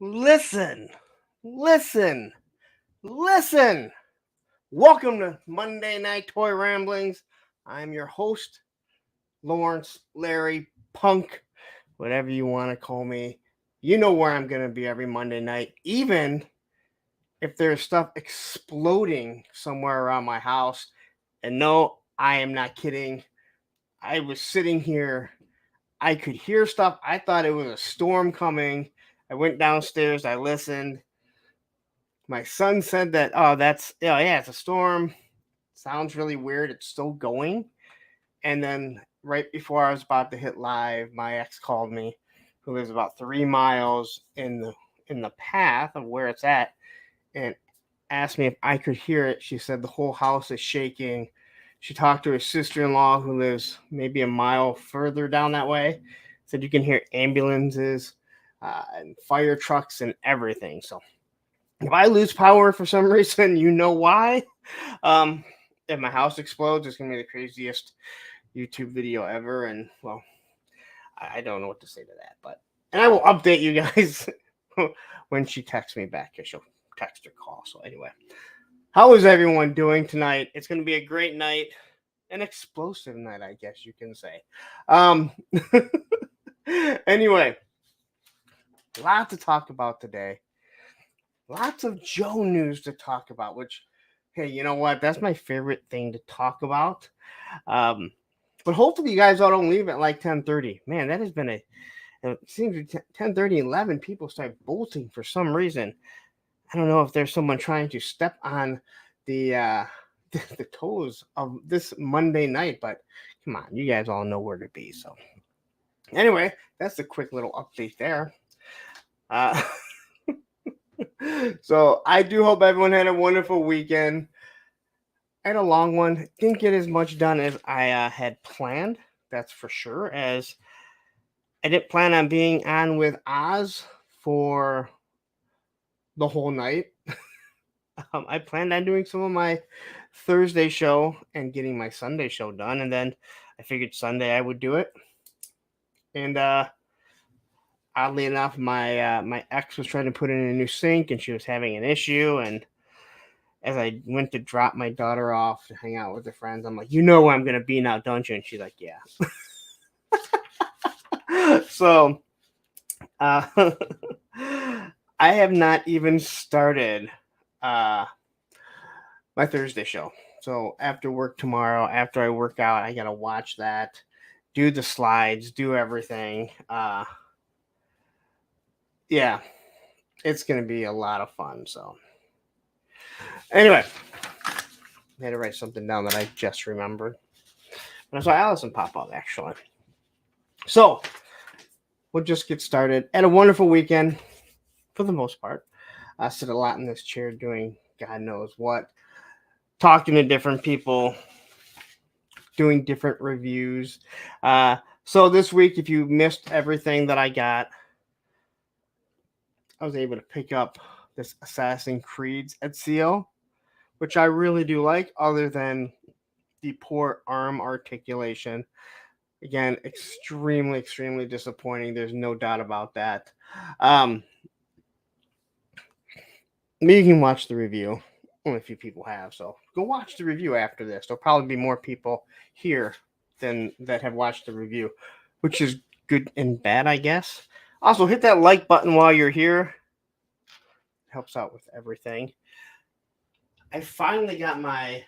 Listen, listen, listen. Welcome to Monday Night Toy Ramblings. I'm your host, Lawrence, Larry, Punk, whatever you want to call me. You know where I'm going to be every Monday night, even if there's stuff exploding somewhere around my house. And no, I am not kidding. I was sitting here. I could hear stuff. I thought it was a storm coming. I went downstairs. I listened. My son said that, oh, yeah, it's a storm. Sounds really weird. It's still going. And then right before I was about to hit live, my ex called me, who lives about 3 miles in the path of where it's at, and asked me if I could hear it. She said the whole house is shaking. She talked to her sister-in-law who lives maybe a mile further down that way. Said you can hear ambulances and fire trucks and everything. So if I lose power for some reason, you know why. If my house explodes, it's going to be the craziest YouTube video ever. And, well, I don't know what to say to that. And I will update you guys when she texts me back, because she'll text or call. So anyway, how is everyone doing tonight? It's going to be a great night. An explosive night, I guess you can say. Anyway, a lot to talk about today. Lots of Joe news to talk about, which, hey, you know what? That's my favorite thing to talk about. But hopefully you guys all don't leave at like 10:30. Man, that has been it seems 10:30, 11 people start bolting for some reason. I don't know if there's someone trying to step on the toes of this Monday night, but come on, you guys all know where to be. So anyway, that's a quick little update there. So I do hope everyone had a wonderful weekend. I had a long one. Didn't get as much done as I had planned. That's for sure. As I didn't plan on being on with Oz for the whole night. I planned on doing some of my Thursday show and getting my Sunday show done, and then I figured Sunday I would do it. And oddly enough, my ex was trying to put in a new sink, and she was having an issue. And as I went to drop my daughter off to hang out with her friends, I'm like, you know where I'm gonna be now, don't you? And she's like, yeah. So I have not even started my Thursday show. So after work tomorrow, after I work out, I gotta watch that, do the slides, do everything. Yeah, it's gonna be a lot of fun. So anyway, I had to write something down that I just remembered. And I saw Allison pop up, actually. So we'll just get started. Had a wonderful weekend, for the most part. I sit a lot in this chair doing God knows what, talking to different people, doing different reviews. So this week, if you missed everything that I got, I was able to pick up this Assassin's Creed at seal, which I really do like, other than the poor arm articulation. Again, extremely, extremely disappointing. There's no doubt about that. You can watch the review. Only a few people have, so go watch the review after this. There'll probably be more people here than that have watched the review, which is good and bad, I guess. Also, hit that like button while you're here. It helps out with everything. I finally got my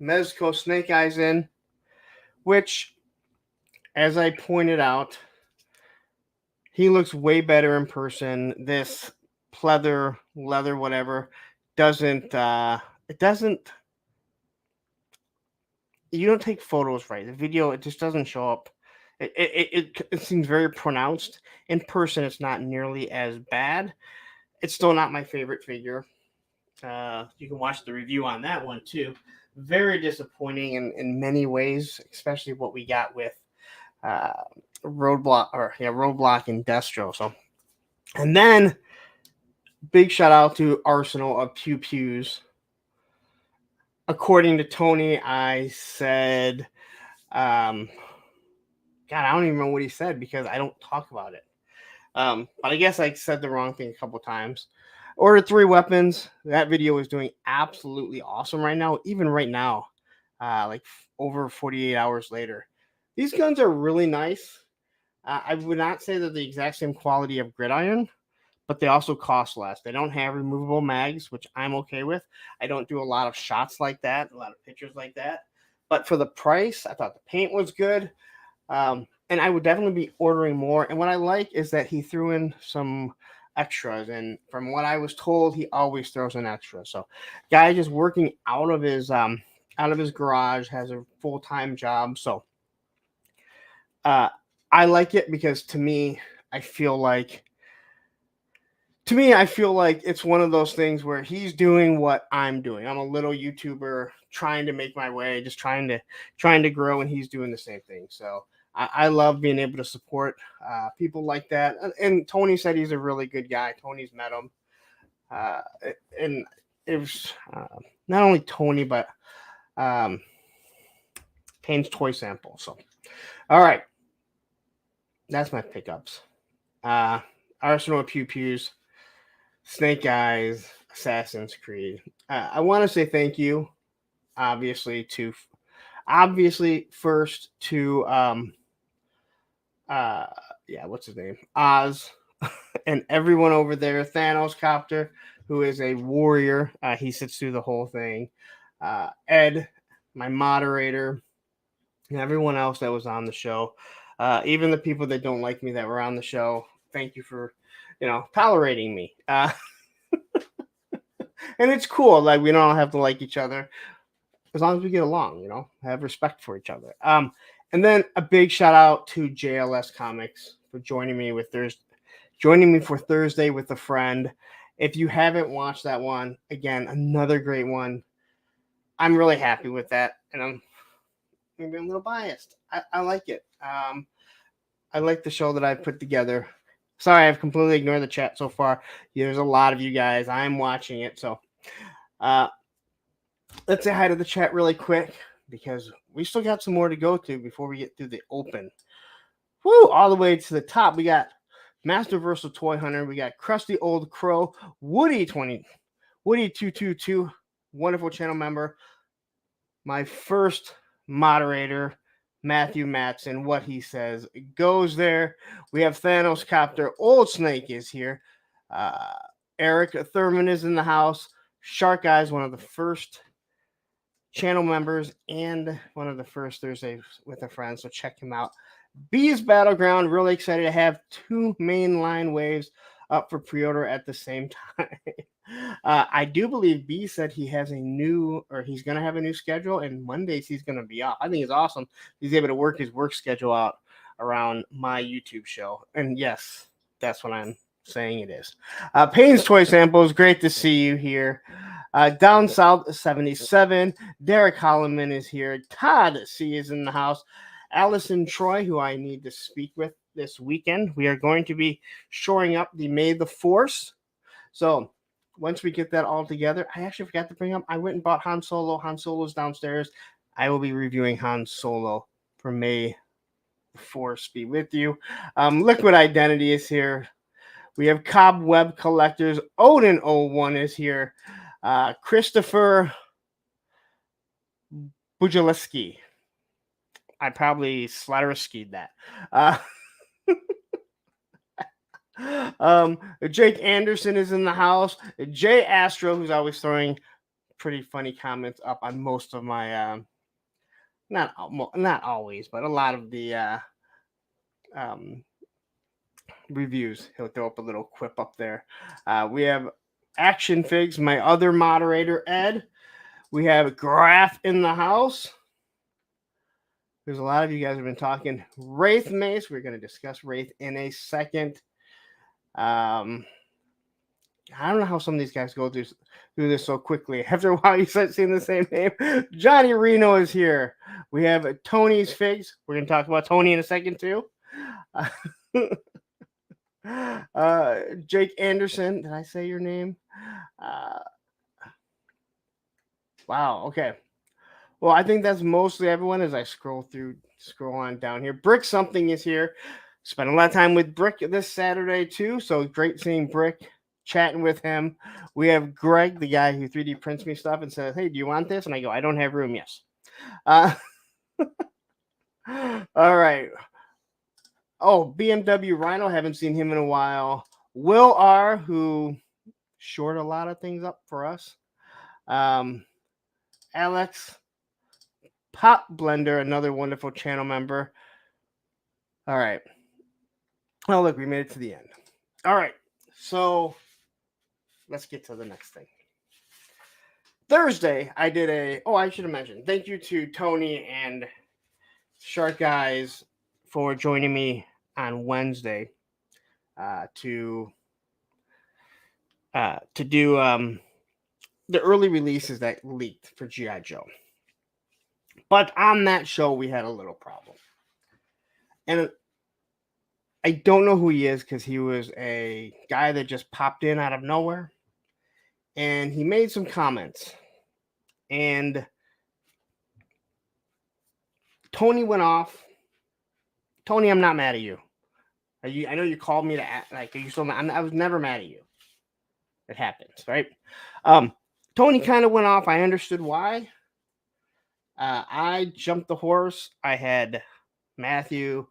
Mezco Snake Eyes in, which, as I pointed out, he looks way better in person. This pleather, leather, whatever, doesn't, you don't take photos right. The video, it just doesn't show up. It seems very pronounced. In person, it's not nearly as bad. It's still not my favorite figure. You can watch the review on that one too. Very disappointing in many ways, especially what we got with Roadblock Industrial. So, and then big shout out to Arsenal of Pew Pews. According to Tony, I said, God, I don't even know what he said because I don't talk about it. But I guess I said the wrong thing a couple times. Ordered 3 weapons. That video is doing absolutely awesome right now. Even right now, over 48 hours later. These guns are really nice. I would not say they're the exact same quality of Gridiron, but they also cost less. They don't have removable mags, which I'm okay with. I don't do a lot of shots like that, a lot of pictures like that. But for the price, I thought the paint was good. And I would definitely be ordering more. And what I like is that he threw in some extras. And from what I was told, he always throws in extras. So guy just working out of his garage, has a full-time job. So I like it because to me, I feel like it's one of those things where he's doing what I'm doing. I'm a little YouTuber trying to make my way, just trying to grow, and he's doing the same thing. So I love being able to support people like that. And Tony said he's a really good guy. Tony's met him, and it was not only Tony but Payne's Toy Sample. So, all right, that's my pickups. Arsenal of Pew Pews. Snake Eyes, Assassin's Creed. I want to say thank you, obviously first to what's his name, Oz, and everyone over there. Thanos Copter, who is a warrior. He sits through the whole thing. Ed, my moderator, and everyone else that was on the show. Even the people that don't like me that were on the show. Thank you for tolerating me. And it's cool. Like, we don't have to like each other as long as we get along, have respect for each other. And then a big shout out to JLS Comics for joining me for Thursday with a friend. If you haven't watched that one, again, another great one. I'm really happy with that. And I'm maybe a little biased. I like it. I like the show that I put together. Sorry, I've completely ignored the chat so far. There's a lot of you guys. I'm watching it. So let's say hi to the chat really quick because we still got some more to go to before we get through the open. Woo! All the way to the top. We got Master Versal Toy Hunter. We got Krusty Old Crow. Woody222. Wonderful channel member. My first moderator, Matthew Matson, what he says goes there. We have Thanos Copter. Old Snake is here. Eric Thurman is in the house. Shark Eyes, one of the first channel members and one of the first Thursdays with a friend. So check him out. Bees Battleground. Really excited to have 2 mainline waves up for pre-order at the same time. I do believe B said he's going to have a new schedule, and Mondays he's going to be off. I think it's awesome. He's able to work his work schedule out around my YouTube show. And yes, that's what I'm saying it is. Payne's Toy Samples, great to see you here. Down South 77, Derek Holloman is here. Todd C is in the house. Allison Troy, who I need to speak with this weekend. We are going to be shoring up the May the Force. So once we get that all together, I actually forgot to bring up, I went and bought Han Solo. Han Solo's downstairs. I will be reviewing Han Solo for May the Force be with you. Liquid Identity is here. We have Cobweb Collectors. Odin01 is here. Christopher Bujaleski. I probably Slatterskied that. Jake Anderson is in the house. Jay Astro, who's always throwing pretty funny comments up on most of my not always, but a lot of the reviews. He'll throw up a little quip up there. We have Action Figs, my other moderator, Ed. We have Graph in the house. There's a lot of you guys have been talking. Wraith Mace. We're going to discuss Wraith in a second. I don't know how some of these guys go through this so quickly. After a while, you start seeing the same name. Johnny Reno is here. We have Tony's Figs. We're going to talk about Tony in a second, too. Jake Anderson. Did I say your name? Wow. Okay. Well, I think that's mostly everyone as I scroll on down here. Brick Something is here. Spent a lot of time with Brick this Saturday too, so great seeing Brick, chatting with him. We have Greg, the guy who 3D prints me stuff and says, "Hey, do you want this?" And I go, "I don't have room." Yes. All right. Oh, BMW Rhino, haven't seen him in a while. Will R, who shored a lot of things up for us. Alex Pop Blender, another wonderful channel member. All right. Oh, look, we made it to the end. All right. So let's get to the next thing. Thursday, I did I should have mentioned. Thank you to Tony and Shark Guys for joining me on Wednesday to do the early releases that leaked for G.I. Joe. But on that show, we had a little problem. And I don't know who he is because he was a guy that just popped in out of nowhere. And he made some comments. And Tony went off. Tony, I'm not mad at you. I know you called me to act like, are you still mad? I was never mad at you. It happens, right? Tony kind of went off. I understood why. I jumped the horse. I had Matthew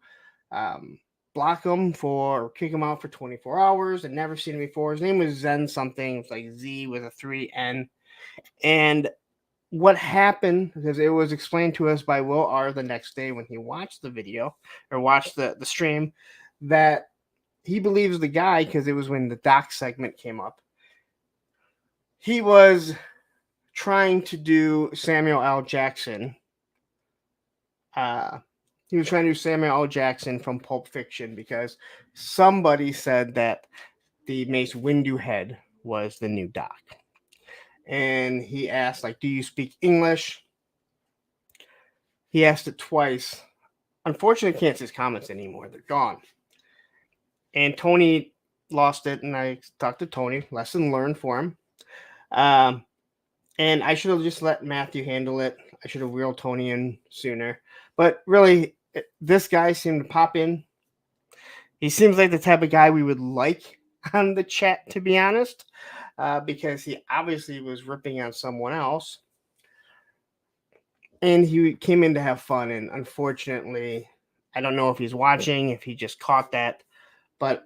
block him kick him out for 24 hours. I'd never seen him before. His name was Zen something. It's like Z with a 3N. And what happened, because it was explained to us by Will R the next day when he watched the video or watched the stream, that he believes the guy, because it was when the doc segment came up, he was trying to do Samuel L. Jackson. He was trying to do Samuel L. Jackson from Pulp Fiction because somebody said that the Mace Windu head was the new Doc. And he asked, like, do you speak English? He asked it twice. Unfortunately, I can't see his comments anymore. They're gone. And Tony lost it, and I talked to Tony. Lesson learned for him. And I should have just let Matthew handle it. I should have reeled Tony in sooner. But really, this guy seemed to pop in. He seems like the type of guy we would like on the chat, to be honest, because he obviously was ripping on someone else. And he came in to have fun. And unfortunately, I don't know if he's watching, if he just caught that, but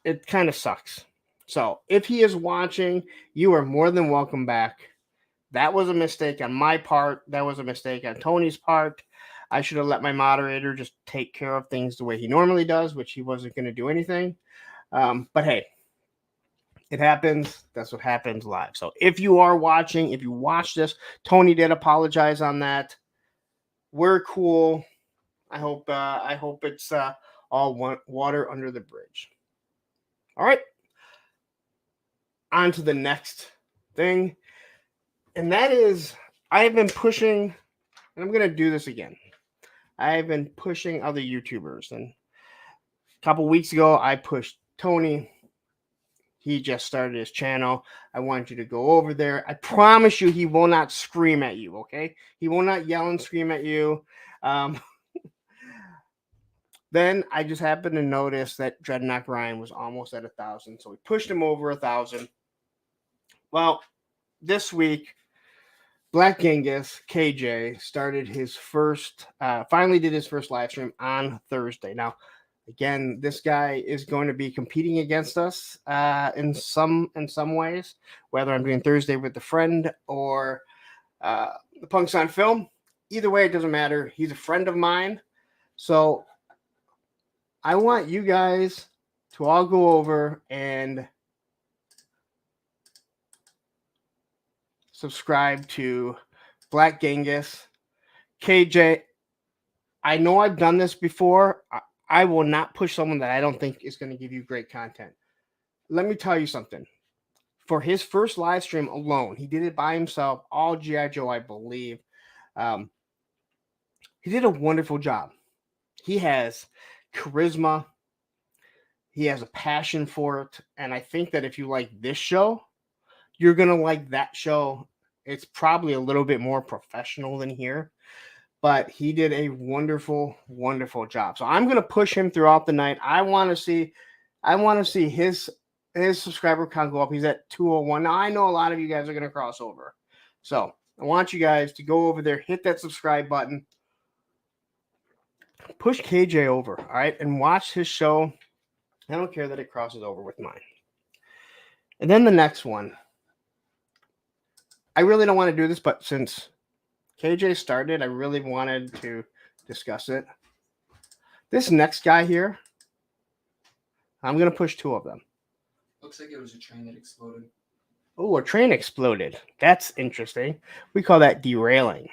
it kind of sucks. So if he is watching, you are more than welcome back. That was a mistake on my part. That was a mistake on Tony's part. I should have let my moderator just take care of things the way he normally does, which he wasn't going to do anything. But hey, it happens. That's what happens live. So if you are watching, if you watch this, Tony did apologize on that. We're cool. I hope it's all water under the bridge. All right. On to the next thing. And that is, I have been pushing, and I'm going to do this again. I have been pushing other YouTubers. And a couple weeks ago, I pushed Tony. He just started his channel. I want you to go over there. I promise you he will not scream at you, okay? He will not yell and scream at you. Then I just happened to notice that Dreadnought Ryan was almost at 1,000. So we pushed him over 1,000. Well, this week, Black Genghis, KJ, started his first, finally did his first live stream on Thursday. Now, again, this guy is going to be competing against us in some ways, whether I'm doing Thursday with a friend or the Punks on Film. Either way, it doesn't matter. He's a friend of mine. So I want you guys to all go over and subscribe to Black Genghis. KJ, I know I've done this before. I will not push someone that I don't think is going to give you great content. Let me tell you something. For his first live stream alone, he did it by himself, all G.I. Joe, I believe. He did a wonderful job. He has charisma. He has a passion for it. And I think that if you like this show, you're going to like that show. It's probably a little bit more professional than here. but he did a wonderful, wonderful job. So I'm gonna push him throughout the night. I want to see his subscriber count go up. He's at 201. Now I know a lot of you guys are gonna cross over, so I want you guys to go over there, hit that subscribe button, push KJ over, all right, and watch his show. I don't care that it crosses over with mine. And then the next one, I really don't want to do this, but since KJ started, I really wanted to discuss it. This next guy here, I'm going to push two of them. Looks like it was a train that exploded. Oh, a train exploded. That's interesting. We call that derailing.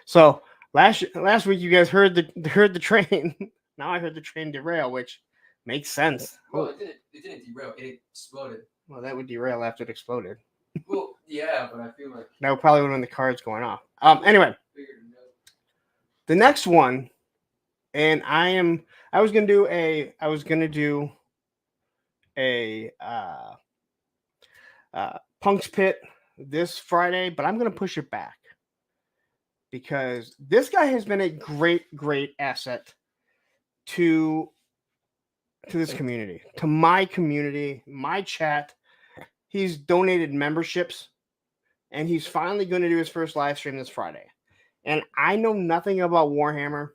So last week you guys heard the train. Now I heard the train derail, which makes sense. Well, it didn't derail. It exploded. Well, that would derail after it exploded. Well, yeah, but I feel like that would probably when the cards going off. Anyway, the next one, and I was gonna do a Punk's Pit this Friday, but I'm gonna push it back because this guy has been a great asset to this community, to my community, my chat. He's donated memberships, and he's finally going to do his first live stream this Friday. And I know nothing about Warhammer.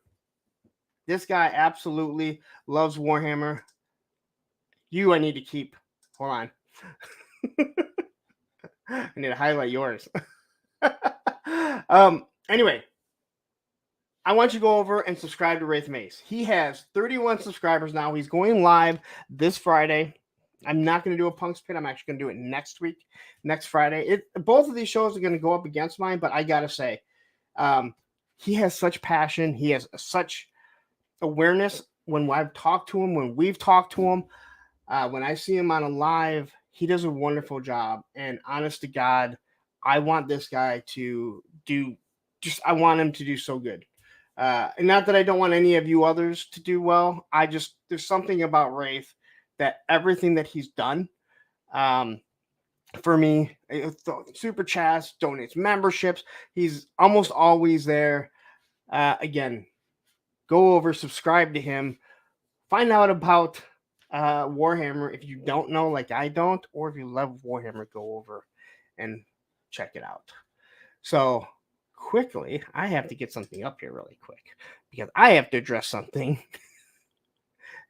This guy absolutely loves Warhammer. I need to keep. Hold on. I need to highlight yours. Anyway, I want you to go over and subscribe to Wraith Mace. He has 31 subscribers now. He's going live this Friday. I'm not going to do a Punk's Pit. I'm actually going to do it next Friday. Both of these shows are going to go up against mine, but I got to say, he has such passion. He has such awareness. When I've talked to him, when we've talked to him, when I see him on a live, he does a wonderful job. And honest to God, I want this guy to I want him to do so good. And not that I don't want any of you others to do well. There's something about Wraith that everything that he's done for me, super chats, donates memberships. He's almost always there. Again, go over, subscribe to him, find out about Warhammer if you don't know, like I don't, or if you love Warhammer, go over and check it out. So quickly, I have to get something up here really quick because I have to address something.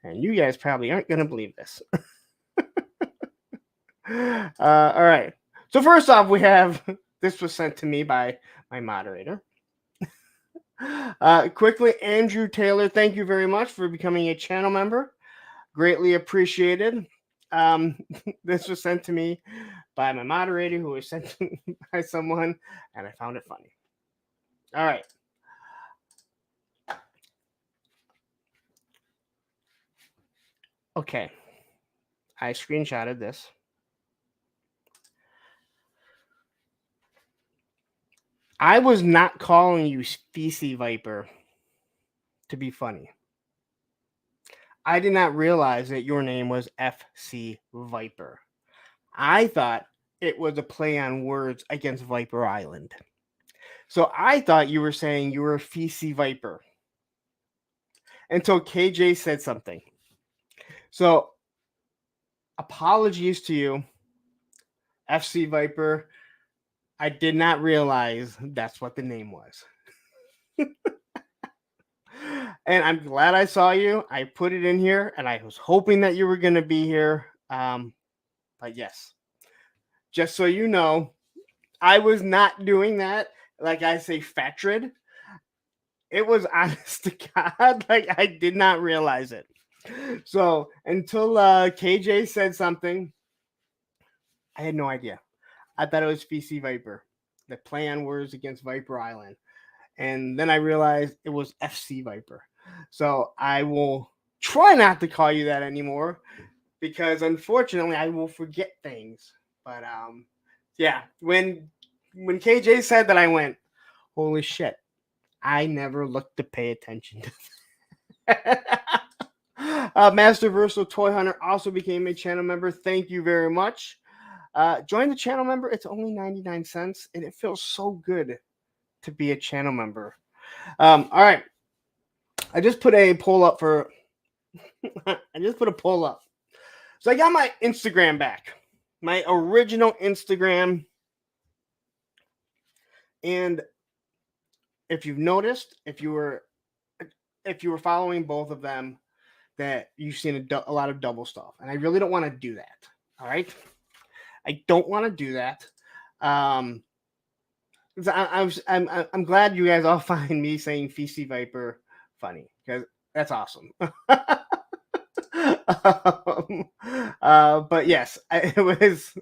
And you guys probably aren't going to believe this. All right. So first off, we have, this was sent to me by my moderator. Quickly, Andrew Taylor, thank you very much for becoming a channel member. Greatly appreciated. This was sent to me by my moderator who was sent by someone, and I found it funny. All right. Okay, I screenshotted this. I was not calling you Figuarts Viper to be funny. I did not realize that your name was FC Viper. I thought it was a play on words against Viper Island. So I thought you were saying you were a Figuarts Viper until KJ said something. So, apologies to you, FC Viper. I did not realize that's what the name was. And I'm glad I saw you. I put it in here, and I was hoping that you were going to be here. But yes, just so you know, I was not doing that. Like I say, Fatrid. It was honest to God. Like I did not realize it. So until KJ said something, I had no idea. I thought it was Figuarts Viper, the play on words against Viper Island. And then I realized it was FC Viper. So I will try not to call you that anymore because unfortunately I will forget things. But yeah, when KJ said that, I went, holy shit, I never looked to pay attention to that. Master Versal Toy Hunter also became a channel member. Thank you very much. Join the channel member. It's only 99 cents, and it feels so good to be a channel member. All right. I just put a poll up for. I just put a poll up. So I got my Instagram back, my original Instagram, and if you've noticed, if you were following both of them, that you've seen a lot of double stuff, and I really don't want to do that. All right, I don't want to do that. I'm glad you guys all find me saying Feisty Viper funny, because that's awesome. But yes, it was.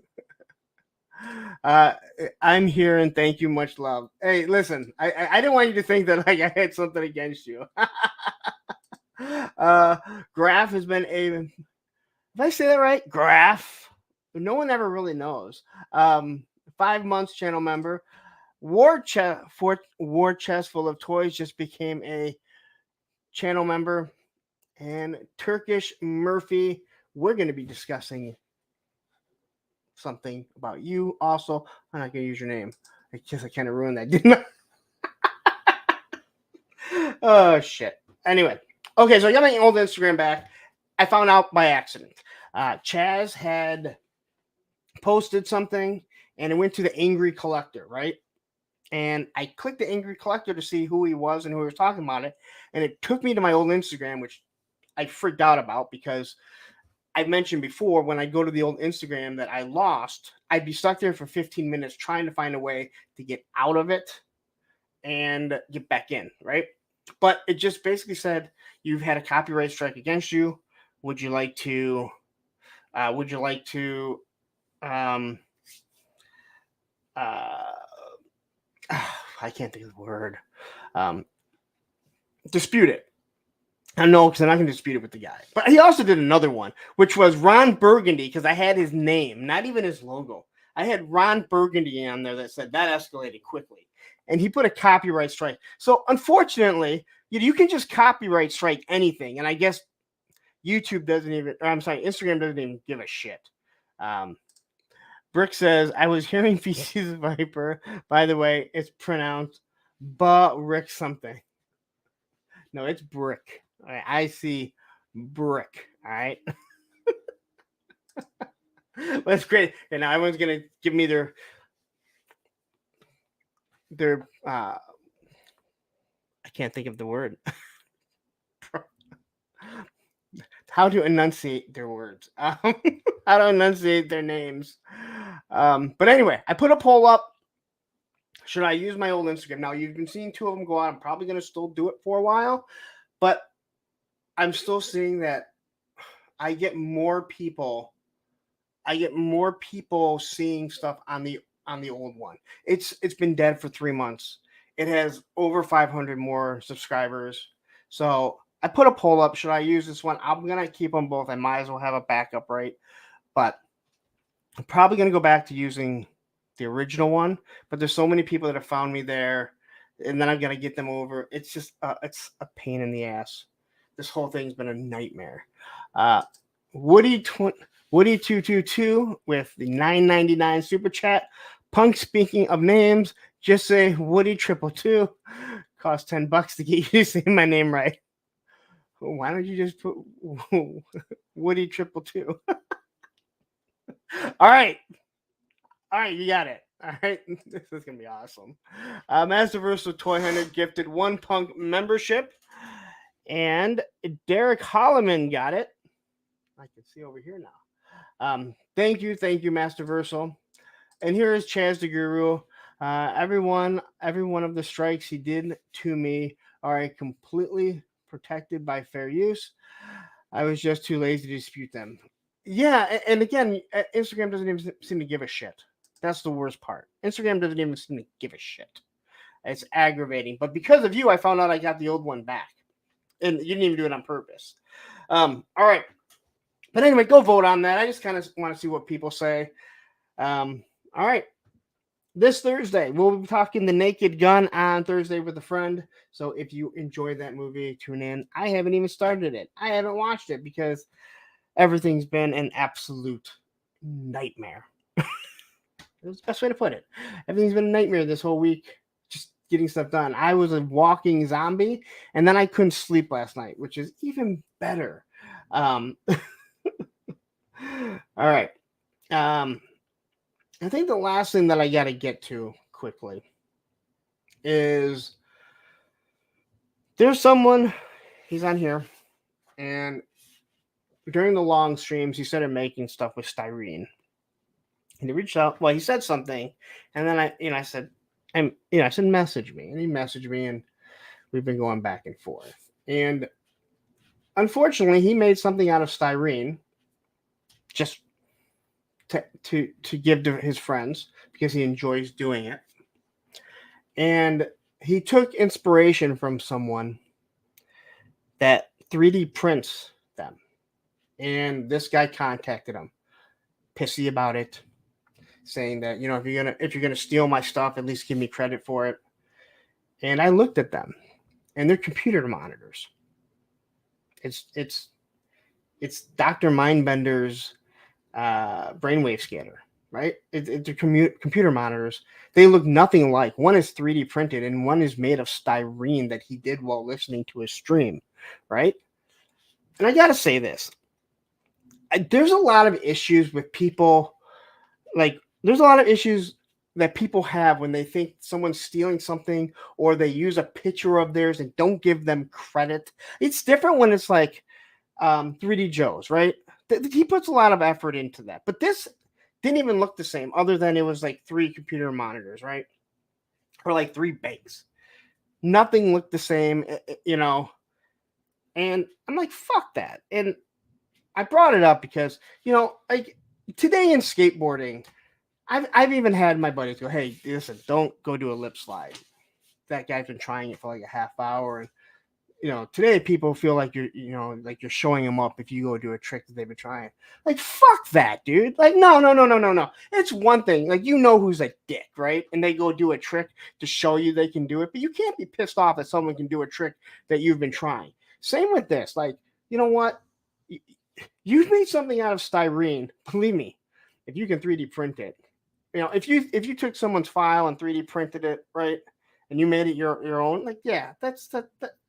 I'm here and thank you, much love. Hey, listen, I didn't want you to think that like I had something against you. Graph has been a. Did I say that right? Graph. No one ever really knows. 5 months channel member. War chest full of toys just became a channel member, and Turkish Murphy. We're going to be discussing something about you. Also, I'm not going to use your name. I guess I kind of ruined that, didn't I? Oh shit. Anyway, okay, so I got my old Instagram back. I found out by accident. Chaz had posted something, and it went to the Angry Collector, right? And I clicked the Angry Collector to see who he was and who he was talking about it, and it took me to my old Instagram, which I freaked out about because I mentioned before, when I go to the old Instagram that I lost, I'd be stuck there for 15 minutes trying to find a way to get out of it and get back in, right? But it just basically said, you've had a copyright strike against you. Would you like to I can't think of the word. Dispute it. I know, because I'm not going to dispute it with the guy. But he also did another one, which was Ron Burgundy, because I had his name, not even his logo. I had Ron Burgundy on there that said that escalated quickly. And he put a copyright strike. So, unfortunately, you can just copyright strike anything. And I guess YouTube doesn't even, or I'm sorry, Instagram doesn't even give a shit. Brick says, I was hearing Feces Viper. By the way, it's pronounced Rick something. No, it's Brick. All right, I see Brick. All right. That's great. And now everyone's going to give me their I can't think of the word. How to enunciate their words. How to enunciate their names. But anyway, I put a poll up. Should I use my old Instagram? Now, you've been seeing 2 of them go out. I'm probably going to still do it for a while. But I'm still seeing that I get more people seeing stuff on the old one. It's been dead for 3 months. It has over 500 more subscribers. So I put a poll up. Should I use this one? I'm going to keep them both. I might as well have a backup, right? But I'm probably going to go back to using the original one. But there's so many people that have found me there, and then I'm going to get them over. It's just, it's a pain in the ass. This whole thing's been a nightmare. Woody222 with the $9.99 super chat. Punk, speaking of names, just say Woody222. Cost $10 to get you to say my name right. Why don't you just put Woody222? All right, you got it. All right, this is gonna be awesome. Masterversal Toy Hunter gifted 1 Punk membership, and Derek Holloman got it. I can see over here now. Thank you, Masterversal. And here is Chaz the Guru. Every one of the strikes he did to me are completely protected by fair use. I was just too lazy to dispute them. Yeah, and again, Instagram doesn't even seem to give a shit. That's the worst part. Instagram doesn't even seem to give a shit. It's aggravating. But because of you, I found out I got the old one back. And you didn't even do it on purpose. All right. But anyway, go vote on that. I just kind of want to see what people say. All right. This Thursday, we'll be talking The Naked Gun on Thursday with a friend. So if you enjoyed that movie, tune in. I haven't even started it. I haven't watched it because everything's been an absolute nightmare. That's the best way to put it. Everything's been a nightmare this whole week. Just getting stuff done. I was a walking zombie, and then I couldn't sleep last night, which is even better. All right. I think the last thing that I got to get to quickly is there's someone, he's on here, and during the long streams, he started making stuff with styrene. And he reached out. Well, he said something, and then I said, I said, message me, and he messaged me, and we've been going back and forth. And unfortunately, he made something out of styrene, just to give to his friends because he enjoys doing it. And he took inspiration from someone that 3D prints them. And this guy contacted him, pissy about it, saying that, if you're gonna steal my stuff, at least give me credit for it. And I looked at them, and they're computer monitors. It's Dr. Mindbender's brainwave scanner, right? It's computer monitors. They look nothing alike. One is 3D printed, and one is made of styrene that he did while listening to his stream, right? And I gotta say this. There's a lot of issues with people, there's a lot of issues that people have when they think someone's stealing something or they use a picture of theirs and don't give them credit. It's different when it's like 3D Joe's, right? He puts a lot of effort into that. But this didn't even look the same other than it was like 3 computer monitors, right? Or like 3 banks. Nothing looked the same, And I'm like, fuck that. And I brought it up because, like today in skateboarding, I've even had my buddies go, hey, listen, don't go do a lip slide. That guy's been trying it for like a half hour. And, today people feel like you're showing them up if you go do a trick that they've been trying. Like, fuck that, dude. Like, no. It's one thing. Like, who's a dick, right? And they go do a trick to show you they can do it. But you can't be pissed off that someone can do a trick that you've been trying. Same with this. Like, you know what? You've made something out of styrene. Believe me, if you can 3D print it, if you took someone's file and 3D printed it, right, and you made it your own, like, yeah, that's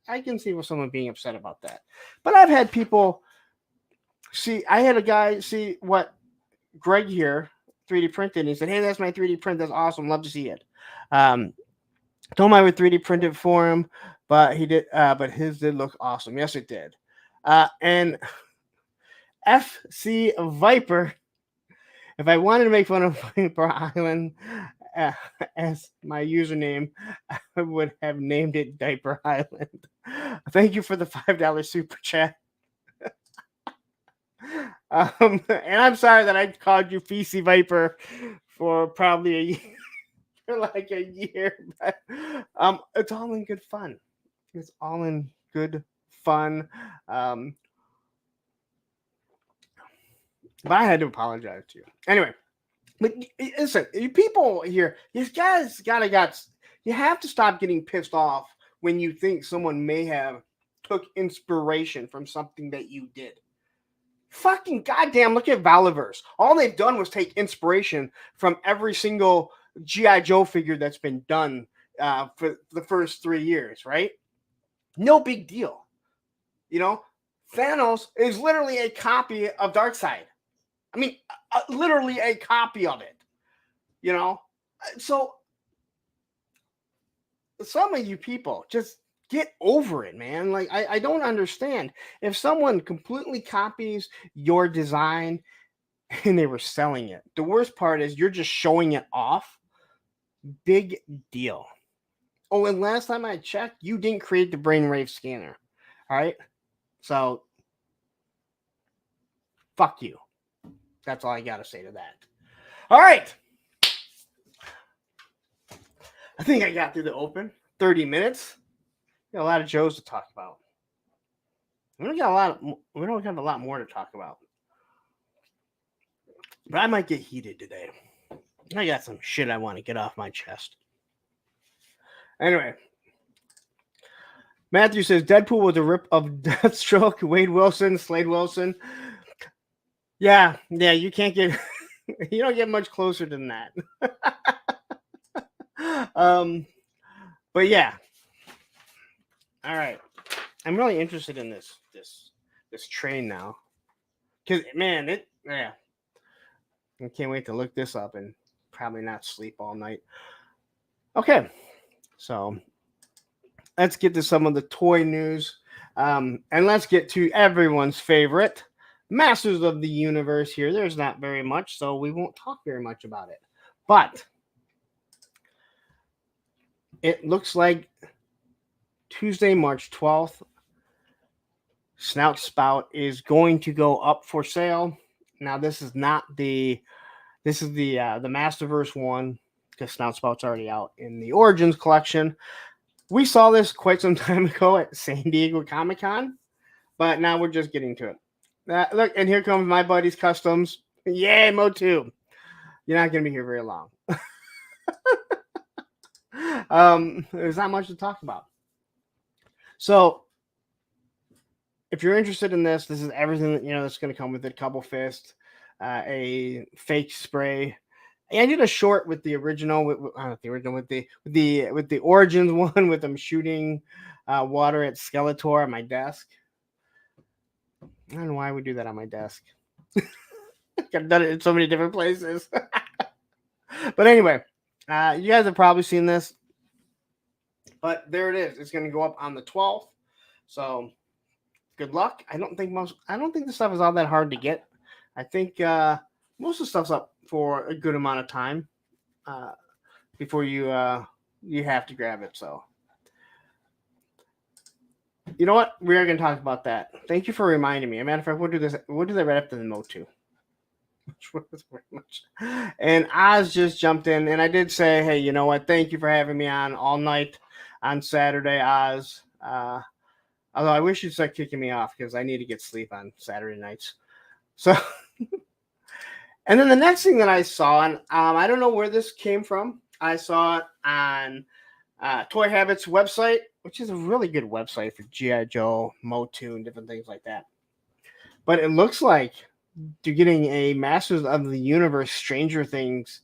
I can see someone being upset about that. But I've had people see. I had a guy see what Greg here 3D printed, and he said, "Hey, that's my 3D print. That's awesome. Love to see it." Told him I would 3D print it for him, but he did. But his did look awesome. Yes, it did. And FC Viper. If I wanted to make fun of Viper Island as my username, I would have named it Diaper Island. Thank you for the $5 super chat. And I'm sorry that I called you Fecy Viper for probably a year, for like a year. But it's all in good fun. It's all in good fun. But I had to apologize to you. Anyway, but listen, you people here, you guys you have to stop getting pissed off when you think someone may have took inspiration from something that you did. Fucking goddamn, look at Valiverse. All they've done was take inspiration from every single G.I. Joe figure that's been done for the first 3 years, right? No big deal. Thanos is literally a copy of Darkseid. I mean, literally a copy of it, So some of you people just get over it, man. Like, I don't understand. If someone completely copies your design and they were selling it, the worst part is you're just showing it off. Big deal. Oh, and last time I checked, you didn't create the brainwave scanner. All right? So, fuck you. That's all I got to say to that. All right. I think I got through the open. 30 minutes. Got a lot of Joes to talk about. We don't have a lot more to talk about. But I might get heated today. I got some shit I want to get off my chest. Anyway. Matthew says Deadpool was a rip of Deathstroke, Wade Wilson, Slade Wilson. Yeah, you can't get you don't get much closer than that. But yeah. All right. I'm really interested in this train now. Cause man, I can't wait to look this up and probably not sleep all night. Okay. So let's get to some of the toy news. And let's get to everyone's favorite, Masters of the Universe here. There's not very much, so we won't talk very much about it. But it looks like Tuesday, March 12th, Snout Spout is going to go up for sale. Now, this is the Masterverse one, because Snout Spout's already out in the Origins collection. We saw this quite some time ago at San Diego Comic-Con, but now we're just getting to it. Look, and here comes my buddy's Customs. Yay, Mo2. You're not going to be here very long. There's not much to talk about. So, if you're interested in this is everything that's going to come with it. Couple fist, a fake spray. I did a short with the original, with the Origins one, with them shooting water at Skeletor on my desk. I don't know why I would do that on my desk. I've done it in so many different places. But anyway, you guys have probably seen this. But there it is. It's going to go up on the 12th. So good luck. I don't think the stuff is all that hard to get. I think most of the stuff's up for a good amount of time before you have to grab it. So you know what? We are going to talk about that. Thank you for reminding me. As a matter of fact, we'll do this. We'll do that right after the Mo 2. And Oz just jumped in, and I did say, hey, you know what? Thank you for having me on all night on Saturday, Oz. Although I wish you'd start kicking me off because I need to get sleep on Saturday nights. So, and then the next thing that I saw, and I don't know where this came from. I saw it on Toy Habit's website, which is a really good website for G.I. Joe, Mo2, and different things like that. But it looks like you're getting a Masters of the Universe Stranger Things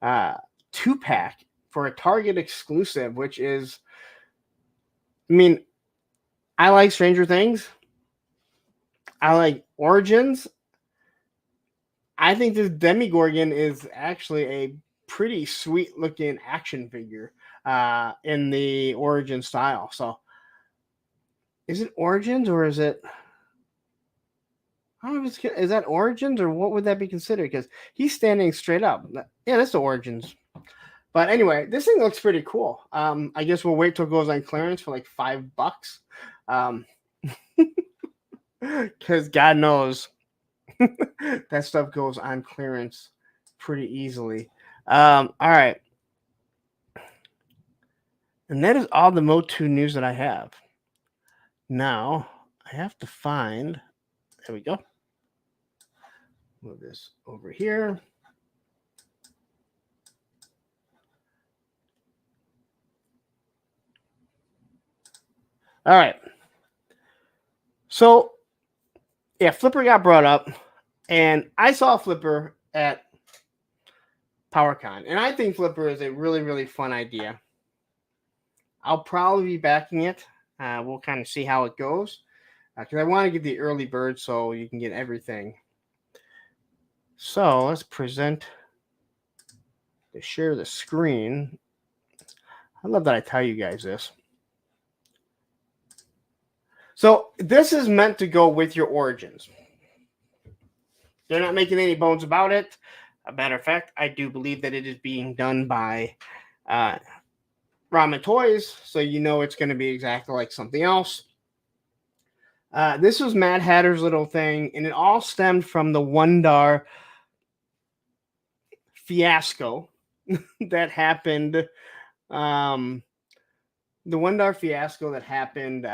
2-pack for a Target exclusive, which is, I mean, I like Stranger Things. I like Origins. I think this Demigorgon is actually a pretty sweet looking action figure in the Origin style. So is it Origins or is it, I don't know if it's, is that Origins or what would that be considered? Because he's standing straight up. Yeah, that's the Origins. But anyway, this thing looks pretty cool. I guess we'll wait till it goes on clearance for like $5. Because God knows that stuff goes on clearance pretty easily. All right. And that is all the Mo2 news that I have. Now, I have to find, there we go. Move this over here. All right. So, yeah, Flipper got brought up, and I saw Flipper at PowerCon, and I think Flipper is a really, really fun idea. I'll probably be backing it. We'll kind of see how it goes, because I want to get the early bird so you can get everything. So let's share the screen. I love that I tell you guys this. So this is meant to go with your Origins. They're not making any bones about it. A matter of fact, I do believe that it is being done by Ramen Toys, so you know it's going to be exactly like something else. This was Mad Hatter's little thing, and it all stemmed from the Wondar fiasco that happened. The Wondar fiasco that happened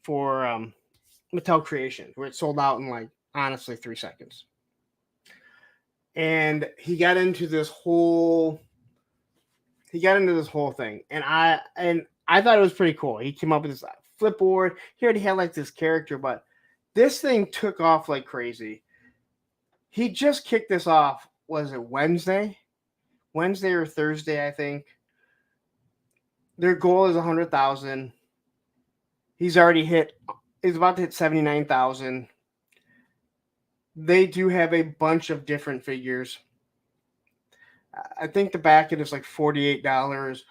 for Mattel Creations, where it sold out in like honestly 3 seconds. And he got into this whole thing, and I thought it was pretty cool. He came up with this flipboard. He already had like this character, but this thing took off like crazy. He just kicked this off. Was it Wednesday or Thursday? I think. Their goal is 100,000. He's already hit. He's about to hit 79,000. They do have a bunch of different figures. I think the backet is like $48,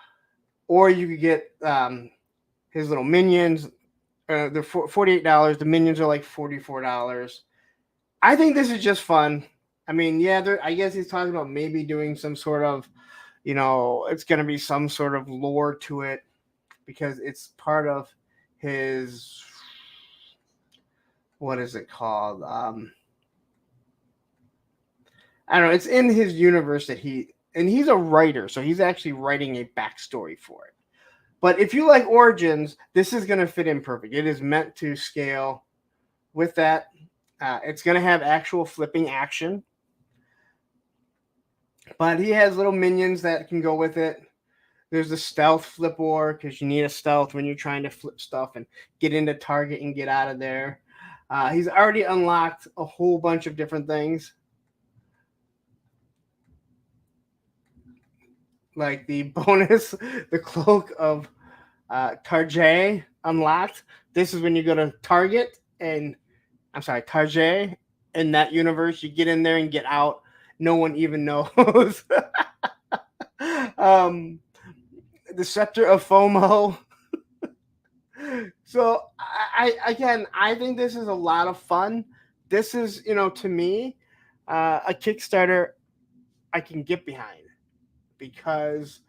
or you could get his little minions. They're $48. The minions are like $44. I think this is just fun. I mean, yeah, I guess he's talking about maybe doing some sort of, it's going to be some sort of lore to it because it's part of his, what is it called? I don't know. It's in his universe and he's a writer, so he's actually writing a backstory for it. But if you like Origins, this is going to fit in perfect. It is meant to scale with that. It's going to have actual flipping action. But he has little minions that can go with it. There's the stealth flip war because you need a stealth when you're trying to flip stuff and get into target and get out of there. He's already unlocked a whole bunch of different things. Like the bonus, the cloak of Tarjay unlocked. This is when you go to Target and Tarjay in that universe. You get in there and get out. No one even knows. The Scepter of FOMO. So I think this is a lot of fun. This is, to me, a Kickstarter I can get behind because,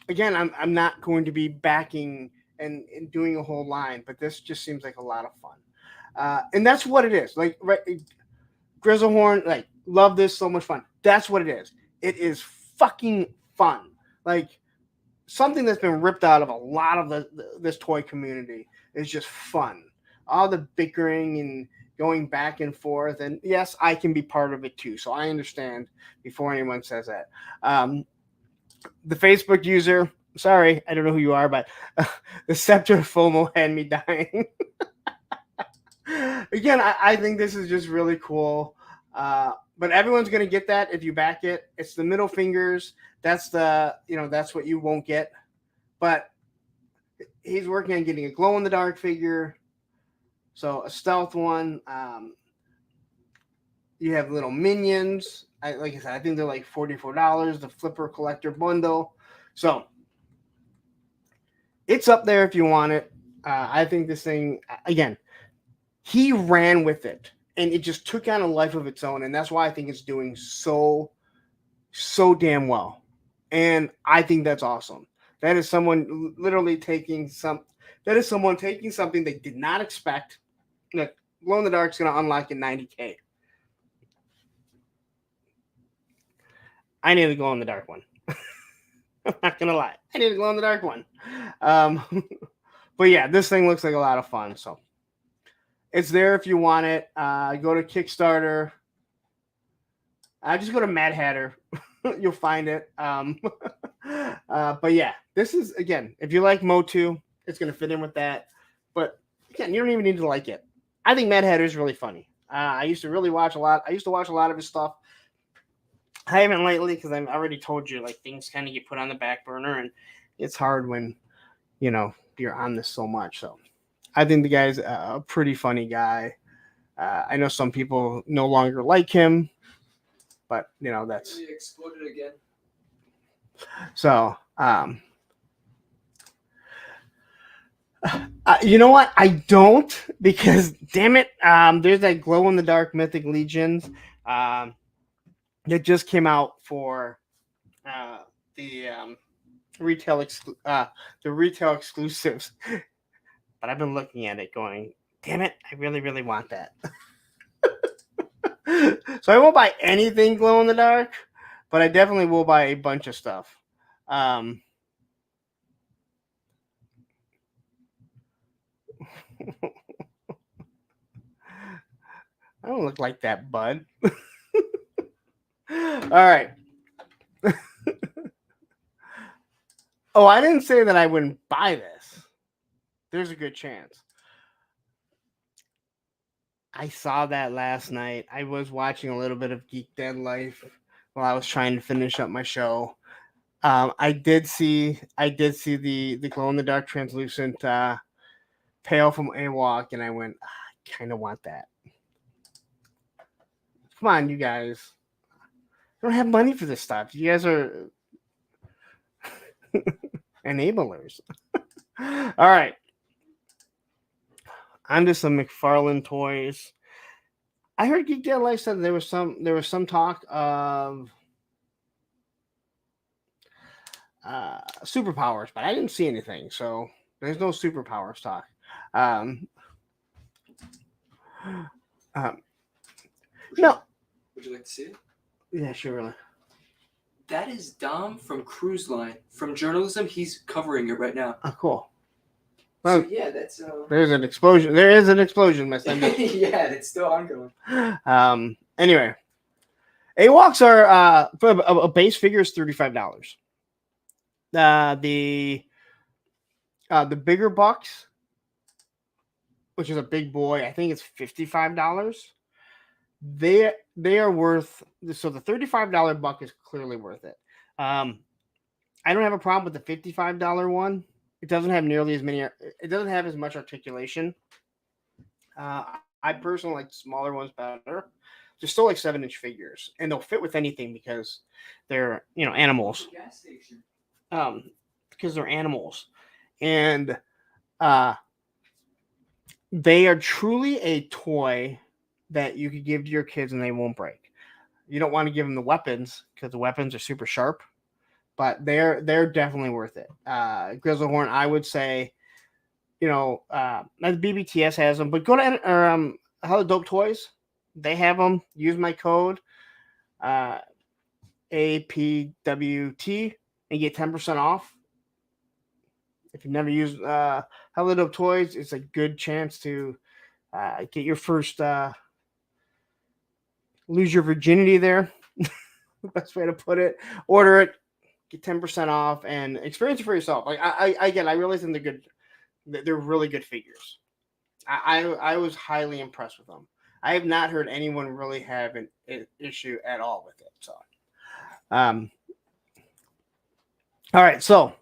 again, I'm not going to be backing and doing a whole line, but this just seems like a lot of fun. And that's what it is. Like, right, Grizzlehorn, like, love this, so much fun. That's what it is. It is fucking fun. Like, something that's been ripped out of a lot of this toy community is just fun. All the bickering and going back and forth. And yes, I can be part of it too. So I understand before anyone says that. The Facebook user, sorry, I don't know who you are, but the Scepter of FOMO had me dying. Again, I think this is just really cool. But everyone's going to get that if you back it. It's the middle fingers. That's that's what you won't get. But he's working on getting a glow-in-the-dark figure. So a stealth one. You have little minions. Like I said, I think they're like $44. The Flipper Collector Bundle. So it's up there if you want it. I think this thing, again, he ran with it. And it just took on a life of its own. And that's why I think it's doing so damn well. And I think that's awesome. That is someone literally taking something they did not expect. Look, Glow in the Dark is going to unlock in 90K. I need a Glow in the Dark one. I'm not going to lie. I need a Glow in the Dark one. But yeah, this thing looks like a lot of fun. So it's there if you want it. Go to Kickstarter. Just go to Mad Hatter. You'll find it. But yeah, this is, again, if you like Motu, it's going to fit in with that. But again, you don't even need to like it. I think Mad Hatter is really funny. I used to watch a lot of his stuff. I haven't lately because I've already told you, like, things kind of get put on the back burner, and it's hard when, you're on this so much. So I think the guy's a pretty funny guy. I know some people no longer like him, but that's. He exploded again. So, you know what? I don't, because damn it, there's that Glow in the Dark Mythic Legions that just came out for the retail exclusives. But I've been looking at it going, damn it, I really, really want that. So I won't buy anything Glow in the Dark, but I definitely will buy a bunch of stuff. I don't look like that, bud. All right. Oh, I didn't say that I wouldn't buy this. There's a good chance. I saw that last night. I was watching a little bit of Geek Dead Life while I was trying to finish up my show. I did see the glow in the dark translucent pail from AWOC, and I went, I kind of want that. Come on, you guys. I don't have money for this stuff. You guys are enablers. All right. On to some McFarlane Toys. I heard Geek Dad Life said there was some talk of superpowers, but I didn't see anything, so there's no superpowers talk. No. Would you like to see it? Yeah, sure. That is Dom from Cruise Line. From journalism, he's covering it right now. Oh, cool. Well, So, yeah, that's there's an explosion. There is an explosion, my son. yeah, it's still ongoing. Anyway, AWOCs are for a base figure is $35. The bigger bucks, which is a big boy, I think it's $55. They are worth, so the $35 buck is clearly worth it. I don't have a problem with the $55 one. It doesn't have nearly as many. It doesn't have as much articulation. I personally like the smaller ones better. They're still like 7-inch figures, and they'll fit with anything because they're animals. Gas station. Because they're animals, and they are truly a toy that you could give to your kids and they won't break. You don't want to give them the weapons because the weapons are super sharp, but they're definitely worth it. Grizzlehorn, I would say, the BBTS has them, but go to Hello Dope Toys. They have them. Use my code APWT and get 10% off. If you've never used Hello Dope Toys, it's a good chance to get your first lose your virginity there. The best way to put it. Order it, get 10% off, and experience it for yourself. Like I realize they're good. They're really good figures. I was highly impressed with them. I have not heard anyone really have an issue at all with it. So, all right. So,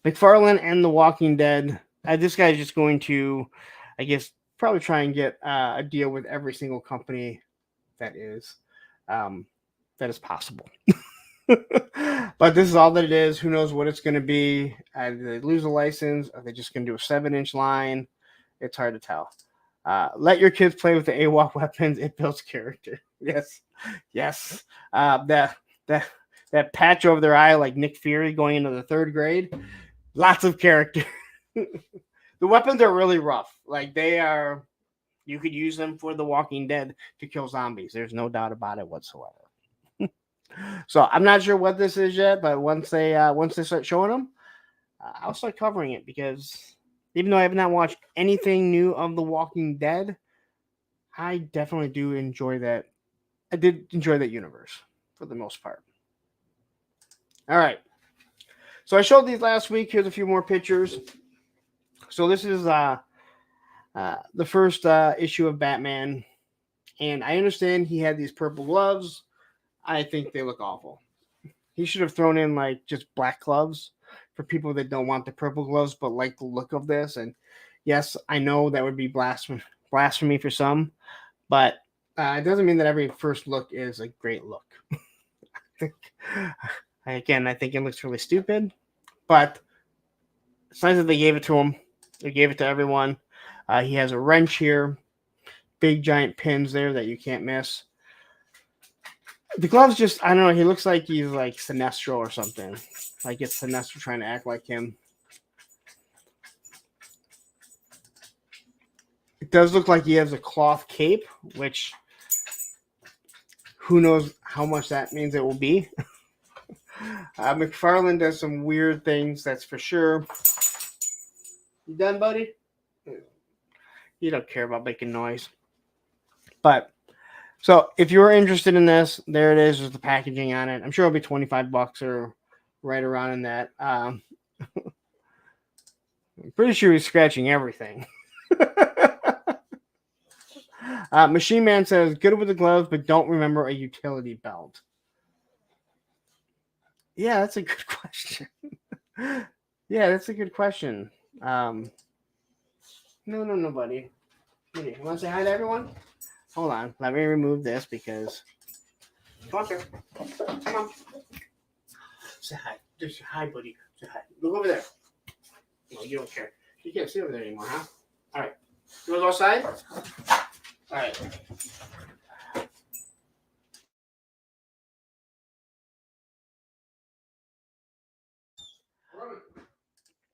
McFarlane and The Walking Dead. This guy's just going to, I guess, probably try and get a deal with every single company that is possible. But this is all that it is. Who knows what it's going to be? Either they lose a license, or they're just going to do a 7-inch line. It's hard to tell. Let your kids play with the AWOC weapons. It builds character. Yes. That patch over their eye, like Nick Fury going into the 3rd grade. Lots of character. The weapons are really rough. Like they are. You could use them for The Walking Dead to kill zombies. There's no doubt about it whatsoever. So I'm not sure what this is yet, but once they start showing them, I'll start covering it, because even though I have not watched anything new of The Walking Dead, I definitely do enjoy that. I did enjoy that universe for the most part. All right. So I showed these last week. Here's a few more pictures. So this is the first issue of Batman, and I understand he had these purple gloves. I think they look awful. He should have thrown in like just black gloves for people that don't want the purple gloves but like the look of this. And yes, I know that would be blasphemy for some, but it doesn't mean that every first look is a great look. I think it looks really stupid, but it's nice that they gave it to him. They gave it to everyone. He has a wrench here, big giant pins there that you can't miss. The gloves just, I don't know, he looks like he's like Sinestro or something. Like it's Sinestro trying to act like him. It does look like he has a cloth cape, which who knows how much that means it will be. McFarlane does some weird things, that's for sure. You done, buddy? You don't care about making noise. But so if you're interested in this, there it is. There's the packaging on it. I'm sure it'll be $25 or right around in that. I'm pretty sure he's scratching everything. Machine Man says, good with the gloves, but don't remember a utility belt. Yeah, that's a good question. Yeah, that's a good question. No, buddy. You want to say hi to everyone? Hold on. Let me remove this because. Come on, sir. Come on. Say hi. Just say hi, buddy. Say hi. Look over there. No, you don't care. You can't see over there anymore, huh? All right. You want to go outside? All right.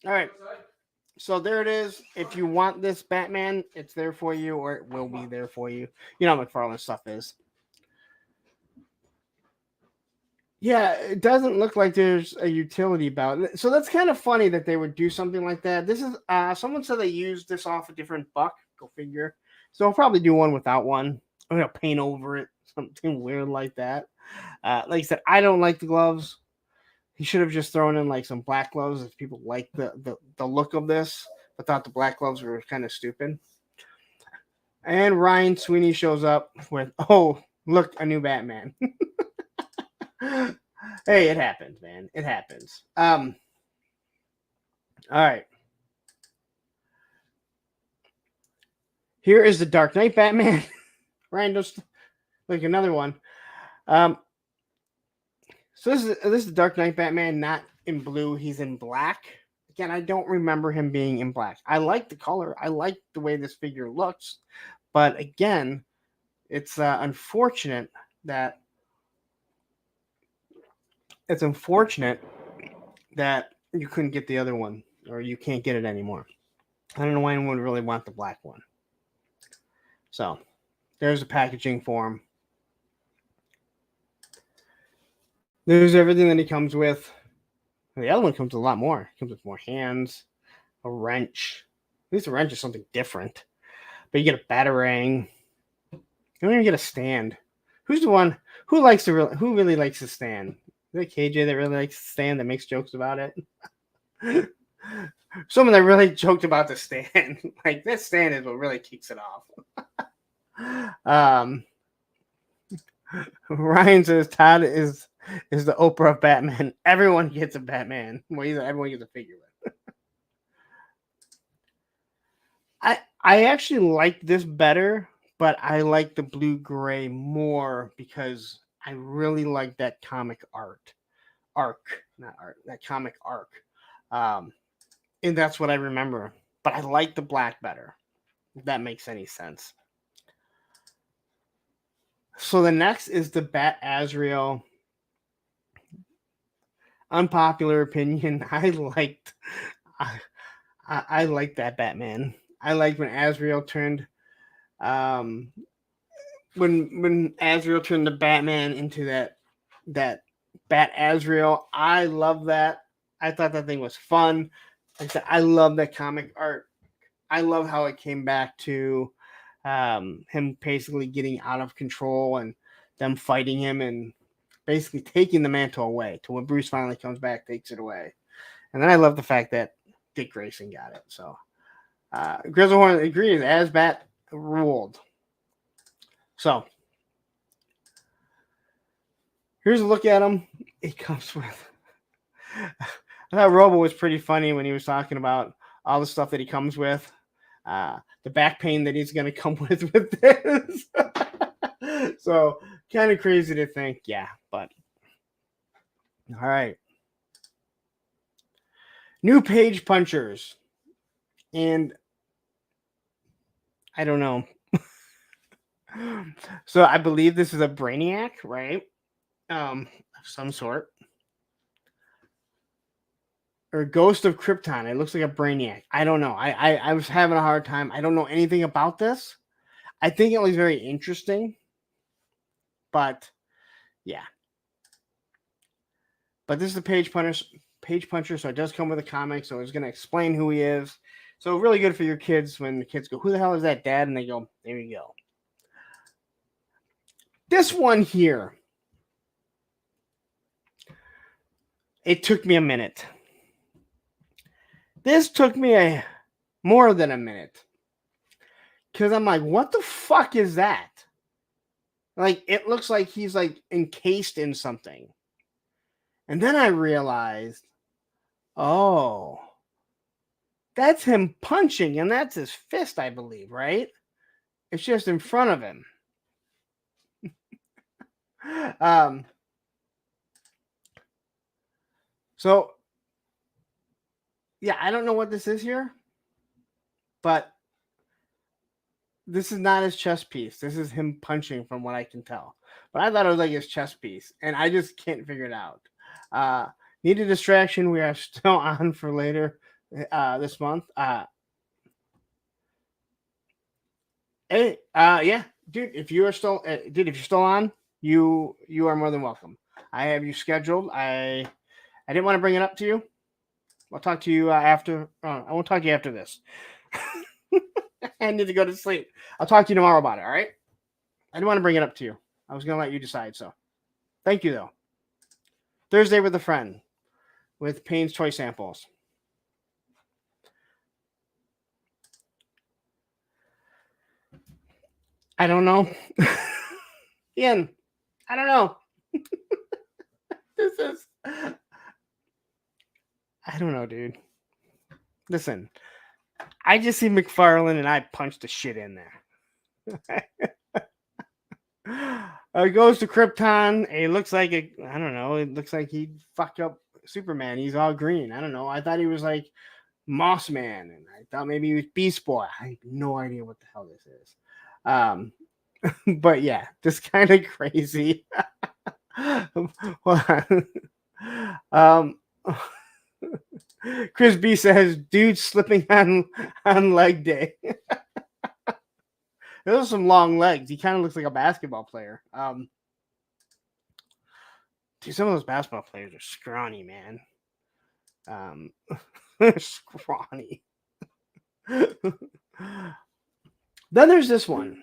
All right. So there it is. If you want this Batman, it's there for you, or it will be there for you. You know how McFarlane stuff is. Yeah, it doesn't look like there's a utility belt. So that's kind of funny that they would do something like that. This is someone said they used this off a different buck. Go figure. So I'll probably do one without one. I'm gonna paint over it, something weird like that. Like I said, I don't like the gloves. He should have just thrown in like some black gloves if people like the look of this, but thought the black gloves were kind of stupid. And Ryan Sweeney shows up with, oh, look, a new Batman. Hey, it happens, man. It happens. All right. Here is the Dark Knight Batman. Ryan, just like another one. So this is the Dark Knight Batman, not in blue. He's in black. Again, I don't remember him being in black. I like the color. I like the way this figure looks. But again, it's unfortunate that you couldn't get the other one, or you can't get it anymore. I don't know why anyone would really want the black one. So there's the packaging for him. There's everything that he comes with. The other one comes with a lot more. It comes with more hands, a wrench. At least a wrench is something different. But you get a batarang. You don't even get a stand. Who's the one who really likes the stand? Is it KJ that really likes the stand, that makes jokes about it? Someone that really joked about the stand. Like, this stand is what really kicks it off. Ryan says Todd is the Oprah of Batman. Everyone gets a Batman. Well, everyone gets a figure with. I actually like this better, but I like the blue gray more because I really like that comic that comic arc. And that's what I remember. But I like the black better, if that makes any sense. So the next is the Bat Azrael. Unpopular opinion. I liked that Batman. I liked when Azrael turned when Azrael turned the Batman into that Bat Azrael. I love that. I thought that thing was fun. I love that comic art. I love how it came back to him basically getting out of control and them fighting him and basically taking the mantle away till when Bruce finally comes back, takes it away. And then I love the fact that Dick Grayson got it. So Grizzlehorn agrees, as Bat ruled. So here's a look at him. It comes with. I thought Robo was pretty funny when he was talking about all the stuff that he comes with. The back pain that he's going to come with this. So kind of crazy to think. Yeah, but. All right. New page punchers. And I don't know. So I believe this is a Brainiac, right? Of some sort. Or Ghost of Krypton. It looks like a Brainiac. I don't know. I was having a hard time. I don't know anything about this. I think it was very interesting. But yeah. But this is the page puncher, so it does come with a comic, so it's going to explain who he is. So really good for your kids when the kids go, who the hell is that, Dad? And they go, there you go. This one here. It took me a minute. This took me more than a minute. Because I'm like, what the fuck is that? Like, it looks like he's like encased in something. And then I realized, oh, that's him punching, and that's his fist, I believe, right? It's just in front of him. So, yeah, I don't know what this is here, but this is not his chest piece. This is him punching from what I can tell. But I thought it was like his chest piece, and I just can't figure it out. Need a distraction. We are still on for later this month. Hey, yeah, dude, if you're still on, you are more than welcome. I have you scheduled. I didn't want to bring it up to you. I'll talk to you after. I won't talk to you after this. I need to go to sleep. I'll talk to you tomorrow about it. All right. I didn't want to bring it up to you. I was going to let you decide. So, thank you though. Thursday with a friend with Payne's toy samples. I don't know. Ian, I don't know. This is. I don't know, dude. Listen, I just see McFarlane and I punched the shit in there. It goes to Krypton. It looks like I don't know. It looks like he fucked up Superman. He's all green. I don't know. I thought he was like Moss Man, and I thought maybe he was Beast Boy. I have no idea what the hell this is. But yeah, just kind of crazy. Chris B says, "Dude slipping on leg day." Those are some long legs. He kind of looks like a basketball player. Dude, some of those basketball players are scrawny, man. Scrawny. Then there's this one.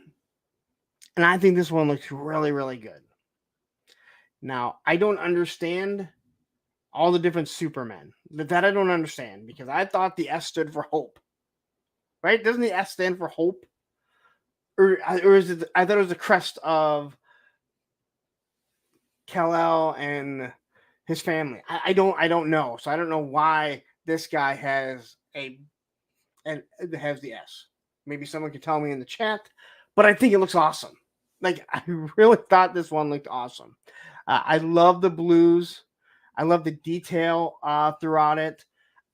And I think this one looks really, really good. Now, I don't understand all the different Supermen. That I don't understand because I thought the S stood for hope. Right? Doesn't the S stand for hope? Or is it? I thought it was the crest of Kal-El and his family. I don't know. So I don't know why this guy has the S. Maybe someone can tell me in the chat. But I think it looks awesome. Like, I really thought this one looked awesome. I love the blues. I love the detail throughout it.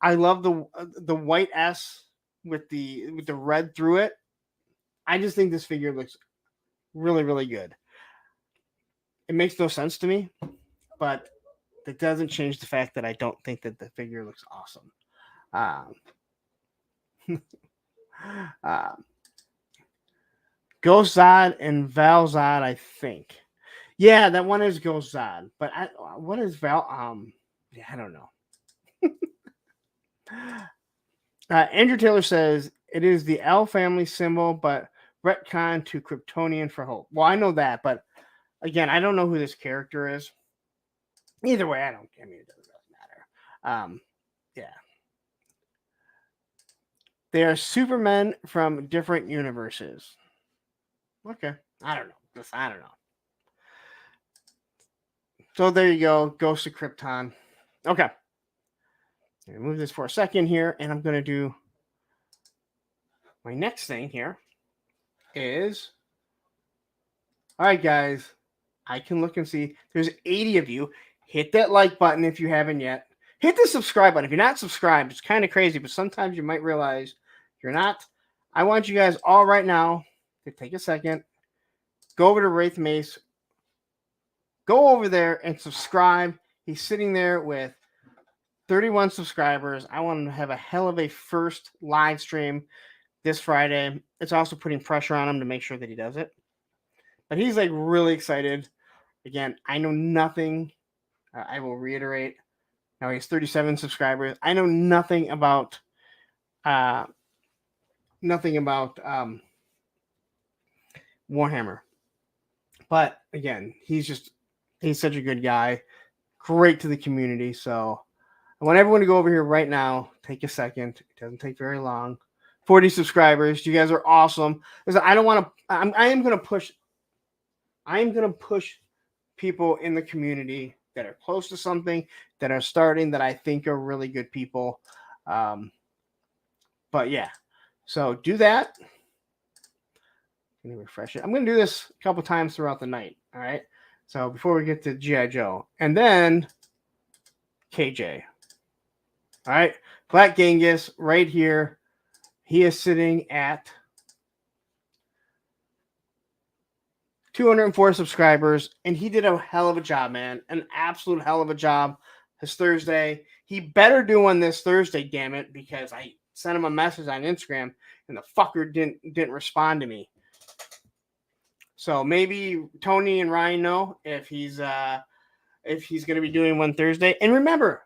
I love the white S with the red through it. I just think this figure looks really, really good. It makes no sense to me, but it doesn't change the fact that I don't think that the figure looks awesome. Ghost Zod and Val Zod, I think. Yeah, that one is Ghost Zod. But what is Val? Yeah, I don't know. Andrew Taylor says it is the L family symbol, but retcon to Kryptonian for hope. Well, I know that, but again, I don't know who this character is. Either way, it doesn't really matter. Yeah. They are Supermen from different universes. Okay. I don't know. I don't know. So there you go. Ghost of Krypton. Okay. I'm gonna move this for a second here, and I'm going to do my next thing here is, all right, guys, I can look and see there's 80 of you. Hit that like button if you haven't yet. Hit the subscribe button. If you're not subscribed, it's kind of crazy, but sometimes you might realize you're not. I want you guys all right now to take a second, go over to Wraith Mace, go over there and subscribe. He's sitting there with 31 subscribers. I want him to have a hell of a first live stream this Friday. It's also putting pressure on him to make sure that he does it. But he's like really excited. Again, I know nothing. I will reiterate. Now he has 37 subscribers. I know nothing about Warhammer. But again, he's such a good guy. Great to the community. So I want everyone to go over here right now. Take a second. It doesn't take very long. 40 subscribers. You guys are awesome. Listen, I don't want to. I am going to push people in the community that are close to something, that are starting, that I think are really good people. But yeah, so do that. Let me refresh it. I'm going to do this a couple times throughout the night. All right. So before we get to G.I. Joe, and then KJ. All right. Black Genghis right here. He is sitting at 204 subscribers, and he did a hell of a job, man. An absolute hell of a job. His Thursday. He better do one this Thursday, damn it, because I sent him a message on Instagram, and the fucker didn't respond to me. So maybe Tony and Ryan know if he's going to be doing one Thursday. And remember,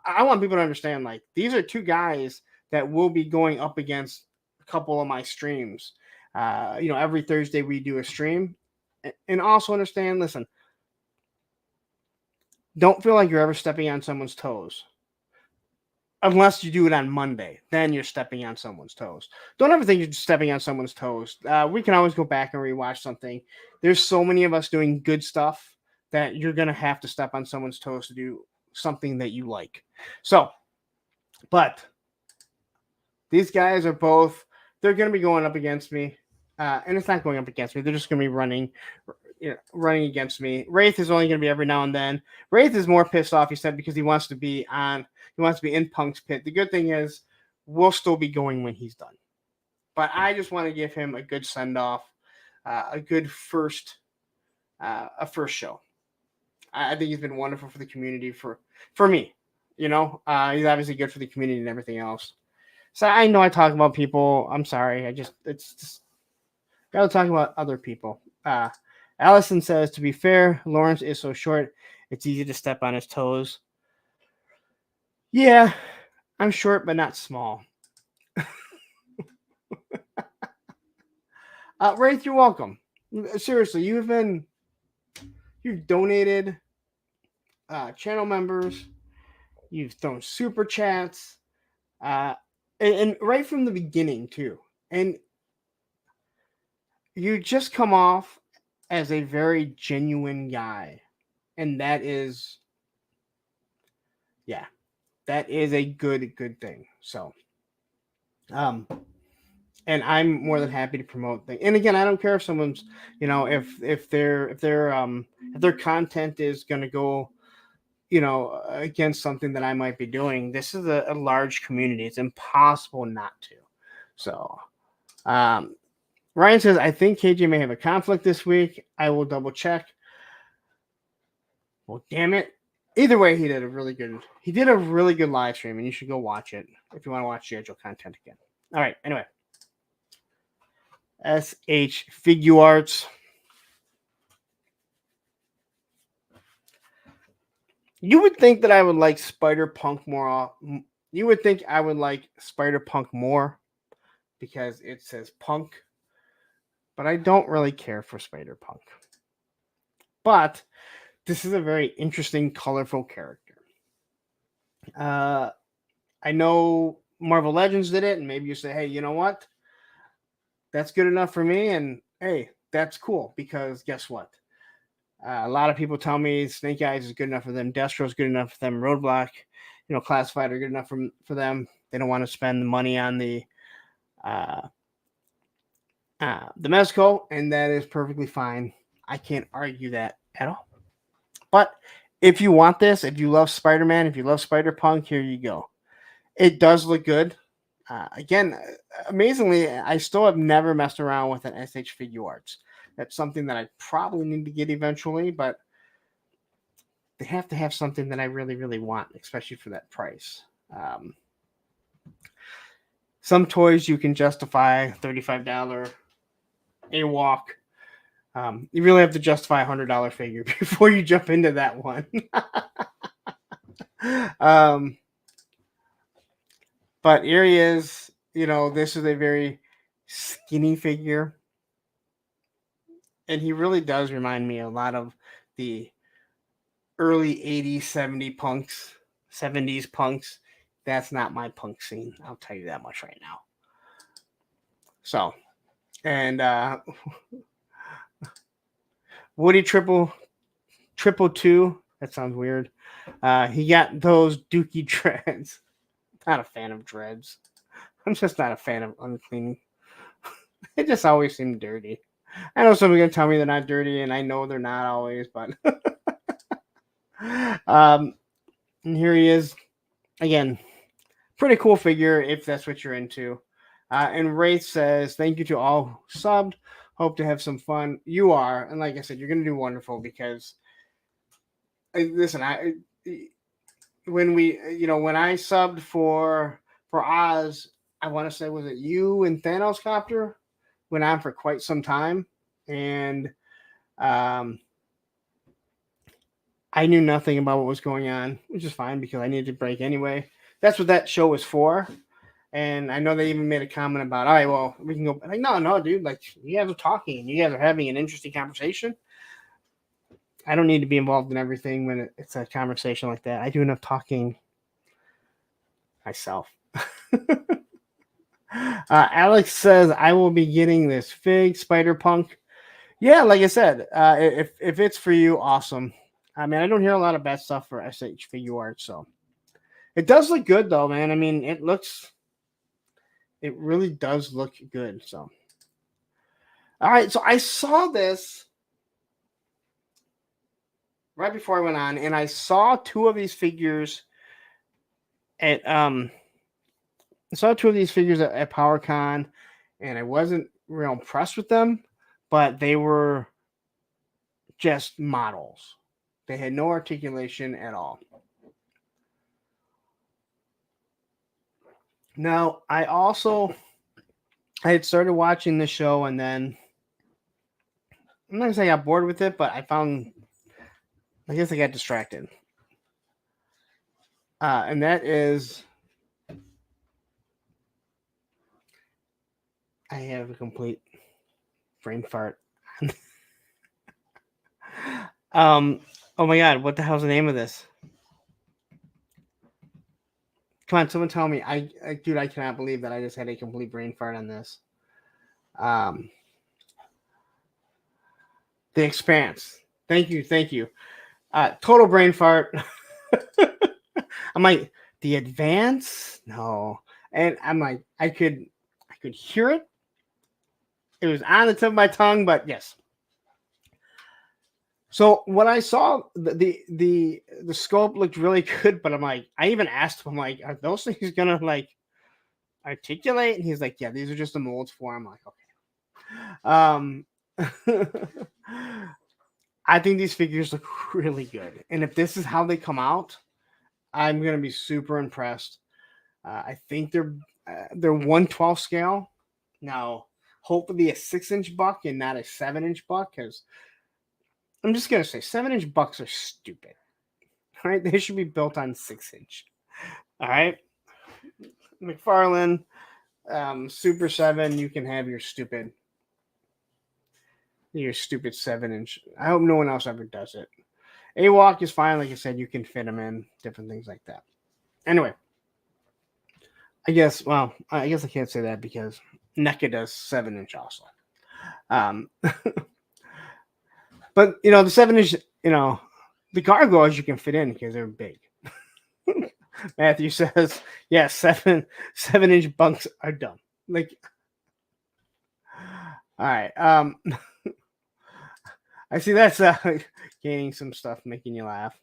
I want people to understand, like, these are two guys that will be going up against a couple of my streams. Every Thursday we do a stream. And also understand, listen, don't feel like you're ever stepping on someone's toes. Unless you do it on Monday, then you're stepping on someone's toes. Don't ever think you're stepping on someone's toes. We can always go back and rewatch something. There's so many of us doing good stuff that you're going to have to step on someone's toes to do something that you like. So, but these guys are both, they're going to be going up against me. And it's not going up against me. They're just going to be running against me. Wraith is only going to be every now and then. Wraith is more pissed off, he said, because he wants to be in Punk's pit. The good thing is we'll still be going when he's done. But I just want to give him a good send-off, a good first show. I think he's been wonderful for the community, for me. He's obviously good for the community and everything else. So I know I talk about people. I'm sorry. It's just got to talk about other people. Allison says, to be fair, Lawrence is so short, it's easy to step on his toes. Yeah, I'm short, but not small. Wraith, you're welcome. Seriously, you've donated channel members, you've thrown super chats, and right from the beginning too. And you just come off as a very genuine guy, and that is a good thing. So, and I'm more than happy to promote things. And again, I don't care if someone's, if their content is going to go, against something that I might be doing. This is a large community. It's impossible not to. So, Ryan says, I think KJ may have a conflict this week. I will double check. Well, damn it. Either way, he did a really good live stream, and you should go watch it if you want to watch G.I. Joe content again. All right. Anyway. SH Figuarts. You would think that I would like Spider-Punk more. You would think I would like Spider-Punk more because it says punk. But I don't really care for Spider-Punk. But this is a very interesting, colorful character. I know Marvel Legends did it, and maybe you say, hey, you know what? That's good enough for me, and hey, that's cool, because guess what? A lot of people tell me Snake Eyes is good enough for them, Destro is good enough for them, Roadblock, Classified are good enough for them. They don't want to spend the money on the Mezco, and that is perfectly fine. I can't argue that at all. But if you want this, if you love Spider-Man, if you love Spider-Punk, here you go. It does look good. Again, amazingly, I still have never messed around with an SH Figuarts. That's something that I probably need to get eventually, but they have to have something that I really, really want, especially for that price. Some toys you can justify $35 a walk. You really have to justify a $100 figure before you jump into that one. But here he is. This is a very skinny figure. And he really does remind me a lot of the early 80s, 70s punks. That's not my punk scene. I'll tell you that much right now. So, and Woody triple two. That sounds weird. He got those Dookie dreads. Not a fan of dreads. I'm just not a fan of unclean. They just always seem dirty. I know someone's gonna tell me they're not dirty, and I know they're not always, but and here he is again. Pretty cool figure if that's what you're into. And Wraith says, "Thank you to all who subbed. Hope to have some fun. You are, and like I said, you're gonna do wonderful because listen, when I subbed for Oz, I want to say, was it you and Thanos Copter? Went on for quite some time, and I knew nothing about what was going on, which is fine because I needed a break anyway. That's what that show was for. And I know they even made a comment about, all right, well, we can go. Like, no, dude. Like, you guys are talking. You guys are having an interesting conversation. I don't need to be involved in everything when it's a conversation like that. I do enough talking myself. Alex says, I will be getting this Fig Spider-Punk. Yeah, like I said, if it's for you, awesome. I mean, I don't hear a lot of bad stuff for SH Figuarts, so it does look good though, man. I mean, it really does look good. So, all right, so I saw this right before I went on, and I saw two of these figures at PowerCon, and I wasn't real impressed with them, but they were just models. They had no articulation at all. Now, I had started watching the show, and then I'm not gonna say I got bored with it, but I guess I got distracted. And that is, I have a complete brain fart. Oh my god, what the hell's the name of this? Come on, someone tell me. Dude, I cannot believe that I just had a complete brain fart on this. The Expanse. Thank you. Total brain fart. I'm like, the Advance? No. And I'm like, I could hear it. It was on the tip of my tongue, but yes. So when I saw the scope looked really good, but I'm like, I even asked him, I'm like, are those things gonna like articulate? And he's like, yeah, these are just the molds for them. I'm like, okay. I think these figures look really good, and if this is how they come out, I'm gonna be super impressed. I think they're 1/12 scale. Now, hopefully a 6-inch buck and not a 7-inch buck, because I'm just gonna say 7-inch bucks are stupid. All right, they should be built on 6-inch. All right, McFarlane, Super 7. You can have your stupid 7-inch. I hope no one else ever does it. A-Walk is fine, like I said. You can fit them in different things like that. Anyway, I guess I can't say that because NECA does 7-inch also. But the 7-inch, the gargoyles you can fit in because they're big. Matthew says, yeah, 7-inch bunks are dumb. Like, all right. I see that's gaining some stuff, making you laugh.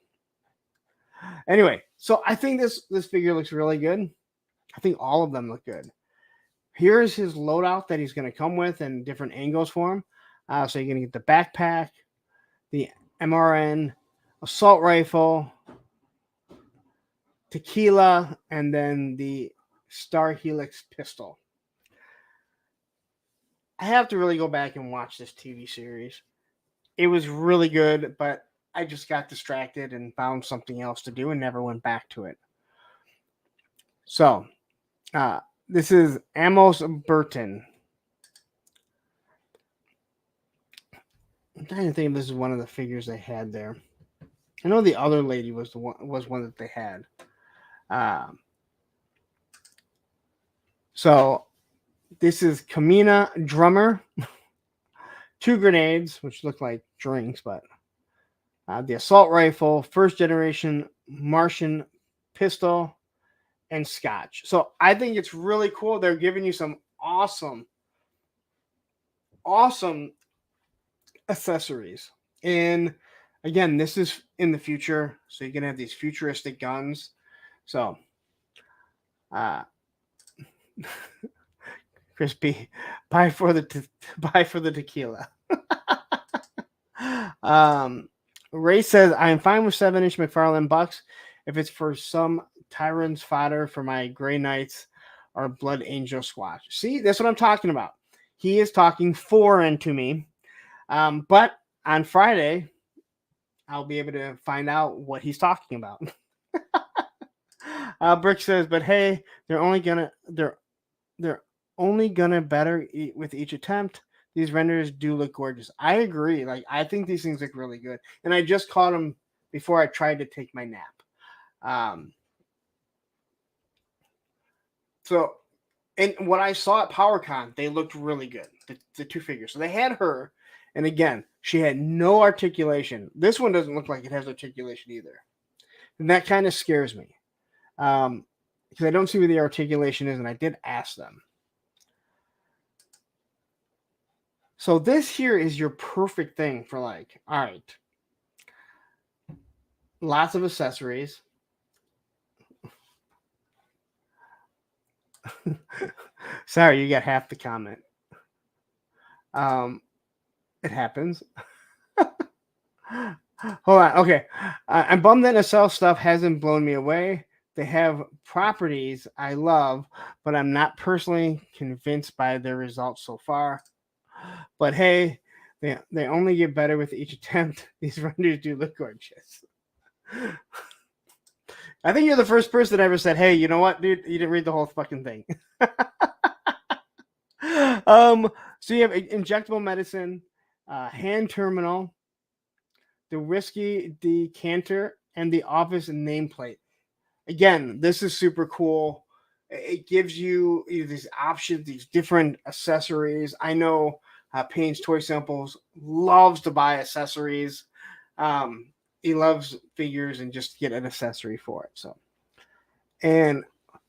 Anyway, so I think this figure looks really good. I think all of them look good. Here's his loadout that he's going to come with and different angles for him. So you're going to get the backpack, the MRN, assault rifle, tequila, and then the Star Helix pistol. I have to really go back and watch this TV series. It was really good, but I just got distracted and found something else to do and never went back to it. So, this is Amos Burton. I'm trying to think if this is one of the figures they had there. I know the other lady was one that they had. So this is Kamina Drummer. 2 grenades, which look like drinks, but the assault rifle, first generation Martian pistol, and Scotch. So I think it's really cool. They're giving you some awesome accessories. And again, this is in the future, so you're gonna have these futuristic guns. So, Crispy, buy for the tequila. Ray says, I am fine with 7-inch McFarlane bucks if it's for some Tyrant's fodder for my Grey Knights or Blood Angel squash. See, that's what I'm talking about. He is talking foreign to me. But on Friday, I'll be able to find out what he's talking about. Brick says, but hey, they're only gonna better with each attempt. These renders do look gorgeous. I agree. Like, I think these things look really good. And I just caught them before I tried to take my nap. So, and what I saw at PowerCon, they looked really good. The two figures. So they had her, and again, she had no articulation. This one doesn't look like it has articulation either. And that kind of scares me. Because I don't see where the articulation is, and I did ask them. So this here is your perfect thing for, like, all right, lots of accessories. Sorry, you got half the comment. It happens. Hold on. Okay. I'm bummed that SL stuff hasn't blown me away. They have properties I love, but I'm not personally convinced by their results so far. But hey, they only get better with each attempt. These renders do look gorgeous. I think you're the first person that ever said, hey, you know what, dude? You didn't read the whole fucking thing. So you have injectable medicine, hand terminal, the whiskey decanter, and the office nameplate. Again, this is super cool. It gives you these options, these different accessories. I know Payne's Toy Samples loves to buy accessories. He loves figures and just get an accessory for it. So, and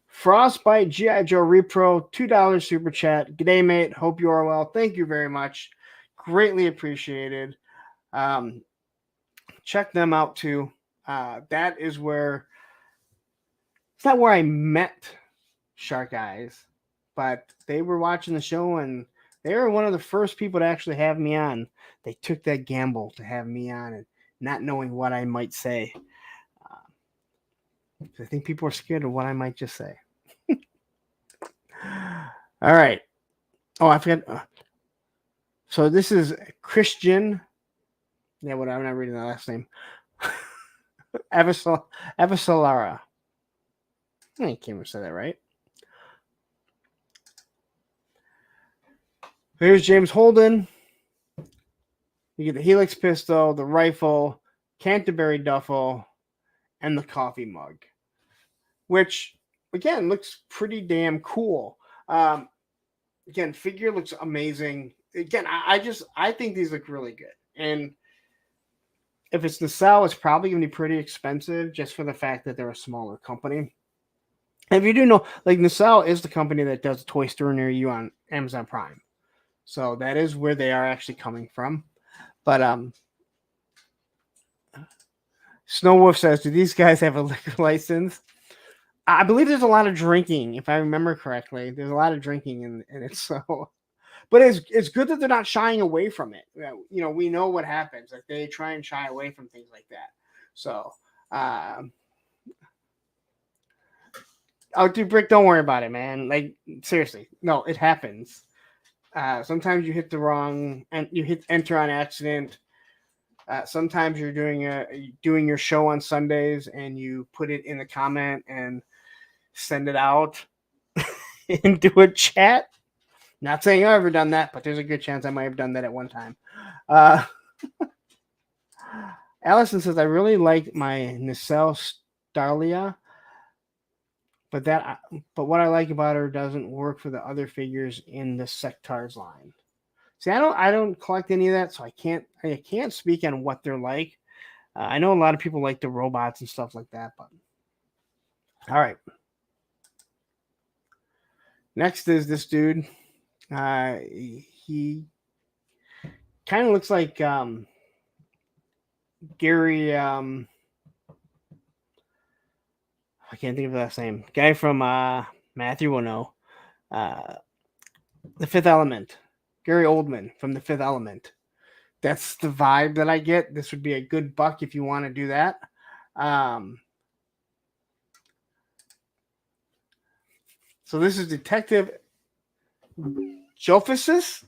Frostbite G.I. Joe Repro, $2 super chat. G'day, mate. Hope you are well. Thank you very much. Greatly appreciated. Check them out too. That is where, it's not where I met Shark Eyes, but they were watching the show and they were one of the first people to actually have me on. They took that gamble to have me on and not knowing what I might say. I think people are scared of what I might just say. All right. Oh, I forgot. So this is Christian. Yeah, what? I'm not reading the last name. Avasalara. I can't even say that right. Here's James Holden. You get the Helix pistol, the rifle, Canterbury duffel, and the coffee mug, which again looks pretty damn cool. Again, figure looks amazing. Again, I think these look really good. And if it's Nacelle, it's probably going to be pretty expensive just for the fact that they're a smaller company. And if you do know, like, Nacelle is the company that does Toy Store near you on Amazon Prime. So that is where they are actually coming from. But Snow Wolf says, do these guys have a liquor license? I believe there's a lot of drinking, if I remember correctly. There's a lot of drinking in it. So, but it's good that they're not shying away from it. You know, we know what happens. Like, they try and shy away from things like that. So, oh, dude, Brick, don't worry about it, man. Like, seriously, no, it happens. Sometimes you hit the wrong, and you hit enter on accident. Sometimes you're doing your show on Sundays and you put it in the comment and send it out into a chat. Not saying I've ever done that, but there's a good chance I might have done that at one time. Allison says, I really like my Nacelle Starlia, but what I like about her doesn't work for the other figures in the Sectars line. See, I don't collect any of that, so I can't speak on what they're like. I know a lot of people like the robots and stuff like that, but all right. Next is this dude. He kind of looks like Gary. I can't think of the last name. Guy from Matthew will know. The Fifth Element. Gary Oldman from The Fifth Element. That's the vibe that I get. This would be a good buck if you want to do that. So this is Detective Jophysis.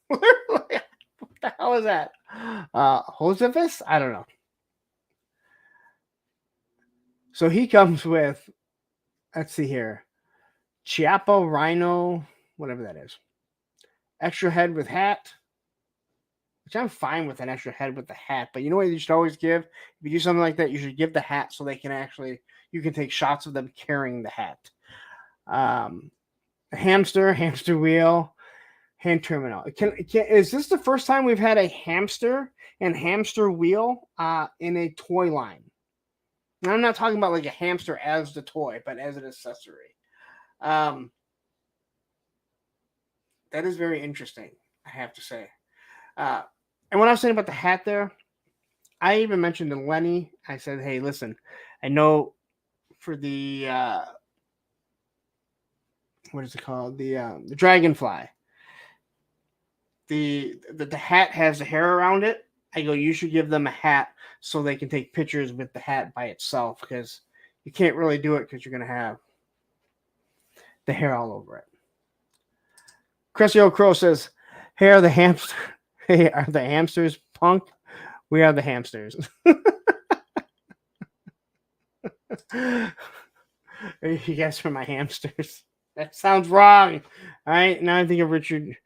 What the hell is that? Josephus? I don't know. So he comes with, let's see here, Chiapo Rhino, whatever that is. Extra head with hat, which I'm fine with an extra head with the hat. But you know what you should always give? If you do something like that, you should give the hat so they can actually, you can take shots of them carrying the hat. A hamster wheel, hand terminal. Is this the first time we've had a hamster and hamster wheel in a toy line? And I'm not talking about like a hamster as the toy, but as an accessory. That is very interesting, I have to say. And what I was saying about the hat there, I even mentioned to Lenny, I said, hey, listen, I know for the, what is it called? The dragonfly. The hat has the hair around it. I go, you should give them a hat so they can take pictures with the hat by itself, because you can't really do it because you're going to have the hair all over it. Cressy O'Crow says, hey, are the hamsters punk? We are the hamsters. You guys are my hamsters. That sounds wrong. All right, now I think of Richard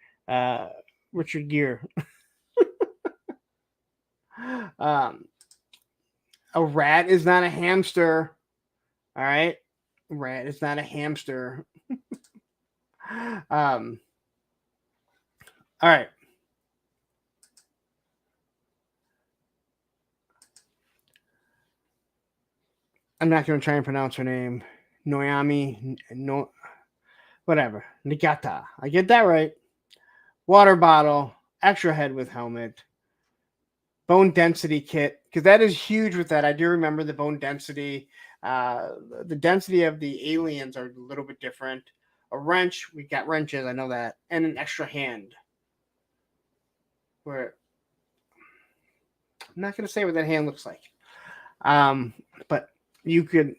Gere. A rat is not a hamster. All right, a rat is not a hamster. All right. I'm not going to try and pronounce her name. Noyami, no, whatever. Nagata. I get that right. Water bottle, extra head with helmet, bone density kit, because that is huge with that. I do remember the bone density. The density of the aliens are a little bit different. A wrench, we got wrenches, I know that, and an extra hand. Where I'm not going to say what that hand looks like. But you could,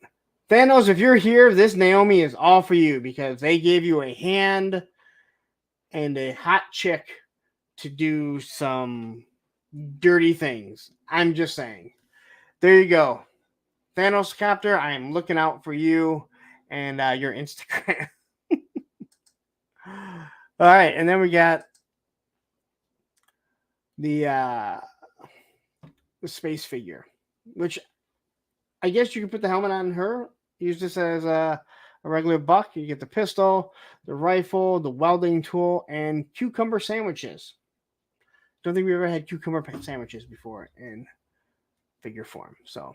Thanos, if you're here, this Naomi is all for you, because they gave you a hand and a hot chick to do some dirty things. I'm just saying. There you go. Thanos Copter, I am looking out for you and your Instagram. All right, and then we got the space figure, which I guess you can put the helmet on her. Use this as a regular buck. You get the pistol, the rifle, the welding tool, and cucumber sandwiches. Don't think we ever had cucumber sandwiches before in figure form. So,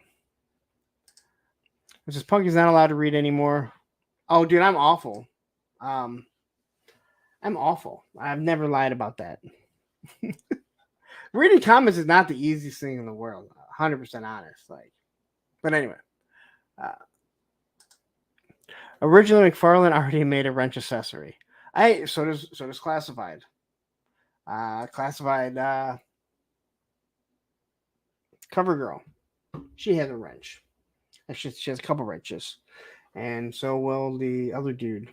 this is Punky's not allowed to read anymore. Oh, dude, I'm awful. I'm awful. I've never lied about that. Reading comments is not the easiest thing in the world. 100% honest. But anyway. Originally, McFarlane already made a wrench accessory. So does Classified. Classified Cover Girl. She has a wrench. Actually, she has a couple wrenches. And so will the other dude.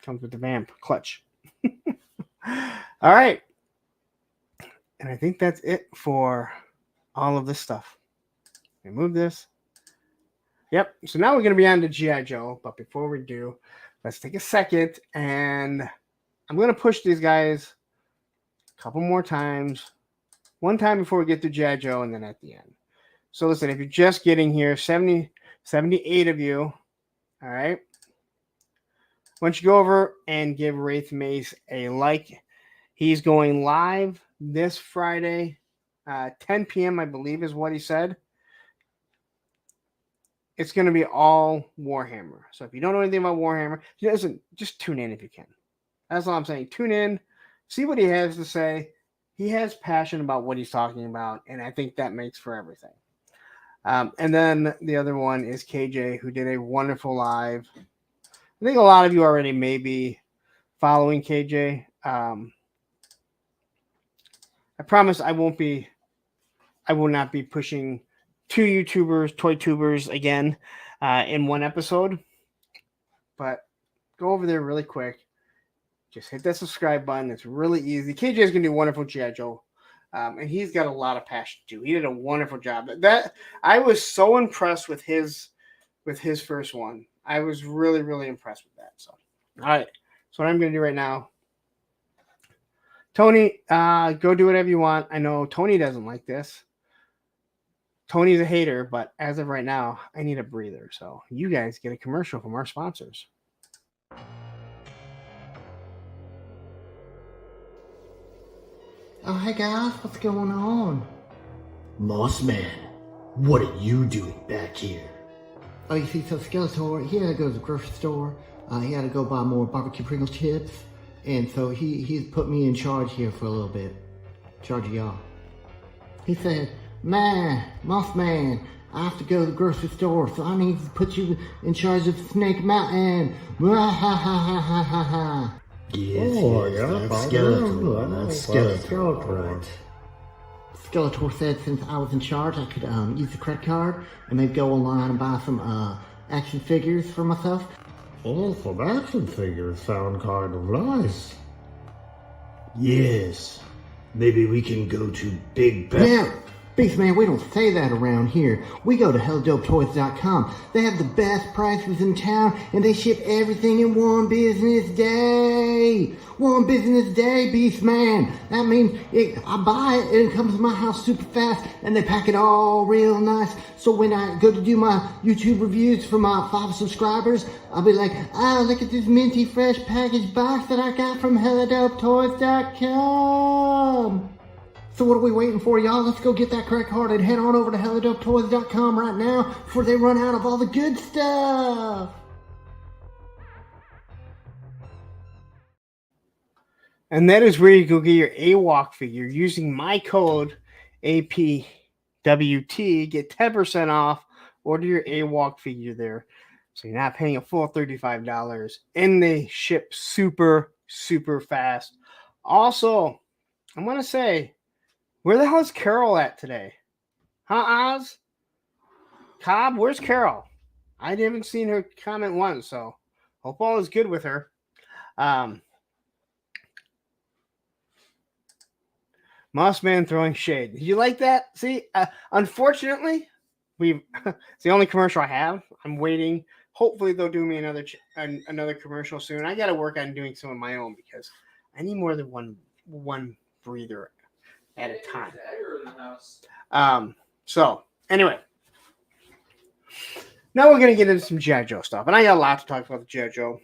Comes with the vamp clutch. All right. And I think that's it for all of this stuff. Remove this. Yep. So now we're going to be on to G.I. Joe. But before we do, let's take a second. And I'm going to push these guys a couple more times. One time before we get to G.I. Joe, and then at the end. So listen, if you're just getting here, 78 of you. All right. Why don't you go over and give Wraith Mace a like? He's going live this Friday. 10 p.m. I believe is what he said. It's going to be all Warhammer. So if you don't know anything about Warhammer, just tune in if you can. That's all I'm saying. Tune in, see what he has to say. He has passion about what he's talking about, and I think that makes for everything. And then the other one is KJ, who did a wonderful live. I think a lot of you already may be following KJ. I promise I will not be pushing 2 YouTubers, toy tubers again in one episode. But go over there really quick. Just hit that subscribe button. It's really easy. KJ is going to do wonderful G.I. Joe. And he's got a lot of passion too. He did a wonderful job. That I was so impressed with his first one. I was really, really impressed with that. So, all right. So what I'm going to do right now, Tony, go do whatever you want. I know Tony doesn't like this. Tony's a hater, but as of right now, I need a breather. So you guys get a commercial from our sponsors. Oh, hey guys, what's going on? Mossman, what are you doing back here? Oh, you see, so Skeletor, he had to go to the grocery store. He had to go buy more barbecue Pringle chips. And so he's put me in charge here for a little bit. In charge of y'all. He said, man, Mossman, I have to go to the grocery store, so I need to put you in charge of Snake Mountain. Yes, that's Skeletor. That's Skeletor. Right. Skeletor said since I was in charge, I could use the credit card and maybe go online and buy some action figures for myself. Oh, some action figures sound kind of nice. Yes. Maybe we can go to Big Ben. Yeah, Beastman, we don't say that around here. We go to helldopetoys.com. They have the best prices in town, and they ship everything in one business day. One business day, Beastman. That means I buy it, and it comes to my house super fast, and they pack it all real nice. So when I go to do my YouTube reviews for my 5 subscribers, I'll be like, oh, look at this minty fresh packaged box that I got from helldopetoys.com. So what are we waiting for, y'all? Let's go get that credit card and head on over to helldopetoys.com right now before they run out of all the good stuff. And that is where you go get your AWOC figure using my code APWT. Get 10% off. Order your AWOC figure there. So you're not paying a full $35. And they ship super, super fast. Also, I'm going to say, where the hell is Carol at today? Huh, Oz? Cobb, where's Carol? I haven't seen her comment once, so hope all is good with her. Mossman throwing shade. Did you like that? See, unfortunately, it's the only commercial I have. I'm waiting. Hopefully, they'll do me another commercial soon. I got to work on doing some of my own because I need more than one breather at a time. So anyway, now we're gonna get into some G.I. Joe stuff, and I got a lot to talk about the G.I. Joe.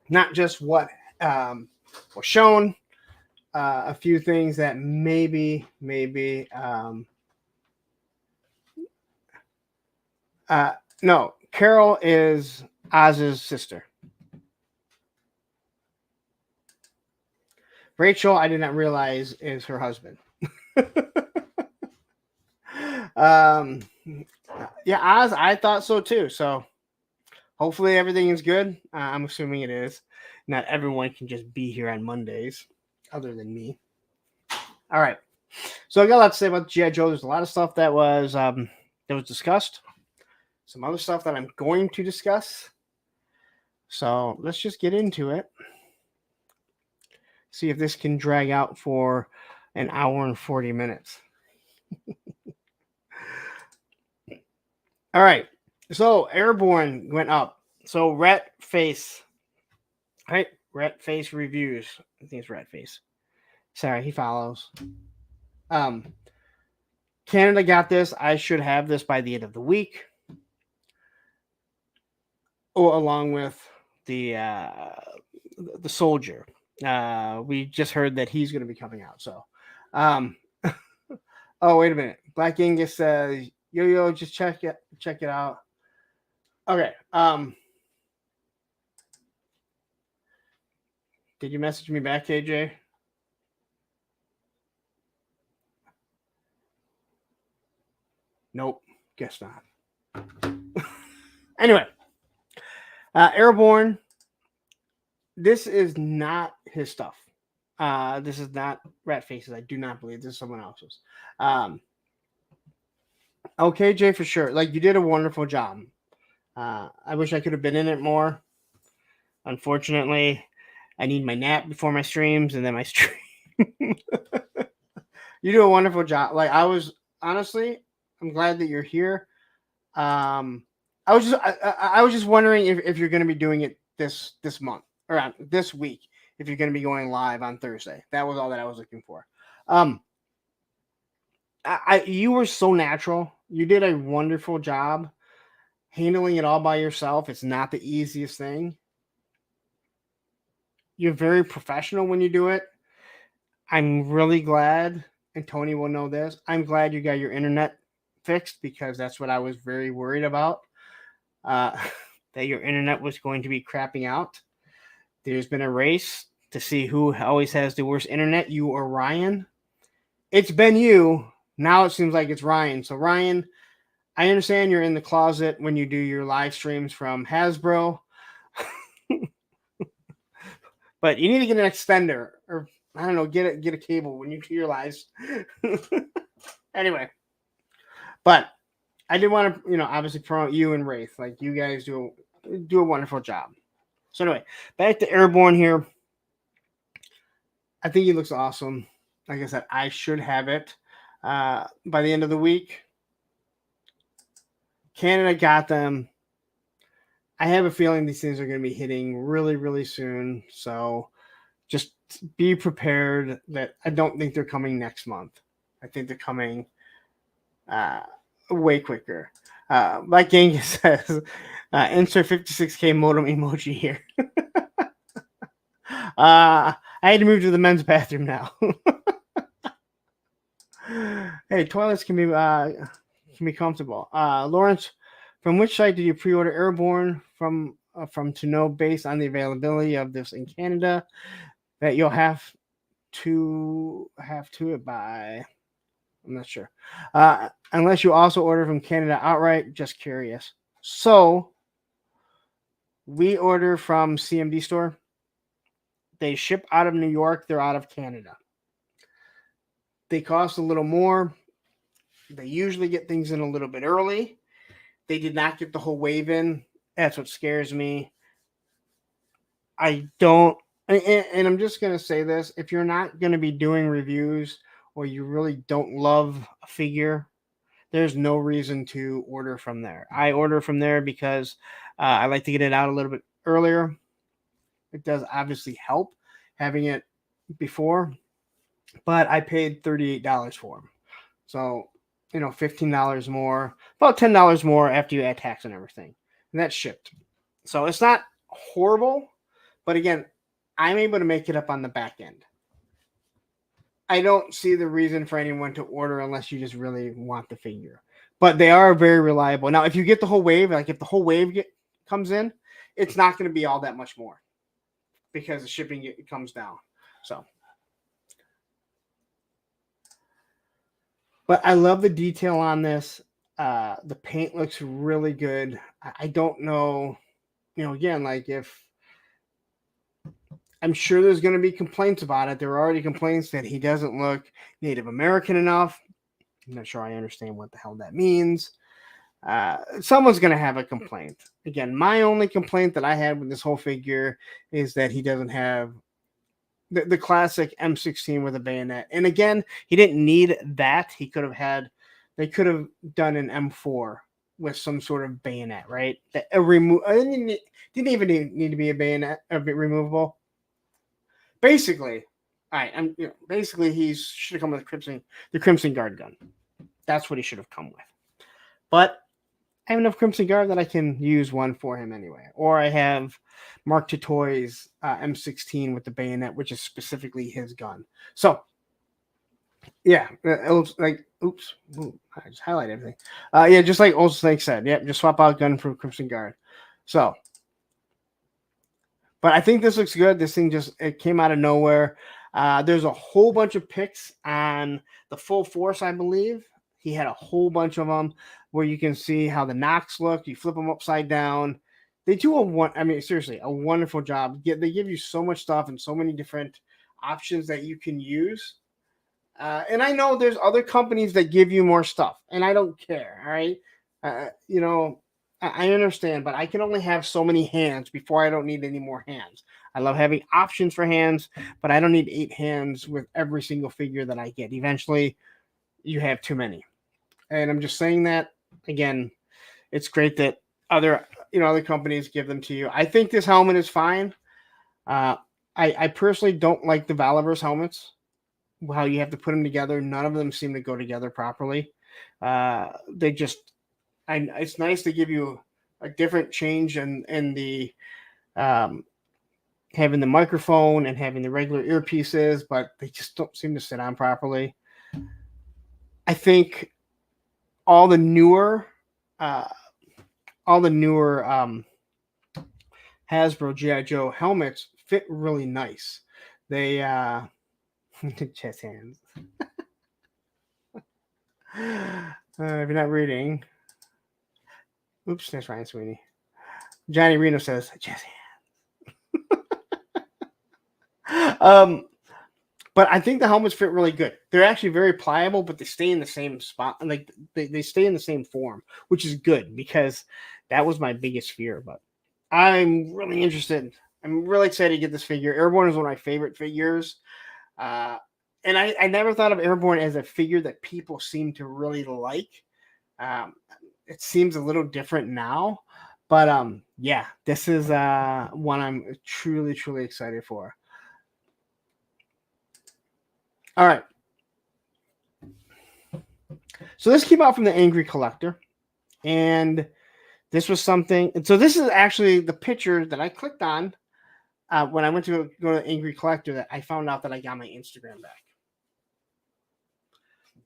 Not just what was shown, a few things that maybe no, Carol is Oz's sister. Rachel, I did not realize, is her husband. Yeah, Oz, I thought so too. So hopefully everything is good. I'm assuming it is. Not everyone can just be here on Mondays, other than me. All right. So I got a lot to say about G.I. Joe. There's a lot of stuff that was discussed. Some other stuff that I'm going to discuss. So let's just get into it. See if this can drag out for an hour and 40 minutes. All right. So Airborne went up. So Rat Face. Right? Rat Face reviews. I think it's Rat Face. Sorry, he follows. Canada got this. I should have this by the end of the week. Oh, along with the soldier. We just heard that he's going to be coming out. So Oh, wait a minute. Black Angus says, yo, just check it out. Okay. Did you message me back, KJ? Nope. Guess not. Anyway. Airborne. This is not his stuff. This is not Rat Faces. I do not believe this is someone else's. Okay, Jay, for sure. Like, you did a wonderful job. I wish I could have been in it more. Unfortunately, I need my nap before my streams and then my stream. You do a wonderful job. Like, I was honestly, I'm glad that you're here. I was just wondering if you're going to be doing it this month or this week. If you're going to be going live on Thursday. That was all that I was looking for. You were so natural. You did a wonderful job handling it all by yourself. It's not the easiest thing. You're very professional when you do it. I'm really glad, and Tony will know this, I'm glad you got your internet fixed because that's what I was very worried about, that your internet was going to be crapping out. There's been a race to see who always has the worst internet, you or Ryan. It's been you. Now it seems like it's Ryan. So Ryan, I understand you're in the closet when you do your live streams from Hasbro. But you need to get an extender or I don't know, get a cable when you do your lives. Anyway. But I did want to, obviously promote you and Wraith. Like you guys do a wonderful job. So anyway, back to Airborne here. I think he looks awesome. Like I said, I should have it by the end of the week. Canada got them. I have a feeling these things are going to be hitting really, really soon. So just be prepared that I don't think they're coming next month. I think they're coming way quicker. Like Genghis says, insert 56K modem emoji here. I had to move to the men's bathroom now. Hey, toilets can be comfortable. Lawrence, from which site did you pre-order Airborne from to know based on the availability of this in Canada that you'll have to it by? I'm not sure. Unless you also order from Canada outright, just curious. So we order from CMD store. They ship out of New York. They're out of Canada. They cost a little more. They usually get things in a little bit early. They did not get the whole wave in. That's what scares me. I don't, and I'm just going to say this. If you're not going to be doing reviews or you really don't love a figure, there's no reason to order from there. I order from there because I like to get it out a little bit earlier. It does obviously help having it before, but I paid $38 for them. So, $15 more, about $10 more after you add tax and everything. And that's shipped. So it's not horrible, but again, I'm able to make it up on the back end. I don't see the reason for anyone to order unless you just really want the figure. But they are very reliable. Now, if you get the whole wave, like if the whole wave comes in, it's not going to be all that much more because the shipping comes down. So, but I love the detail on this. The paint looks really good. I don't know, again, like if I'm sure there's going to be complaints about it. There are already complaints that he doesn't look Native American enough. I'm not sure I understand what the hell that means. Someone's going to have a complaint. Again, my only complaint that I had with this whole figure is that he doesn't have the classic M16 with a bayonet. And again, he didn't need that. They could have done an M4 with some sort of bayonet, right? It didn't even need to be a bayonet, removable. Basically, all right. Basically, he should have come with the Crimson Guard gun. That's what he should have come with. But I have enough Crimson Guard that I can use one for him anyway. Or I have Mark II Toys M16 with the bayonet, which is specifically his gun. So, yeah, it looks like Oops. Ooh, I just highlighted everything. Yeah, just like Old Snake said. Yep, just swap out gun for Crimson Guard. So, but I think this looks good. This thing it came out of nowhere. There's a whole bunch of pics on the Full Force, I believe. He had a whole bunch of them where you can see how the knocks look. You flip them upside down. They do seriously, a wonderful job. They give you so much stuff and so many different options that you can use. And I know there's other companies that give you more stuff, and I don't care. All right. I understand, but I can only have so many hands before I don't need any more hands. I love having options for hands, but I don't need 8 hands with every single figure that I get. Eventually, you have too many. And I'm just saying that, again, it's great that other companies give them to you. I think this helmet is fine. I personally don't like the Valorverse helmets, how you have to put them together. None of them seem to go together properly. It's nice to give you a different change in the having the microphone and having the regular earpieces, but they just don't seem to sit on properly. I think all the newer Hasbro G.I. Joe helmets fit really nice. They chest hands. If you're not reading, oops, that's Ryan Sweeney. Johnny Reno says chest hands. But I think the helmets fit really good. They're actually very pliable, but they stay in the same spot. Like they stay in the same form, which is good because that was my biggest fear. But I'm really interested. I'm really excited to get this figure. Airborne is one of my favorite figures. And I never thought of Airborne as a figure that people seem to really like. It seems a little different now. But yeah, this is one I'm truly, truly excited for. All right. So this came out from the Angry Collector. And this was something. And so this is actually the picture that I clicked on when I went to go to the Angry Collector that I found out that I got my Instagram back.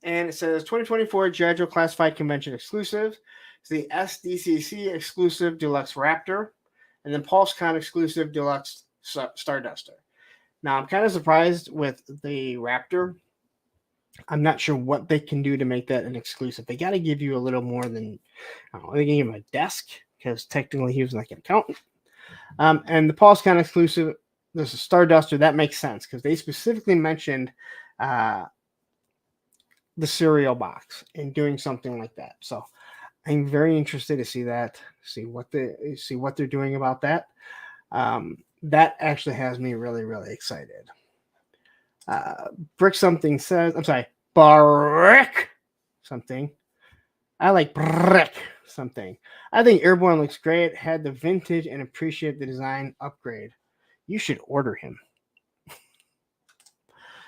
And it says 2024 G.I. Joe Classified Convention exclusive. It's the SDCC exclusive Deluxe Raptor. And then PulseCon exclusive Deluxe Starduster. Now, I'm kind of surprised with the Raptor. I'm not sure what they can do to make that an exclusive. They got to give you a little more than, I don't know, they can give him a desk because technically he was like an accountant. And the PulseCon exclusive, this is Starduster. That makes sense because they specifically mentioned the cereal box and doing something like that. So I'm very interested to see that, see what they're doing about that. That actually has me really, really excited. Brick something says, I'm sorry, Brick something. I like Brick something. I think Airborne looks great. Had the vintage and appreciate the design upgrade. You should order him.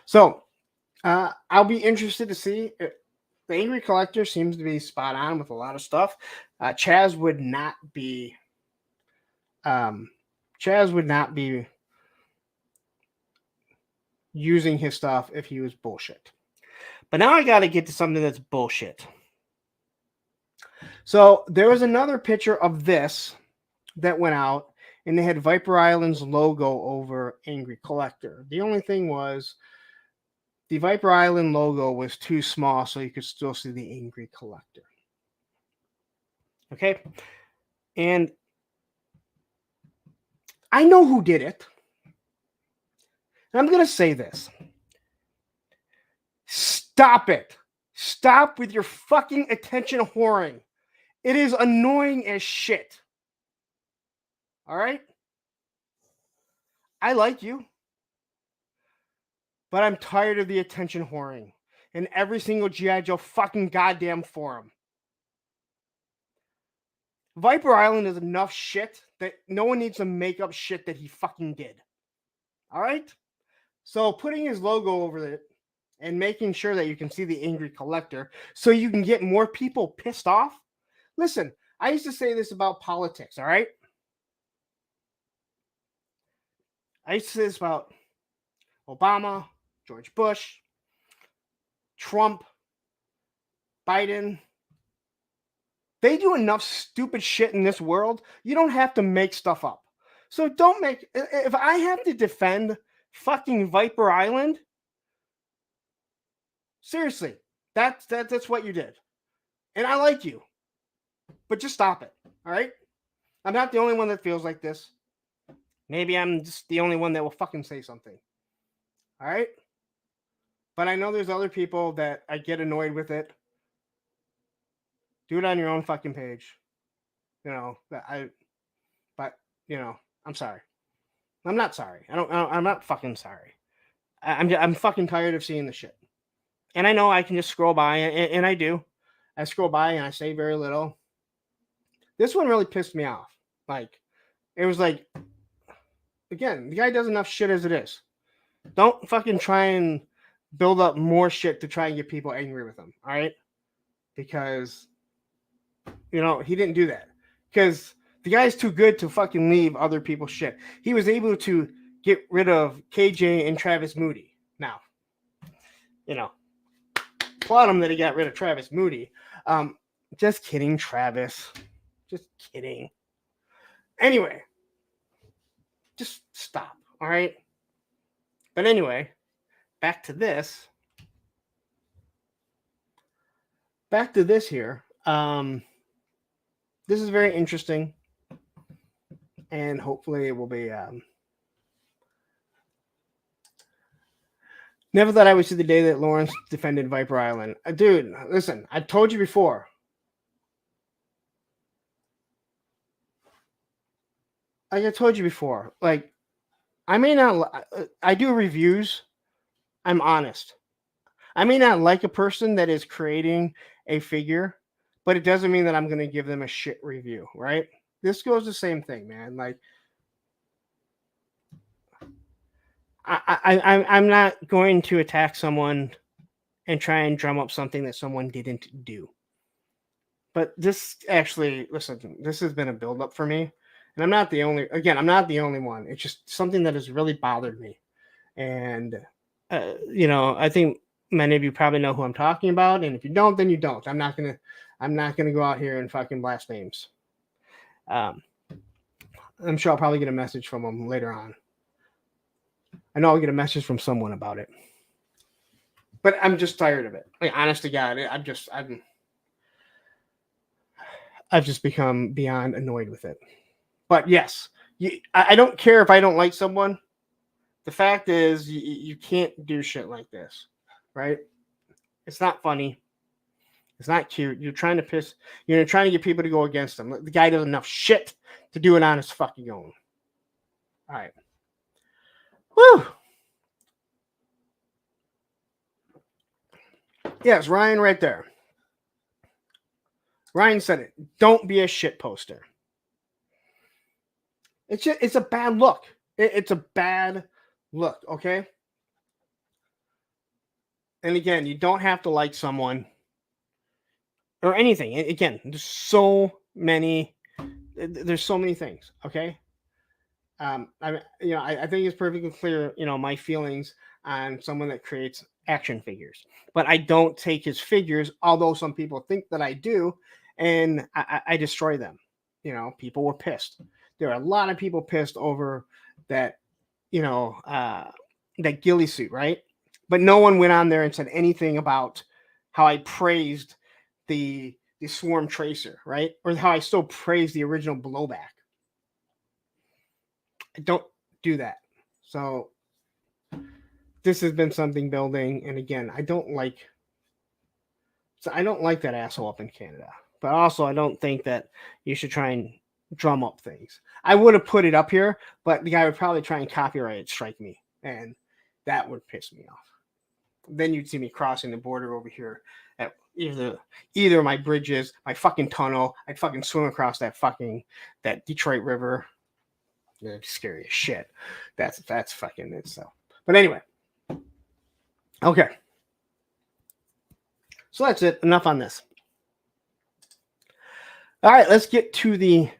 So I'll be interested to see. The Angry Collector seems to be spot on with a lot of stuff. Chaz would not be using his stuff if he was bullshit. But now I got to get to something that's bullshit. So there was another picture of this that went out, and they had Viper Island's logo over Angry Collector. The only thing was the Viper Island logo was too small, so you could still see the Angry Collector. Okay? And I know who did it. And I'm going to say this. Stop it. Stop with your fucking attention whoring. It is annoying as shit. All right? I like you. But I'm tired of the attention whoring in every single G.I. Joe fucking goddamn forum. Viper Island is enough shit that no one needs to make up shit that he fucking did. All right? So putting his logo over it and making sure that you can see the Angry Collector so you can get more people pissed off. Listen, I used to say this about politics, all right? I used to say this about Obama, George Bush, Trump, Biden, they do enough stupid shit in this world. You don't have to make stuff up. So don't make, if I have to defend fucking Viper Island, seriously, that's what you did. And I like you. But just stop it. All right? I'm not the only one that feels like this. Maybe I'm just the only one that will fucking say something. All right? But I know there's other people that I get annoyed with it. Do it on your own fucking page. You know, but you know, I'm sorry. I'm not sorry. I'm not fucking sorry. I'm fucking tired of seeing the shit. And I know I can just scroll by, and I do. I scroll by and I say very little. This one really pissed me off. Like, it was like, again, the guy does enough shit as it is. Don't fucking try and build up more shit to try and get people angry with him. All right? Because, you know, he didn't do that. Because the guy's too good to fucking leave other people's shit. He was able to get rid of KJ and Travis Moody. Now, you know, applaud him that he got rid of Travis Moody. Just kidding, Travis. Just kidding. Anyway, just stop, all right? But anyway, back to this. Back to this here. This is very interesting. And hopefully it will be... Never thought I would see the day that Lawrence defended Viper Island. Dude, listen, I told you before. Like I told you before, like, I may not, I do reviews. I'm honest. I may not like a person that is creating a figure, but it doesn't mean that I'm going to give them a shit review, right? This goes the same thing, man. Like, I'm not going to attack someone and try and drum up something that someone didn't do. But this actually, listen, this has been a buildup for me. And I'm not the only one. It's just something that has really bothered me. And, you know, I think many of you probably know who I'm talking about. And if you don't, then you don't. I'm not going to go out here and fucking blast names. I'm sure I'll probably get a message from them later on. I know I'll get a message from someone about it. But I'm just tired of it. Like, honest to God, I've just become beyond annoyed with it. But yes, I don't care if I don't like someone. The fact is, you can't do shit like this, right? It's not funny. It's not cute. You're trying to get people to go against him. The guy does enough shit to do it on his fucking own. All right. Woo! Yes, Ryan right there. Ryan said it. Don't be a shit poster. It's a bad look. It's a bad look, okay? And again, you don't have to like someone or anything. Again, there's so many things, okay? I think it's perfectly clear, you know, my feelings on someone that creates action figures. But I don't take his figures, although some people think that I do, and I destroy them. You know, people were pissed. There are a lot of people pissed over that, you know, that ghillie suit, right? But no one went on there and said anything about how I praised the Swarm Tracer, right? Or how I still praise the original Blowback. I don't do that. So this has been something building. And again, I don't like that asshole up in Canada. But also, I don't think that you should try and drum up things. I would have put it up here, but the guy would probably try and copyright strike me. And that would piss me off. Then you'd see me crossing the border over here at either my bridges, my fucking tunnel. I'd fucking swim across that Detroit River. Yeah, scary as shit. That's fucking it. So, but anyway, okay. So that's it. Enough on this. All right, let's get to the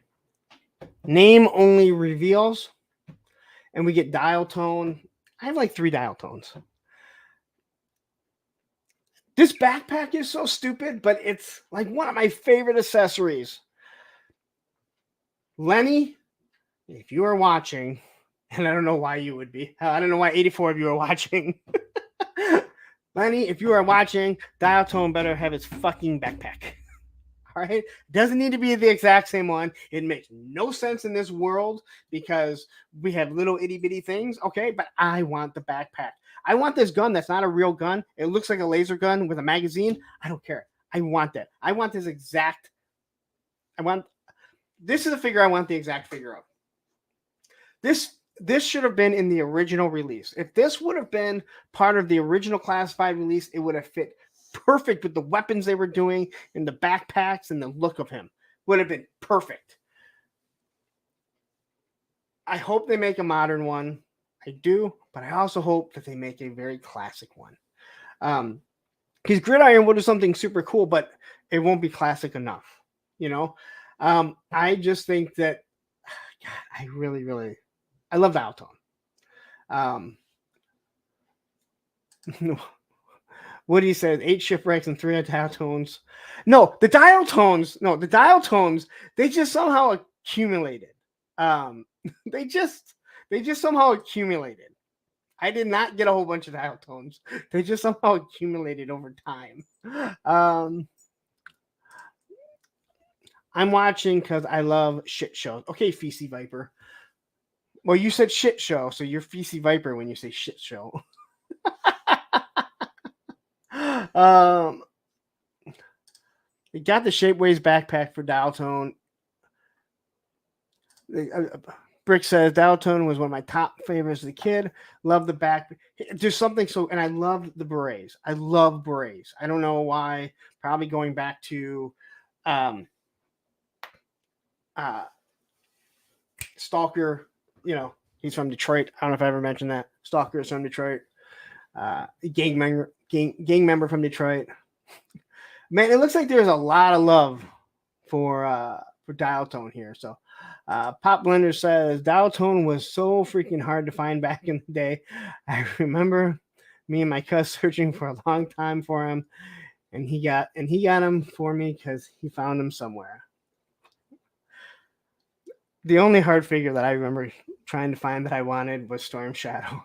name only reveals, and we get dial tone. I have like 3 dial tones. This backpack is so stupid, but it's like one of my favorite accessories. Lenny, if you are watching, and I don't know why you would be, I don't know why 84 of you are watching. Lenny, if you are watching, Dial Tone better have his fucking backpack. All right? Doesn't need to be the exact same one. It makes no sense in this world because we have little itty bitty things. Okay, but I want the backpack. I want this gun that's not a real gun. It looks like a laser gun with a magazine. I don't care. I want that. I want this exact. This is a figure I want the exact figure of. This should have been in the original release. If this would have been part of the original classified release, it would have fit perfect with the weapons they were doing and the backpacks and the look of him. Would have been perfect. I hope they make a modern one. I do, but I also hope that they make a very classic one. Because Gridiron will do something super cool, but it won't be classic enough. You know, I just think that, God, I really, I love Dial Tone. Woody says 8 shipwrecks and 3 Dial Tones. No, the Dial Tones, they just somehow accumulated. They just somehow accumulated. I did not get a whole bunch of Dial Tones. They just somehow accumulated over time. I'm watching because I love shit shows. Okay, Fecy Viper. Well, you said shit show, so you're Fecy Viper when you say shit show. We got the Shapeways backpack for Dial Tone. Brick says Dial Tone was one of my top favorites as a kid. Love the back. There's something so, and I love the berets. I love berets. I don't know why. Probably going back to Stalker. You know, he's from Detroit. I don't know if I ever mentioned that. Stalker is from Detroit. Gang member from Detroit. Man, it looks like there's a lot of love for Dial Tone here. So Pop Blender says Dial Tone was so freaking hard to find back in the day. I remember me and my cousin searching for a long time for him, and he got him for me because he found him somewhere. The only hard figure that I remember trying to find that I wanted was Storm Shadow,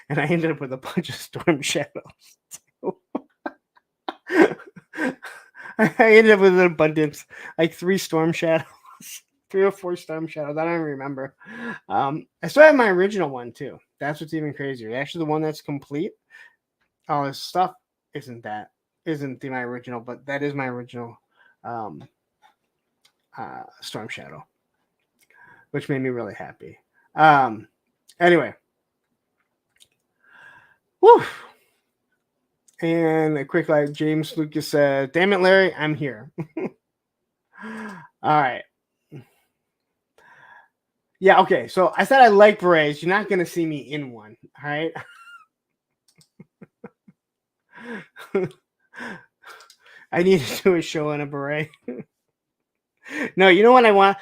and I ended up with a bunch of Storm Shadows. I ended up with an abundance, like 3 Storm Shadows, 3 or 4 Storm Shadows. I don't even remember. I still have my original one too. That's what's even crazier. Actually, the one that's complete. All this stuff isn't my original, but that is my original Storm Shadow, which made me really happy. Anyway. Woo! And a quick like James Lucas said, damn it, Larry, I'm here. All right. Yeah, okay. So I said I like berets. You're not going to see me in one. All right. I need to do a show on a beret. No, you know what I want?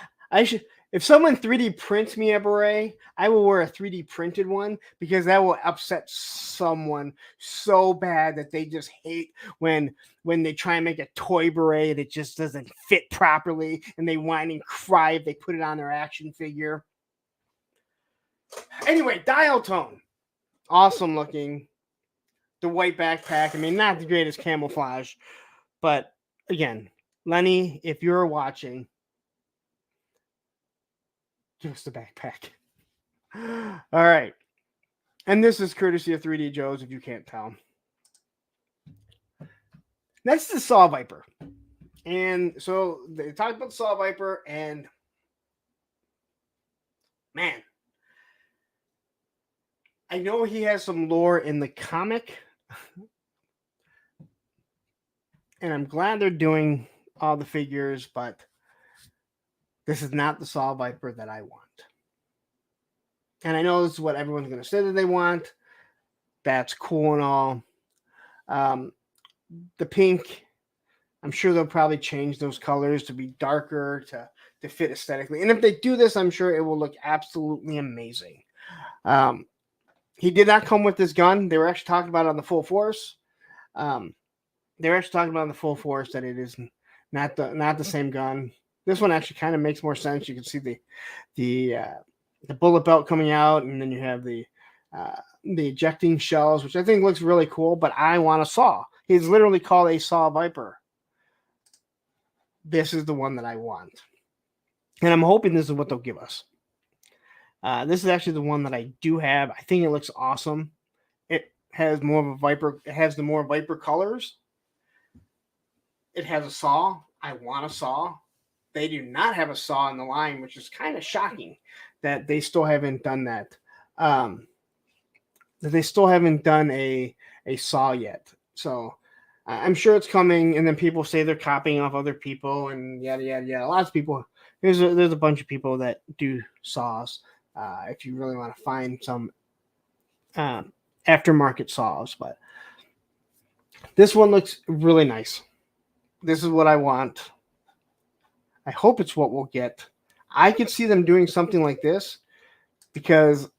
If someone 3D prints me a beret, I will wear a 3D printed one because that will upset someone so bad that they just hate when they try and make a toy beret and it just doesn't fit properly and they whine and cry if they put it on their action figure. Anyway, Dial Tone. Awesome looking. The white backpack. I mean, not the greatest camouflage, but again, Lenny, if you're watching, give us the backpack. All right. And this is courtesy of 3D Joe's, if you can't tell. Next is Saw Viper. And so they talked about Saw Viper, and man, I know he has some lore in the comic. And I'm glad they're doing all the figures, but this is not the Saw Viper that I want. And I know this is what everyone's going to say that they want. That's cool and all. The pink, I'm sure they'll probably change those colors to be darker to fit aesthetically. And if they do this, I'm sure it will look absolutely amazing. He did not come with this gun. They were actually talking about it on the Full Force. they're actually talking about in the full force that it is not the same gun. This one actually kind of makes more sense. You can see the bullet belt coming out, and then you have the ejecting shells, which I think looks really cool. But I want a saw. He's literally called a Saw Viper. This is the one that I want, and I'm hoping this is what they'll give us. This is actually the one that I do have. I think it looks awesome. It has more of a Viper. It has the more Viper colors. It has a saw. I want a saw. They do not have a saw in the line, which is kind of shocking that they still haven't done that. That they still haven't done a saw yet. So I'm sure it's coming. And then people say they're copying off other people and yada yada yada. Lots of people. There's a bunch of people that do saws. If you really want to find some aftermarket saws, but this one looks really nice. This is what I want. I hope it's what we'll get. I could see them doing something like this because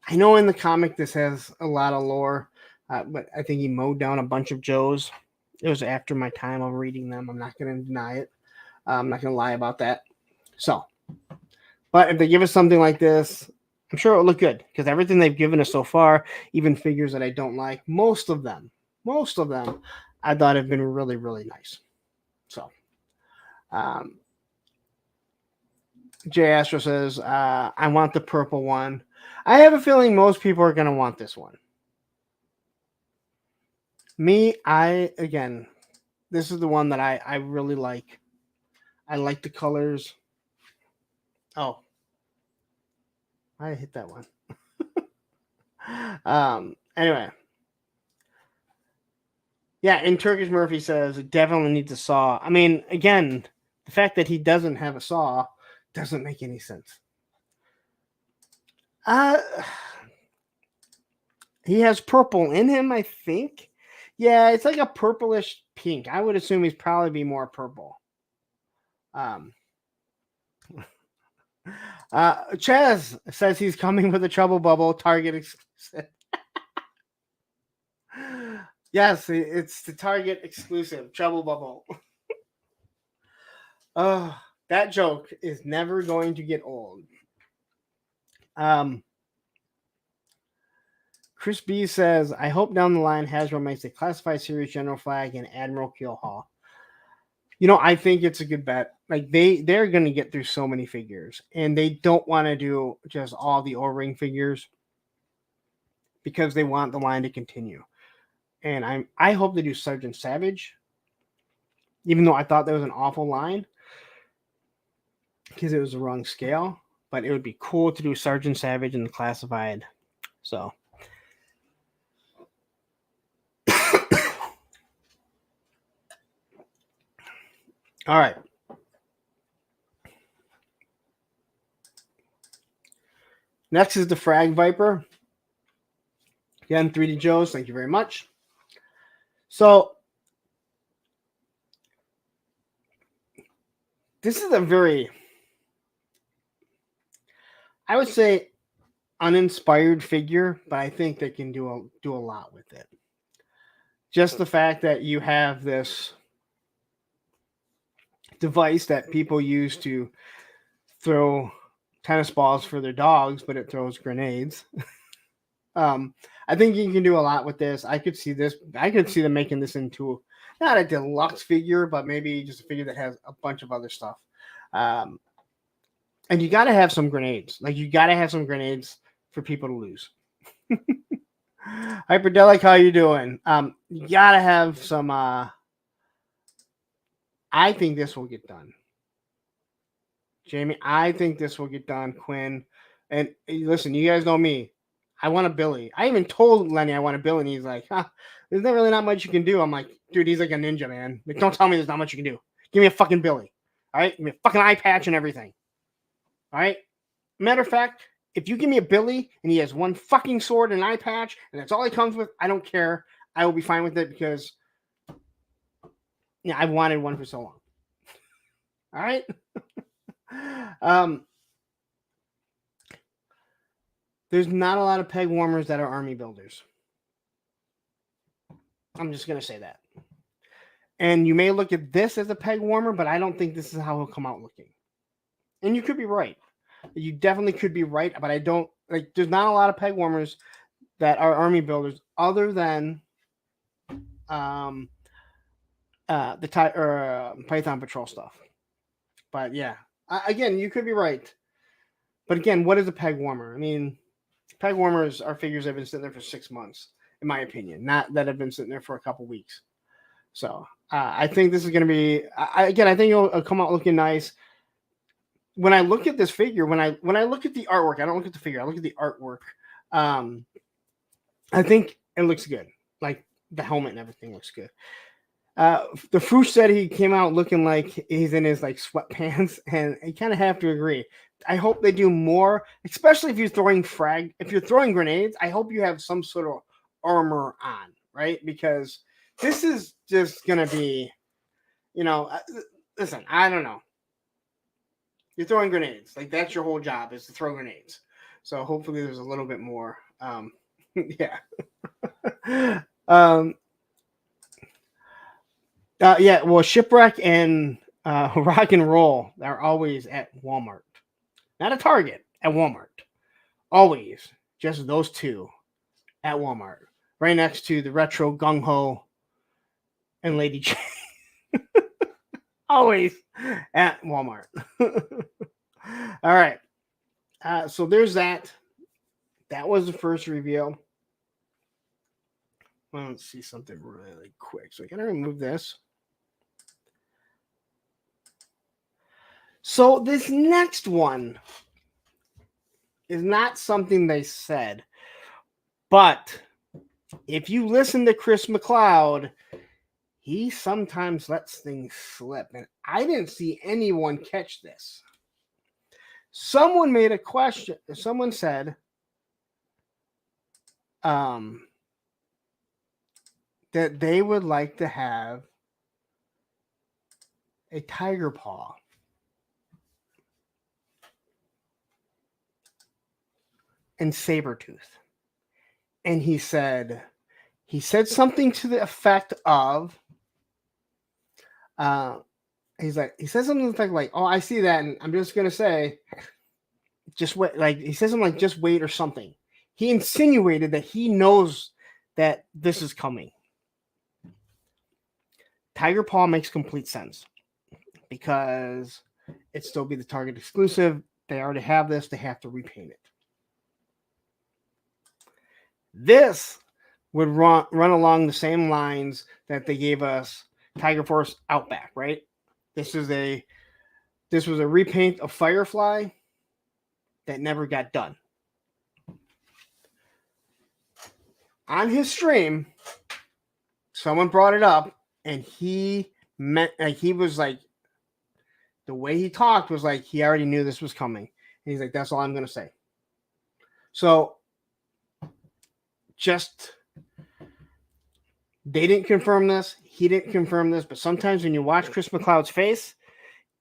I know in the comic this has a lot of lore, but I think he mowed down a bunch of Joes. It was after my time of reading them. I'm not going to deny it. I'm not going to lie about that. So, but if they give us something like this, I'm sure it'll look good because everything they've given us so far, even figures that I don't like, most of them, I thought have been really, really nice. So, Jay Astro says, I want the purple one. I have a feeling most people are going to want this one. Me, this is the one that I really like. I like the colors. Oh, I hit that one. Anyway. Yeah, and Turkish Murphy says it definitely needs a saw. I mean, again, the fact that he doesn't have a saw doesn't make any sense. He has purple in him, I think. Yeah, it's like a purplish pink. I would assume he's probably be more purple. Chaz says he's coming with a Trouble Bubble Target exclusive. Yes, it's the Target exclusive Trouble Bubble. Oh, that joke is never going to get old. Chris B says, I hope down the line Hasbro makes a Classified Series General Flag and Admiral Keelhaul. You know, I think it's a good bet. Like they're going to get through so many figures, and they don't want to do just all the O-ring figures because they want the line to continue. And I hope they do Sergeant Savage, even though I thought that was an awful line because it was the wrong scale. But it would be cool to do Sergeant Savage in the classified. So. All right. Next is the Frag Viper. Again, 3D Joes, thank you very much. So, this is a very, I would say, uninspired figure, but I think they can do a lot with it. Just the fact that you have this device that people use to throw tennis balls for their dogs, but it throws grenades. I think you can do a lot with this. I could see them making this into not a deluxe figure, but maybe just a figure that has a bunch of other stuff. And you got to have some grenades. Like, you got to have some grenades for people to lose. Hyperdelic, how you doing? You got to have some... I think this will get done. Jamie, I think this will get done. Quinn. And listen, you guys know me. I want a Billy. I even told Lenny I want a Billy, and he's like, there's not really not much you can do. I'm like, dude, he's like a ninja, man. Like, don't tell me there's not much you can do. Give me a fucking Billy. All right? Give me a fucking eye patch and everything. All right? Matter of fact, if you give me a Billy and he has one fucking sword and an eye patch, and that's all he comes with, I don't care. I will be fine with it because I've wanted one for so long. All right? There's not a lot of peg warmers that are army builders. I'm just going to say that. And you may look at this as a peg warmer, but I don't think this is how he'll come out looking. And you could be right. You definitely could be right, but I don't like. There's not a lot of peg warmers that are army builders other than the Python Patrol stuff. But yeah, again, you could be right. But again, what is a peg warmer? I mean, peg warmers are figures that have been sitting there for 6 months, in my opinion, not that have been sitting there for a couple weeks. So I think this is going to be. I think it'll come out looking nice. When I look at this figure, when I look at the artwork, I don't look at the figure. I look at the artwork. I think it looks good. Like the helmet and everything looks good. The Frush said he came out looking like he's in his like sweatpants, and I kind of have to agree. I hope they do more, especially if you're throwing grenades. I hope you have some sort of armor on, right? Because this is just gonna be, listen, I don't know. You're throwing grenades. Like, that's your whole job, is to throw grenades. So hopefully there's a little bit more. Yeah. Well, Shipwreck and Rock and Roll are always at Walmart. Not at Target, at Walmart. Always. Just those two at Walmart. Right next to the Retro Gung Ho and Lady J. Always at Walmart. All right. So there's that. That was the first reveal. Well, let's see something really quick. So I gotta remove this. So this next one is not something they said, but if you listen to Chris McLeod, he sometimes lets things slip, and I didn't see anyone catch this. Someone made a question. Someone said that they would like to have a tiger paw. And Sabretooth. And he said something to the effect of, he said something to the effect like, oh, I see that, and I'm just gonna say, just wait. Like, he says something like, just wait or something. He insinuated that he knows that this is coming. Tiger Paw makes complete sense because it still be the Target exclusive. They already have this. They have to repaint it. This would run along the same lines that they gave us Tiger Force Outback, right? This was a repaint of Firefly that never got done. On his stream, someone brought it up, and he was like, the way he talked was like he already knew this was coming. And he's like, that's all I'm going to say. So, they didn't confirm this. He didn't confirm this. But sometimes when you watch Chris McLeod's face,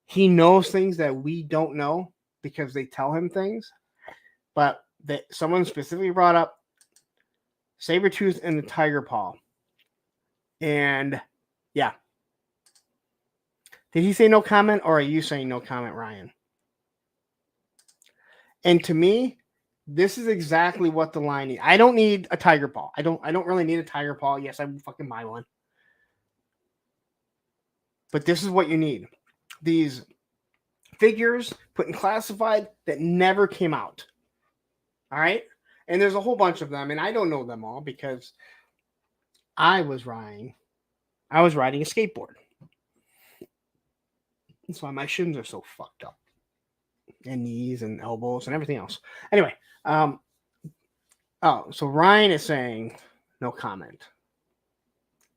he knows things that we don't know because they tell him things. But someone specifically brought up Sabretooth and the Tiger Paw. And yeah. Did he say no comment, or are you saying no comment, Ryan? And to me, this is exactly what the line needs. I don't need a tiger paw. I don't really need a tiger paw. Yes, I would fucking buy one. But this is what you need. These figures put in classified that never came out. All right? And there's a whole bunch of them, and I don't know them all because I was riding a skateboard. That's why my shins are so fucked up. And knees and elbows and everything else. Anyway, so Ryan is saying no comment.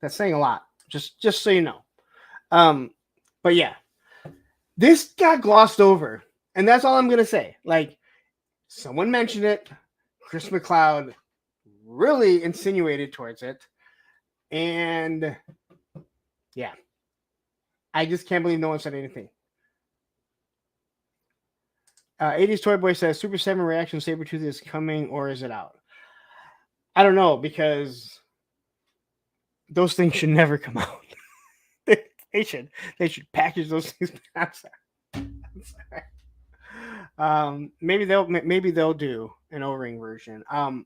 That's saying a lot. Just so you know. But yeah, this got glossed over, and that's all I'm gonna say. Like, someone mentioned it. Chris McLeod really insinuated towards it, and yeah, I just can't believe no one said anything. 80s Toy Boy says, Super 7 Reaction Sabretooth is coming, or is it out? I don't know, because those things should never come out. They should package those things. I'm sorry. Maybe they'll do an O-ring version. I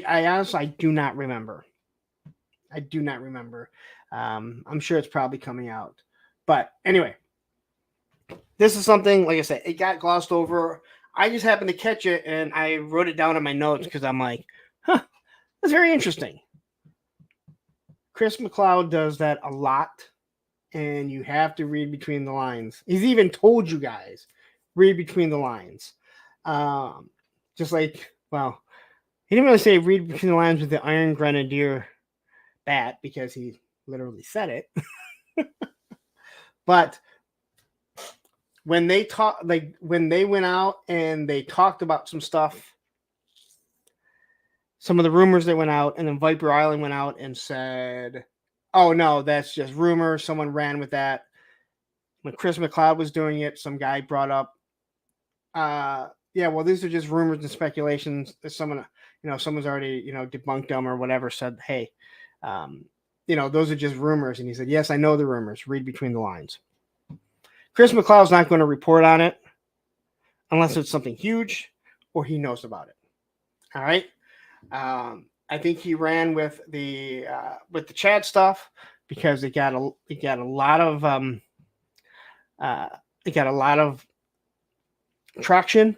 honestly I do not remember. I do not remember. I'm sure it's probably coming out. But anyway, this is something, like I said, it got glossed over. I just happened to catch it and I wrote it down in my notes because I'm like, huh, that's very interesting. Chris McLeod does that a lot, and you have to read between the lines. He's even told you guys, read between the lines. Just like, well, he didn't really say read between the lines with the Iron Grenadier bat because he literally said it. But when they when they went out and they talked about some stuff, some of the rumors that went out, and then Viper Island went out and said, oh, no, that's just rumors. Someone ran with that. When Chris McLeod was doing it, some guy brought up, yeah, well, these are just rumors and speculations. Someone's already, debunked them or whatever, said, hey, those are just rumors. And he said, yes, I know the rumors. Read between the lines. Chris McLeod's not going to report on it unless it's something huge or he knows about it. All right. I think he ran with the Chad stuff because it got a lot of traction,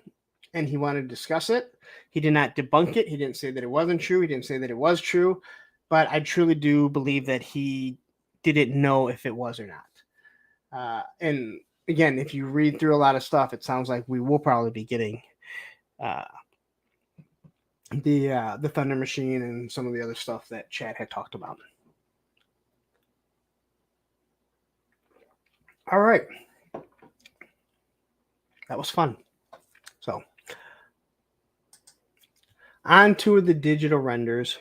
and he wanted to discuss it. He did not debunk it. He didn't say that it wasn't true. He didn't say that it was true, but I truly do believe that he didn't know if it was or not. And again, if you read through a lot of stuff, it sounds like we will probably be getting the Thunder Machine and some of the other stuff that Chad had talked about. All right. That was fun. So, on to the digital renders.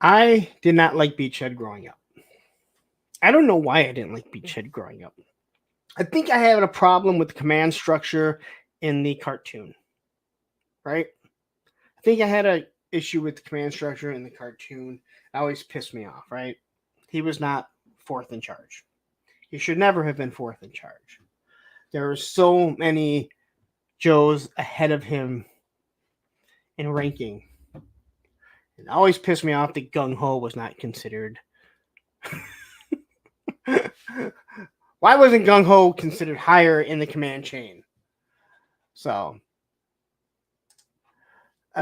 I did not like Beachhead growing up. I don't know why I didn't like Beachhead growing up. I think I had a problem with the command structure in the cartoon, right? I think I had an issue with the command structure in the cartoon. It always pissed me off, right? He was not fourth in charge. He should never have been fourth in charge. There were so many Joes ahead of him in ranking. It always pissed me off that Gung Ho was not considered. Why wasn't Gung Ho considered higher in the command chain? So,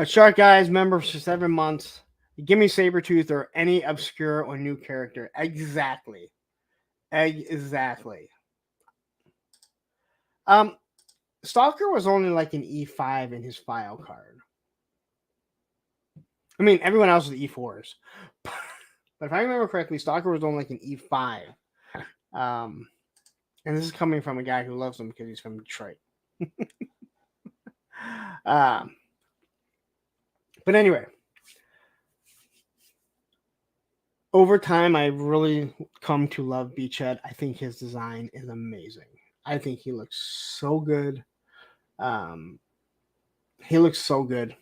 Shark Guys member for 7 months. Give me Sabretooth or any obscure or new character. Exactly. Stalker was only like an E5 in his file card. I mean, everyone else was E4s. But if I remember correctly, Stalker was only like an E5. And this is coming from a guy who loves him because he's from Detroit. But anyway, over time, I've really come to love Beachhead. I think his design is amazing. I think he looks so good. He looks so good.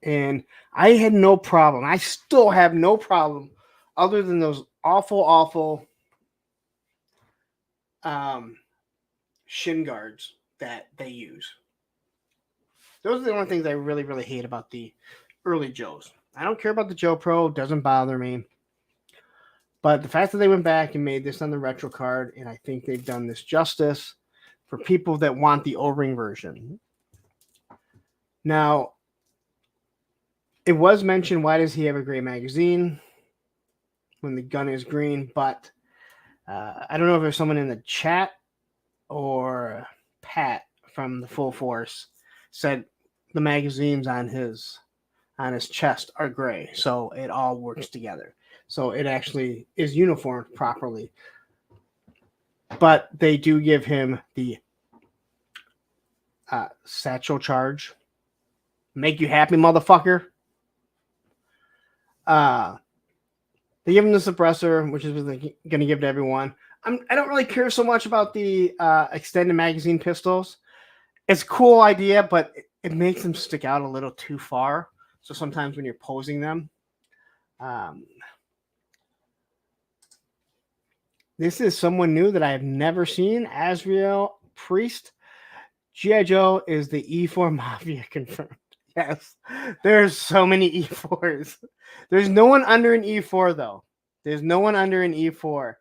And I had no problem. I still have no problem other than those awful shin guards that they use. Those are the only things I really, really hate about the early Joes. I don't care about the Joe Pro. Doesn't bother me. But the fact that they went back and made this on the retro card, and I think they've done this justice for people that want the O-ring version. Now, it was mentioned, why does he have a gray magazine when the gun is green? But I don't know if there's someone in the chat or Pat from the Full Force said the magazines on his chest are gray, so it all works together. So it actually is uniformed properly. But they do give him the satchel charge. Make you happy, motherfucker. They give him the suppressor, which is what they're going to give to everyone. I don't really care so much about the extended magazine pistols. It's a cool idea, but it makes them stick out a little too far. So sometimes when you're posing them, This is someone new that I have never seen. Azrael Priest. G.I. Joe is the E4 Mafia confirmed. Yes, there's so many E4s. There's no one under an E4 though. There's no one under an E4.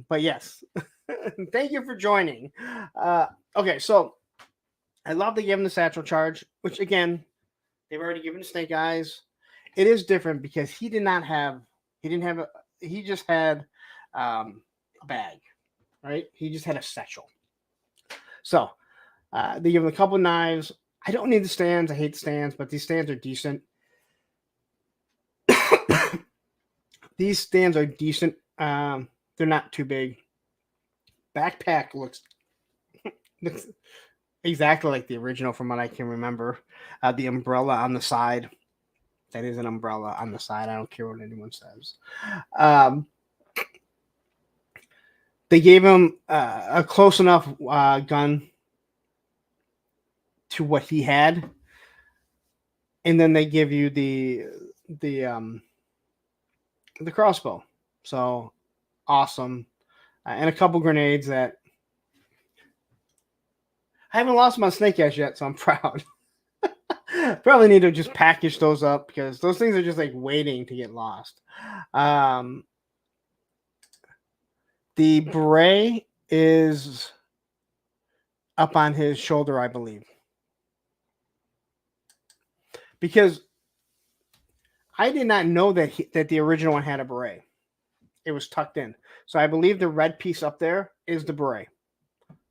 But yes, thank you for joining. Okay, so I love they gave him the satchel charge, which again, they've already given Snake Eyes. It is different because he just had a bag, right? He just had a satchel. So they give him a couple knives. I don't need the stands. I hate the stands, but these stands are decent. These stands are decent. They're not too big. Backpack looks exactly like the original from what I can remember. The umbrella on the side. That is an umbrella on the side. I don't care what anyone says. They gave him a close enough gun to what he had, and then they give you the crossbow. So awesome, and a couple grenades that I haven't lost my Snake Eyes yet, so I'm proud. Probably need to just package those up because those things are just like waiting to get lost. The beret is up on his shoulder, I believe. Because I did not know that that the original one had a beret. It was tucked in. So I believe the red piece up there is the beret.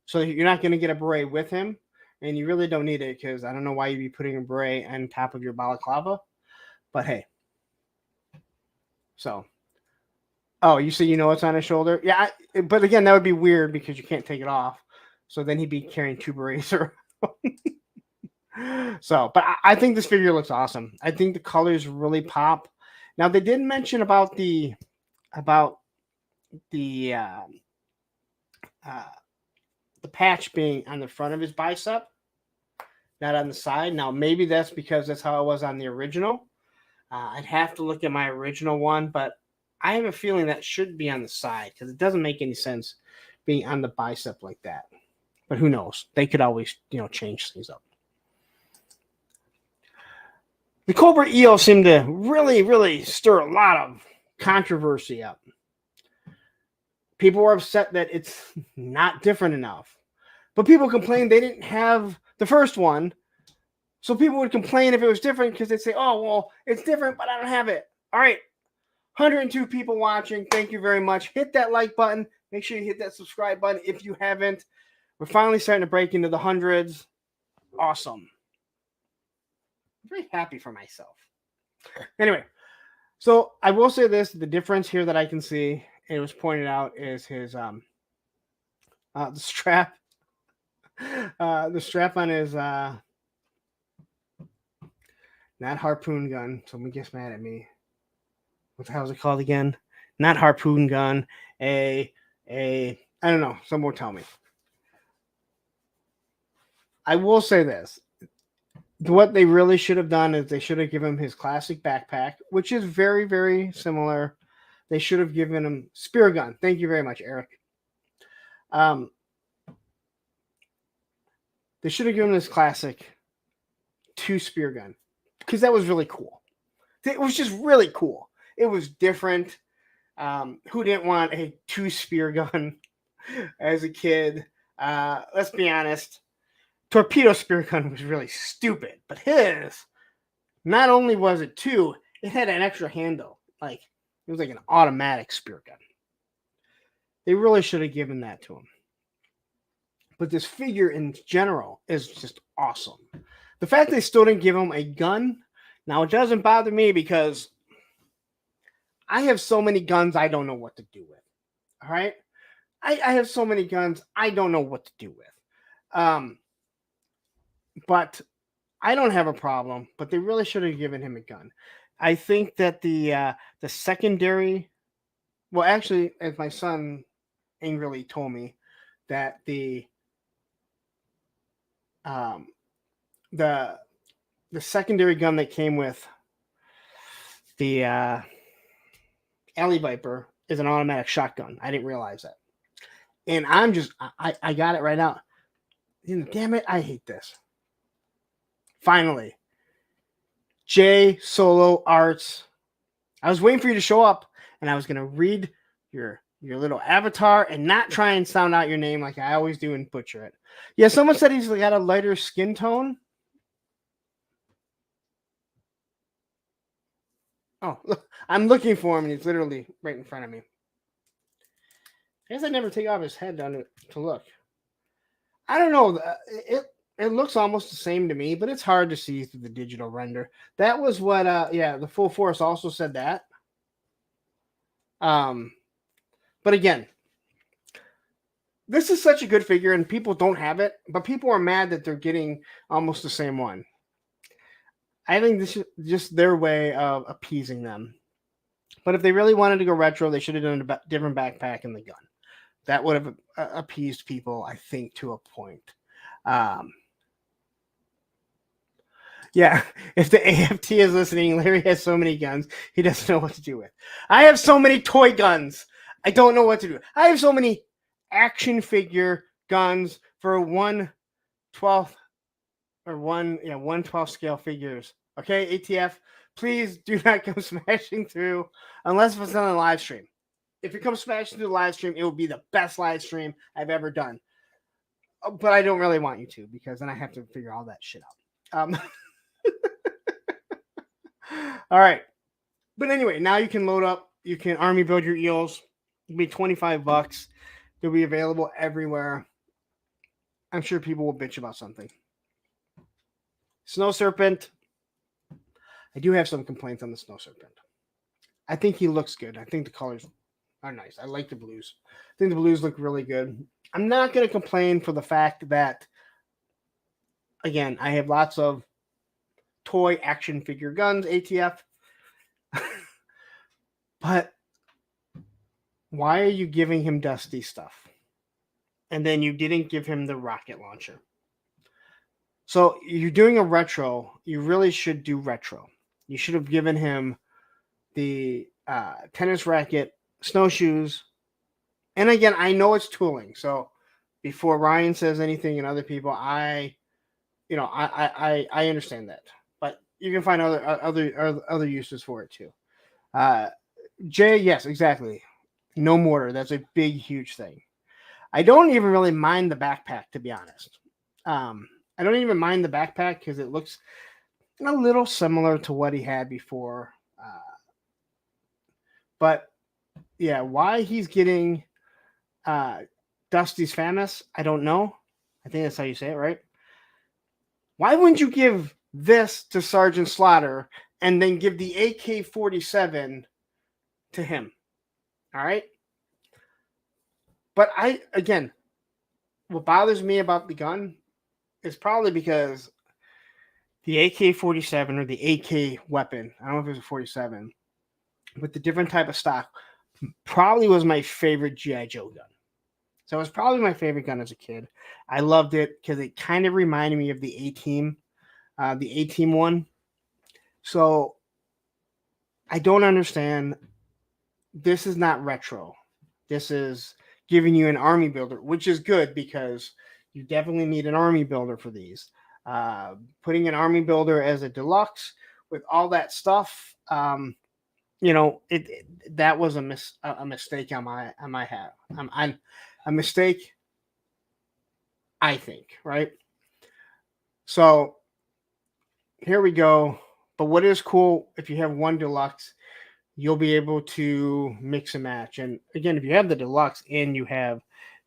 So you're not going to get a beret with him, and you really don't need it because I don't know why you'd be putting a beret on top of your balaclava. But hey. So. Oh, you say you know it's on his shoulder? Yeah, but again, that would be weird because you can't take it off. So then he'd be carrying two berets around. So, but I think this figure looks awesome. I think the colors really pop. Now they did mention about the patch being on the front of his bicep, not on the side. Now maybe that's because that's how it was on the original. I'd have to look at my original one, but I have a feeling that should be on the side because it doesn't make any sense being on the bicep like that. But who knows? They could always, change things up. The Cobra Eel seemed to really, really stir a lot of controversy up. People were upset that it's not different enough. But people complained they didn't have the first one. So people would complain if it was different because they'd say, oh, well, it's different, but I don't have it. All right. 102 people watching. Thank you very much. Hit that like button. Make sure you hit that subscribe button if you haven't. We're finally starting to break into the hundreds. Awesome. I'm very happy for myself. Anyway, so I will say this. The difference here that I can see, it was pointed out, is his the strap. The strap on his not harpoon gun. Someone gets mad at me. What the hell is it called again? Not harpoon gun. I don't know. Someone will tell me. I will say this. What they really should have done is they should have given him his classic backpack, which is very, very similar. They should have given him spear gun. Thank you very much, Eric. They should have given him this classic 2 spear gun because that was really cool. It was just really cool. It was different. Who didn't want a 2 spear gun as a kid? Let's be honest. Torpedo spear gun was really stupid, but his, not only was it 2, it had an extra handle. Like, it was like an automatic spear gun. They really should have given that to him. But this figure in general is just awesome. The fact they still didn't give him a gun, now it doesn't bother me because I have so many guns I don't know what to do with. All right? I have so many guns I don't know what to do with. But I don't have a problem, but they really should have given him a gun. I think that the secondary, well, actually, as my son angrily told me, that the secondary gun that came with the Viper is an automatic shotgun. I didn't realize that. And I'm just, I got it right now. Damn it, I hate this. Finally. J Solo Arts. I was waiting for you to show up, and I was going to read your little avatar and not try and sound out your name like I always do and butcher it. Yeah, someone said he's got a lighter skin tone. Oh, look, I'm looking for him, and he's literally right in front of me. I guess I never take off his head down to look. I don't know. It looks almost the same to me, but it's hard to see through the digital render. That was what, the Full Force also said that. But again, this is such a good figure, and people don't have it, but people are mad that they're getting almost the same one. I think this is just their way of appeasing them. But if they really wanted to go retro, they should have done a different backpack in the gun. That would have appeased people, I think, to a point. Yeah, if the AFT is listening, Larry has so many guns, he doesn't know what to do with. I have so many toy guns. I don't know what to do. I have so many action figure guns for 1/12 or 1/12 scale figures. Okay, ATF, please do not come smashing through unless it's on a live stream. If it comes smashing through the live stream, it will be the best live stream I've ever done. But I don't really want you to, because then I have to figure all that shit out. All right. But anyway, now you can load up. You can army build your eels. It'll be $25. They'll be available everywhere. I'm sure people will bitch about something. Snow Serpent. I do have some complaints on the Snow Serpent. I think he looks good. I think the colors are nice. I like the blues. I think the blues look really good. I'm not going to complain for the fact that, again, I have lots of toy action figure guns, ATF. But why are you giving him dusty stuff? And then you didn't give him the rocket launcher. So you're doing a retro. You really should do retro. You should have given him the tennis racket, snowshoes. And again, I know it's tooling. So before Ryan says anything and other people, I understand that. But you can find other uses for it too. Jay, yes, exactly. No mortar. That's a big, huge thing. I don't even really mind the backpack, to be honest. I don't even mind the backpack because it looks a little similar to what he had before. But yeah, why he's getting Dusty's Famous, I don't know. I think that's how you say it, right? Why wouldn't you give this to Sergeant Slaughter and then give the AK-47 to him? All right. But what bothers me about the gun is probably because the AK-47 or the AK weapon, I don't know if it was a 47, with the different type of stock, probably was my favorite G.I. Joe gun. So it was probably my favorite gun as a kid. I loved it because it kind of reminded me of the A-Team one. So I don't understand. This is not retro. This is giving you an army builder, which is good because you definitely need an army builder for these. Putting an army builder as a deluxe with all that stuff, that was a mistake on my half. A mistake, I think, right? So here we go. But what is cool, if you have one deluxe, you'll be able to mix and match. And again, if you have the deluxe and you have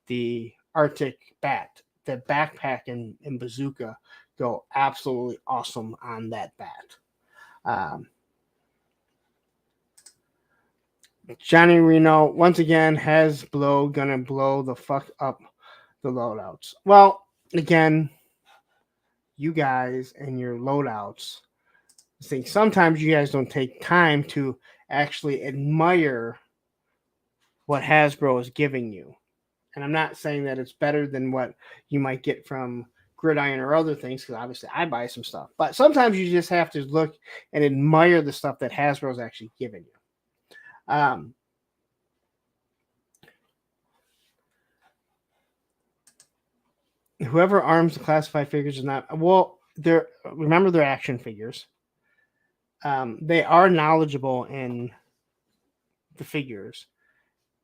the Arctic bat, the backpack and bazooka go absolutely awesome on that bat. Johnny Reno, once again, gonna blow the fuck up the loadouts. Well, again, you guys and your loadouts, I think sometimes you guys don't take time to actually admire what Hasbro is giving you. And I'm not saying that it's better than what you might get from Gridiron or other things, because obviously I buy some stuff. But sometimes you just have to look and admire the stuff that Hasbro is actually giving you. whoever arms the classified figures is not well. They're action figures. They are knowledgeable in the figures,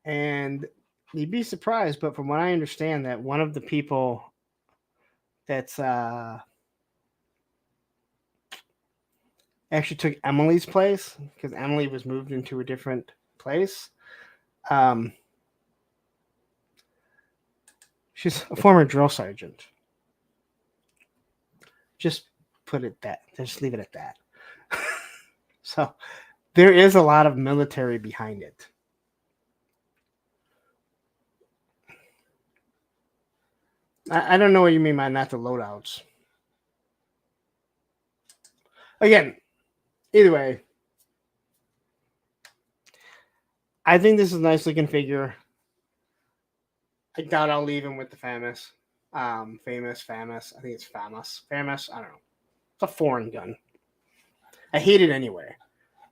and you'd be surprised. But from what I understand, that one of the people that's actually took Emily's place because Emily was moved into a different place. She's a former drill sergeant. Just just leave it at that. So there is a lot of military behind it. I don't know what you mean by not the loadouts. Again, either way, I think this is a nice looking figure. I doubt I'll leave him with the famous. Famous. I think it's famous. Famous. I don't know. It's a foreign gun. I hate it anyway.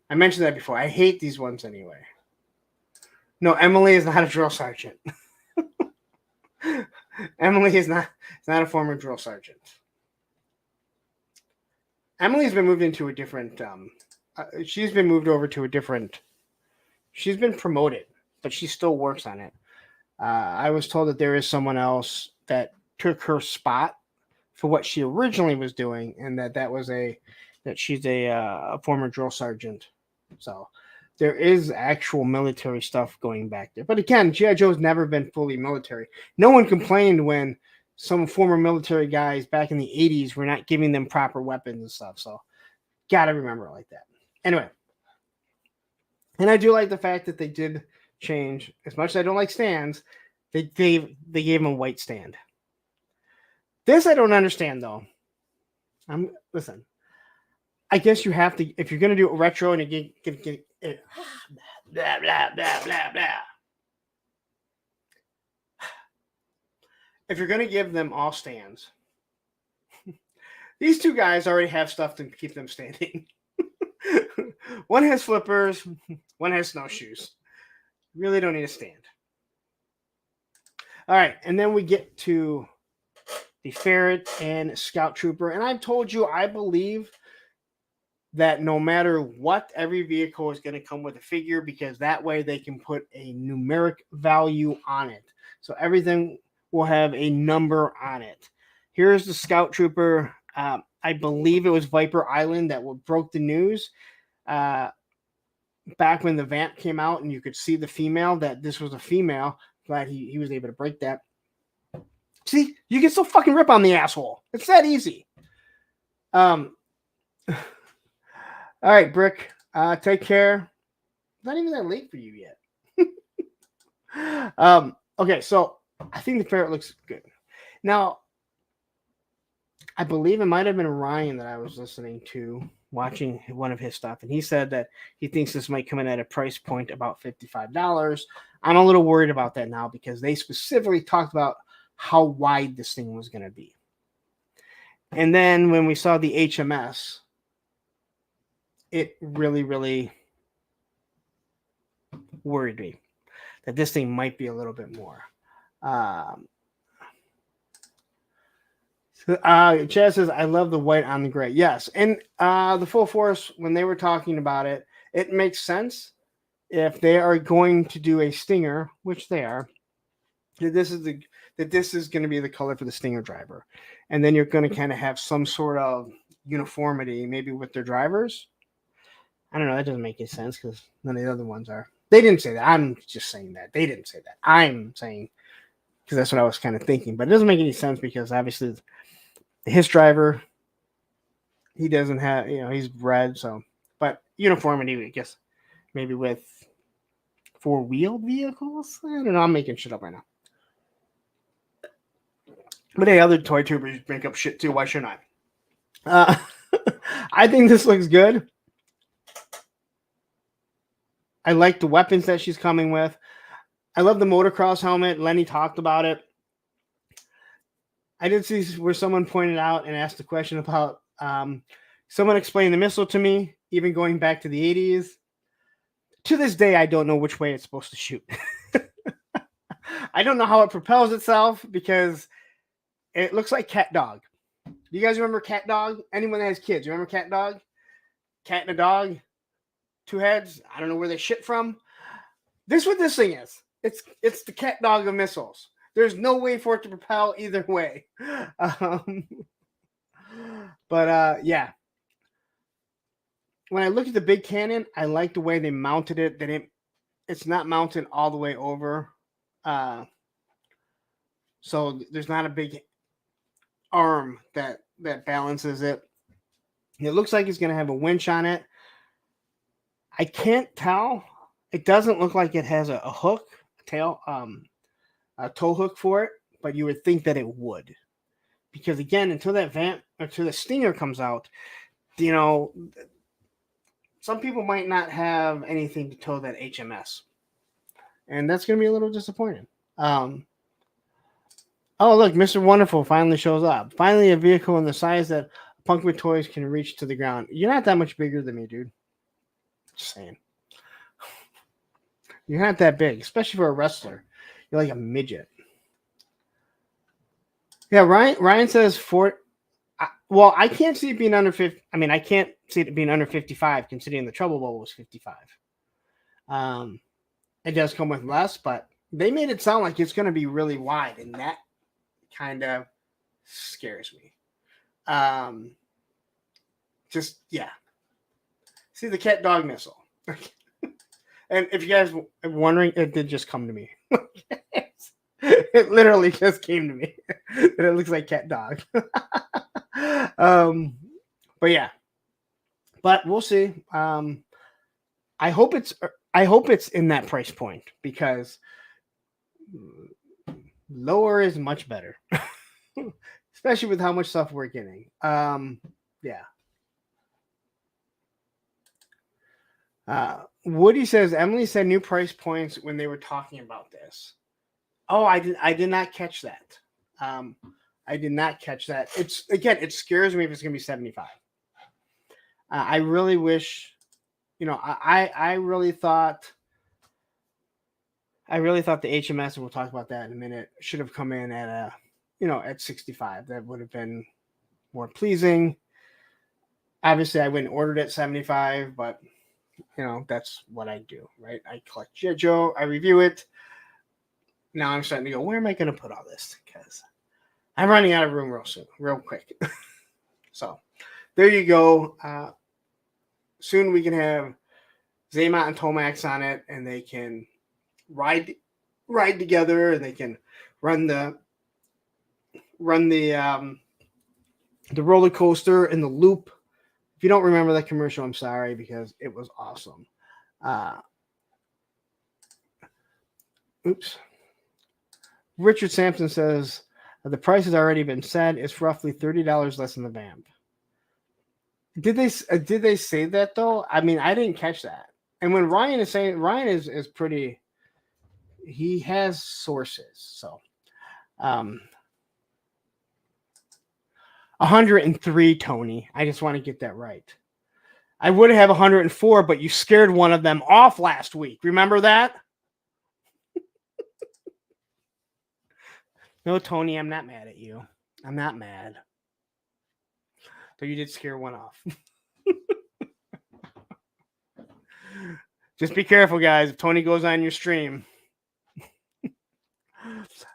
I mentioned that before. I hate these ones anyway. No, Emily is not a drill sergeant. Emily is not a former drill sergeant. Emily's been moved into a different. She's been moved over to a different. She's been promoted, but she still works on it. I was told that there is someone else that took her spot for what she originally was doing, and that she's a former drill sergeant. So there is actual military stuff going back there. But again, G.I. Joe's never been fully military. No one complained when some former military guys back in the 80s were not giving them proper weapons and stuff. So got to remember it like that. Anyway, and I do like the fact that they did change. As much as I don't like stands, they gave him a white stand. This I don't understand though. Listen. I guess you have to, if you're going to do a retro and you get blah, blah, blah, blah, blah. If you're going to give them all stands, these two guys already have stuff to keep them standing. One has flippers, one has snowshoes. Really don't need a stand. All right, and then we get to the Ferret and Scout Trooper. And I've told you, I believe that no matter what, every vehicle is going to come with a figure because that way they can put a numeric value on it. So everything will have a number on it. Here's the Scout Trooper. I believe it was Viper Island that broke the news back when the vamp came out and you could see the female, that this was a female. Glad he was able to break that. See, you can still fucking rip on the asshole. It's that easy. All right, Brick. Take care. Not even that late for you yet. Okay, so I think the Ferret looks good. Now, I believe it might have been Ryan that I was listening to, watching one of his stuff, and he said that he thinks this might come in at a price point about $55. I'm a little worried about that now because they specifically talked about how wide this thing was going to be. And then when we saw the HMS, it really, really worried me that this thing might be a little bit more. Chaz says, I love the white on the gray. Yes. And the Full Force, when they were talking about it, it makes sense if they are going to do a Stinger, which they are, that this is going to be the color for the Stinger driver. And then you're going to kind of have some sort of uniformity, maybe with their drivers. I don't know. That doesn't make any sense because none of the other ones are. They didn't say that. I'm just saying that. They didn't say that. I'm saying because that's what I was kind of thinking. But it doesn't make any sense because obviously his driver, he doesn't have, he's red. So, but uniformity, I guess, maybe with four-wheeled vehicles. I don't know. I'm making shit up right now. But hey, other toy tubers make up shit too. Why shouldn't I? I think this looks good. I like the weapons that she's coming with. I love the motocross helmet. Lenny talked about it. I did see where someone pointed out and asked a question about someone explained the missile to me, even going back to the 80s. To this day, I don't know which way it's supposed to shoot. I don't know how it propels itself because It looks like Cat Dog. You guys remember Cat Dog? Anyone that has kids, remember Cat Dog? Cat and a dog, 2 heads. I don't know where they shit from. This is what this thing is. It's the Cat Dog of missiles. There's no way for it to propel either way. Yeah. When I look at the big cannon, I like the way they mounted it. That it's not mounted all the way over. So there's not a big arm that balances it. It looks like it's going to have a winch on it. I can't tell. It doesn't look like it has a hook, a tow hook for it, but you would think that it would. Because again, until the Stinger comes out, you know, some people might not have anything to tow that HMS. And that's going to be a little disappointing. Oh, look, Mr. Wonderful finally shows up. Finally, a vehicle in the size that Punk with Toys can reach to the ground. You're not that much bigger than me, dude. Just saying. You're not that big, especially for a wrestler. You're like a midget. Yeah, Ryan says well, I can't see it being under 50. I mean, I can't see it being under 55, considering the Trouble Bubble was 55. It does come with less, but they made it sound like it's going to be really wide, and that kind of scares me. Just, yeah. See the Cat Dog missile. And if you guys are wondering, it did just come to me. It literally just came to me. And it looks like Cat Dog. But yeah. But we'll see. I hope it's in that price point, because lower is much better. Especially with how much stuff we're getting. Yeah. Woody says Emily said new price points when they were talking about this. Oh, I did not catch that. I did not catch that. It scares me if it's gonna be 75. I really wish, I really thought the HMS, and we'll talk about that in a minute, should have come in at at 65. That would have been more pleasing. Obviously, I wouldn't order it at 75, but that's what I do, right? I collect G.I. Joe, I review it. Now I'm starting to go, where am I going to put all this? Because I'm running out of room real quick. So there you go. Soon we can have Zaymot and Tomax on it, and they can ride together, and they can run the roller coaster in the loop. If you don't remember that commercial, I'm sorry, because it was awesome. Oops. Richard Sampson says the price has already been said. It's roughly $30 less than the Vamp. Did they say that though? I mean, I didn't catch that. And when Ryan is saying, Ryan is pretty, he has sources. So 103, Tony. I just want to get that right. I would have 104, but you scared one of them off last week. Remember that? No, Tony, I'm not mad at you. I'm not mad. But you did scare one off. Just be careful, guys, if Tony goes on your stream.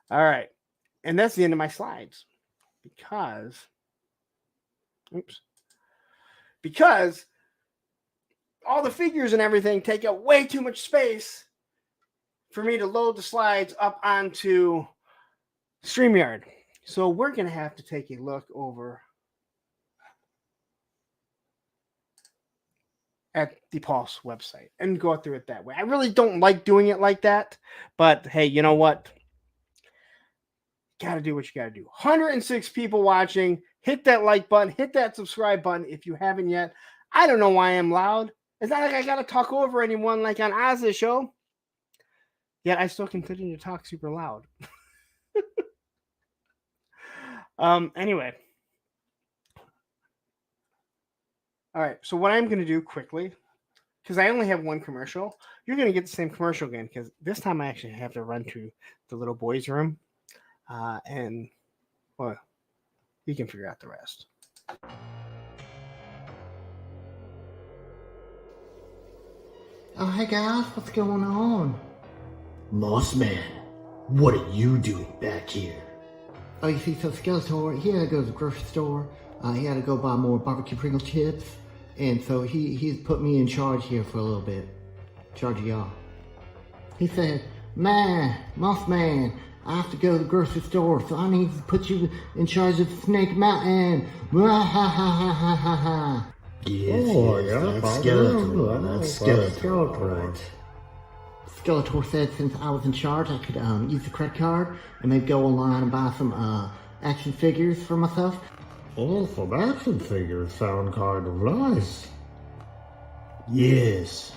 All right. And that's the end of my slides. Because all the figures and everything take up way too much space for me to load the slides up onto StreamYard. So we're going to have to take a look over at the Pulse website and go through it that way. I really don't like doing it like that, but hey, you know what? Got to do what you got to do. 106 people watching. Hit that like button. Hit that subscribe button if you haven't yet. I don't know why I'm loud. It's not like I got to talk over anyone like on Oz's show. Yet I still continue to talk super loud. Anyway. All right. So what I'm going to do quickly, because I only have one commercial, you're going to get the same commercial again, because this time I actually have to run to the little boys' room. He can figure out the rest. Oh, hey guys, what's going on? Mossman, what are you doing back here? Oh, you see, so Skeletor, he had to go to the grocery store. He had to go buy more barbecue Pringle chips. And so he's put me in charge here for a little bit. In charge of y'all. He said, man, Mossman, I have to go to the grocery store, so I need to put you in charge of Snake Mountain. Yes, Oh, yes, yeah, that's Father. Skeletor. Oh, That's that's Skeletor. Skeletor. Right. Skeletor said since I was in charge, I could use the credit card and maybe go online and buy some action figures for myself. Oh, some action figures sound kind of nice. Yes.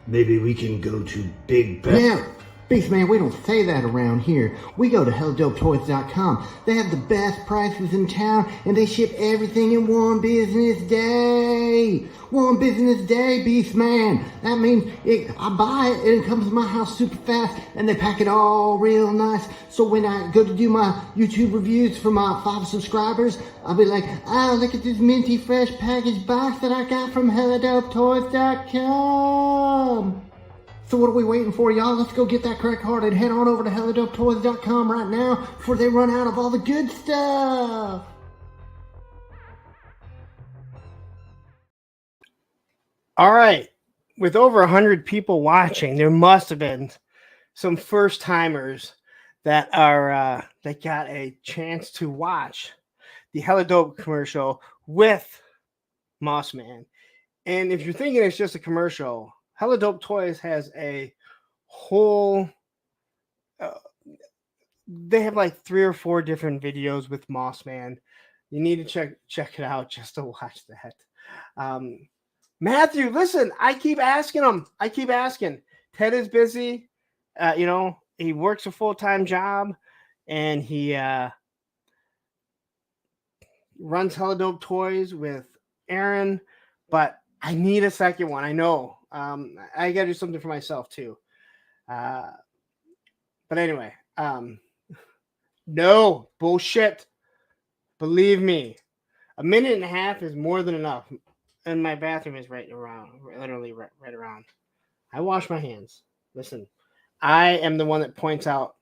Maybe we can go to Big Bad. Now, Beastman, we don't say that around here. We go to helldopetoys.com. They have the best prices in town, and they ship everything in one business day. One business day, Beastman. That means I buy it, and it comes to my house super fast, and they pack it all real nice. So when I go to do my YouTube reviews for my 5 subscribers, I'll be like, oh, look at this minty fresh packaged box that I got from helldopetoys.com. So what are we waiting for, y'all? Let's go get that credit card and head on over to helldopetoys.com right now before they run out of all the good stuff. All right. With over 100 people watching, there must have been some first timers that are that got a chance to watch the Hella Dope commercial with Mossman. And if you're thinking it's just a commercial, Hella Dope Toys has a whole they have like 3 or 4 different videos with Mossman. You need to check it out just to watch that. Matthew, listen, I keep asking him. Ted is busy. He works a full-time job and he runs Hella Dope Toys with Aaron, but I need a second one. I know. I got to do something for myself too. But anyway, no bullshit. Believe me, a minute and a half is more than enough. And my bathroom is literally right around. I wash my hands. Listen, I am the one that points out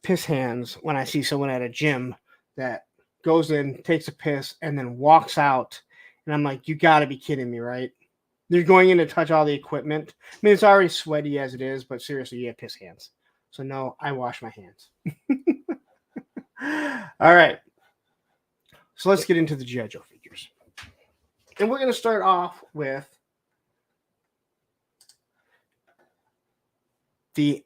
piss hands when I see someone at a gym that goes in, takes a piss, and then walks out. And I'm like, you got to be kidding me, right? You're going in to touch all the equipment. I mean, it's already sweaty as it is, but seriously, you have piss hands. So no, I wash my hands. All right. So let's get into the G.I. Joe figures. And we're going to start off with these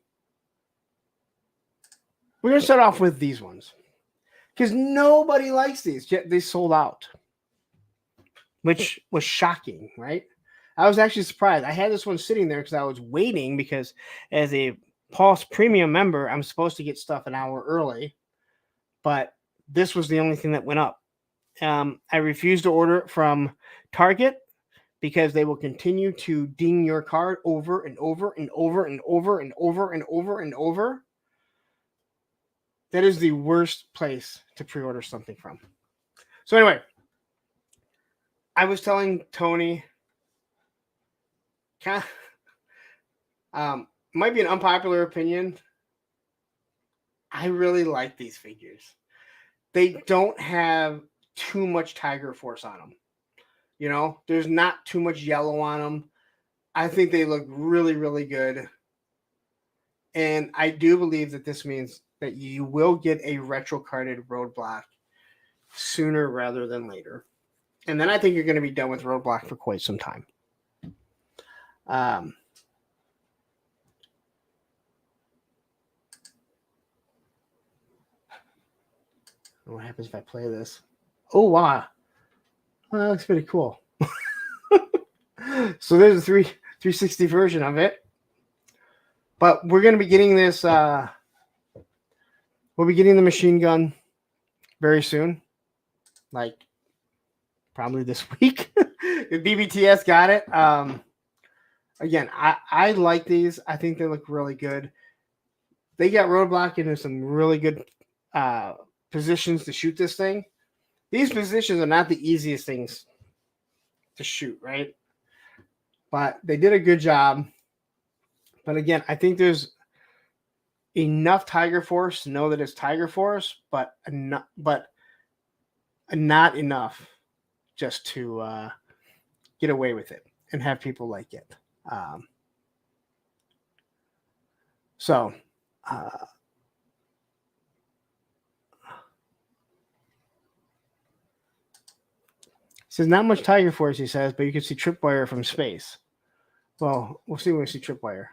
ones. Because nobody likes these. Yet they sold out. Which was shocking, right? I was actually surprised. I had this one sitting there because I was waiting because as a Pulse Premium member, I'm supposed to get stuff an hour early. But this was the only thing that went up. I refused to order it from Target because they will continue to ding your card over and over and over and over and over and over and over. That is the worst place to pre-order something from. So anyway, I was telling Tony, might be an unpopular opinion. I really like these figures. They don't have too much Tiger Force on them. There's not too much yellow on them. I think they look really, really good. And I do believe that this means that you will get a retro carded Roadblock sooner rather than later. And then I think you're going to be done with Roadblock for quite some time. What happens if I play this? Oh, wow. Well, that looks pretty cool. So there's a 360 version of it. But we're going to be getting this. We'll be getting the machine gun very soon. Like, probably this week. If BBTS got it. Again, I like these. I think they look really good. They got Roadblock into some really good positions to shoot this thing. these positions are not the easiest things to shoot, right? But they did a good job. But again, I think there's enough Tiger Force to know that it's Tiger Force, but not enough just to get away with it and have people like it. So says not much Tiger Force, he says, but you can see tripwire from space. Well, we'll see when we see tripwire.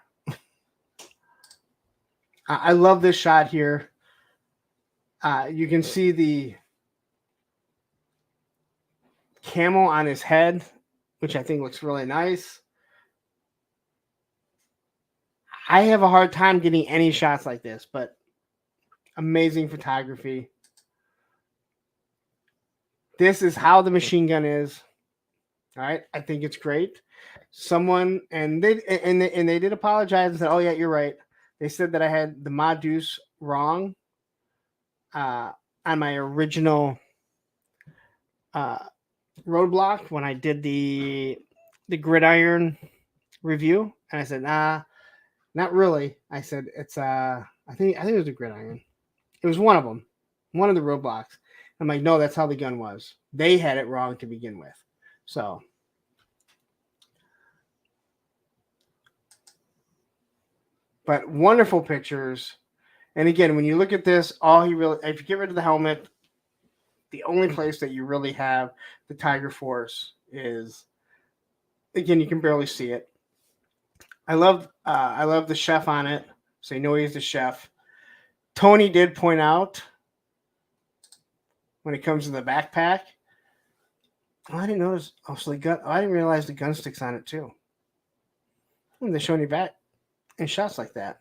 I love this shot here. You can see the camo on his head, which I think looks really nice. I have a hard time getting any shots like this, but amazing photography. This is how the machine gun is. All right, I think it's great. Someone and they did apologize and said, "Oh yeah, you're right." They said that I had the Modus wrong on my original Roadblock when I did the gridiron review, and I said, "Nah, not really." I said it's I think it was a gridiron. It was one of them, one of the Roadblocks. I'm like, no, that's how the gun was. They had it wrong to begin with. So, but wonderful pictures. And again, when you look at this, if you get rid of the helmet, the only place that you really have the Tiger Force is, again, you can barely see it. I love the chef on it. So you know he's the chef. Tony did point out when it comes to the backpack. Oh, I didn't notice. Also, I didn't realize the gun sticks on it too. They're showing you back in shots like that.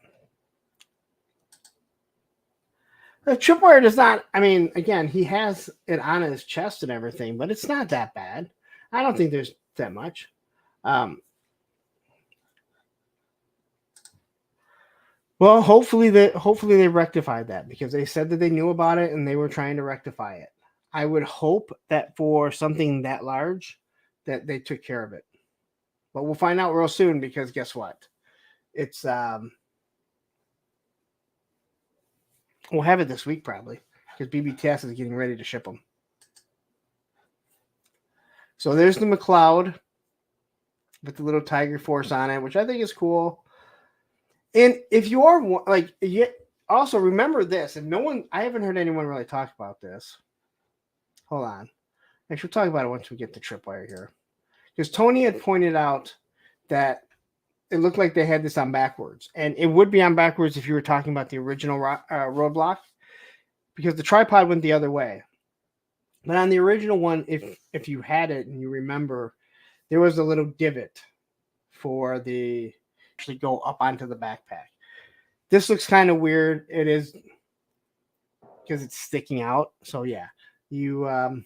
The tripwire does not. I mean, again, he has it on his chest and everything, but it's not that bad. I don't think there's that much. Well, hopefully they rectified that, because they said that they knew about it and they were trying to rectify it. I would hope that for something that large that they took care of it. But we'll find out real soon, because guess what? It's we'll have it this week probably, because BBTS is getting ready to ship them. So there's the McLeod with the little Tiger Force on it, which I think is cool. And if you are like, also remember this, and I haven't heard anyone really talk about this. Hold on. Actually, we'll talk about it once we get the tripwire here. Because Tony had pointed out that it looked like they had this on backwards. And it would be on backwards if you were talking about the original Roadblock, because the tripod went the other way. But on the original one, if you had it and you remember, there was a little divot for the actually go up onto the backpack. This looks kind of weird. It is, because it's sticking out. So yeah, it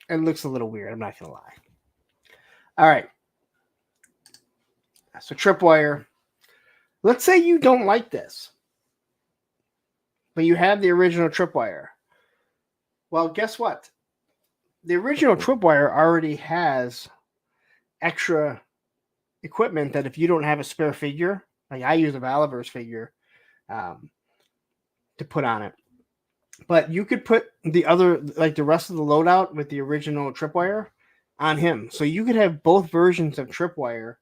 looks a little weird. I'm not gonna lie. All right. So tripwire. Let's say you don't like this, but you have the original tripwire. Well, guess what? The original tripwire already has extra equipment that if you don't have a spare figure, like I use a Valiverse figure to put on it. But you could put the other, like the rest of the loadout with the original tripwire on him. So you could have both versions of tripwire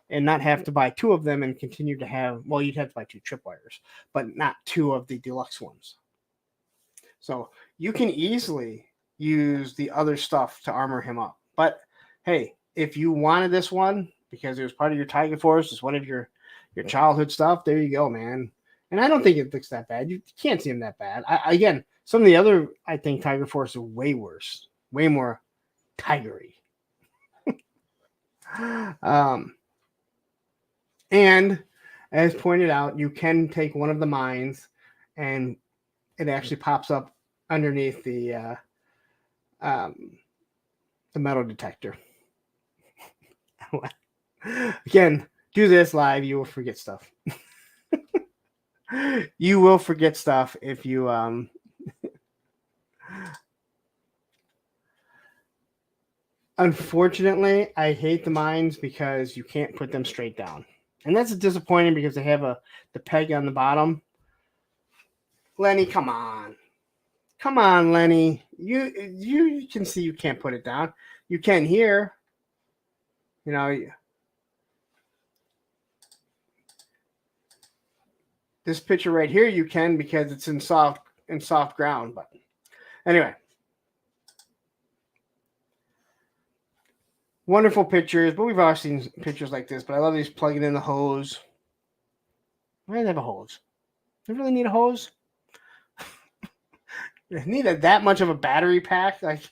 and not have to buy two of them and continue to have, well, you'd have to buy two tripwires, but not two of the deluxe ones. So you can easily use the other stuff to armor him up. But hey, if you wanted this one because it was part of your Tiger Force, it's one of your childhood stuff, there you go, man. And I don't think it looks that bad. You can't see him that bad. Again, some of the other, I think, Tiger Force are way worse, way more tigery. And as pointed out, you can take one of the mines and it actually pops up underneath the metal detector. Again, do this live, you will forget stuff. You will forget stuff if you Unfortunately, I hate the mines because you can't put them straight down. And that's disappointing because they have the peg on the bottom. Lenny, come on. Come on, Lenny. You can see you can't put it down. You can here. You know, this picture right here you can because it's in soft ground. But anyway. Wonderful pictures, but we've all seen pictures like this. But I love these plugging in the hose. Why do they have a hose? Do they really need a hose? They need that much of a battery pack? Like,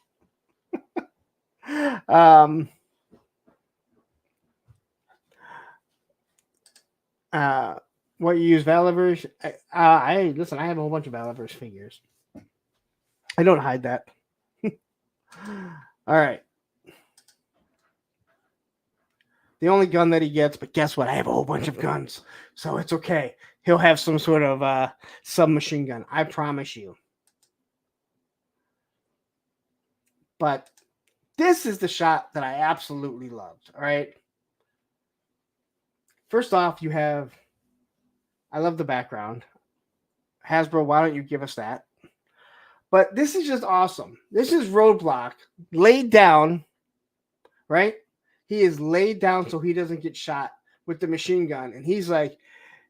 what you use Valivers? I listen. I have a whole bunch of Valivers figures. I don't hide that. All right. The only gun that he gets, but guess what? I have a whole bunch of guns, so it's okay. He'll have some sort of submachine gun. I promise you. But this is the shot that I absolutely loved. All right. First off, you have. I love the background. Hasbro, why don't you give us that? But this is just awesome. This is Roadblock laid down, right? He is laid down so he doesn't get shot with the machine gun. And he's like,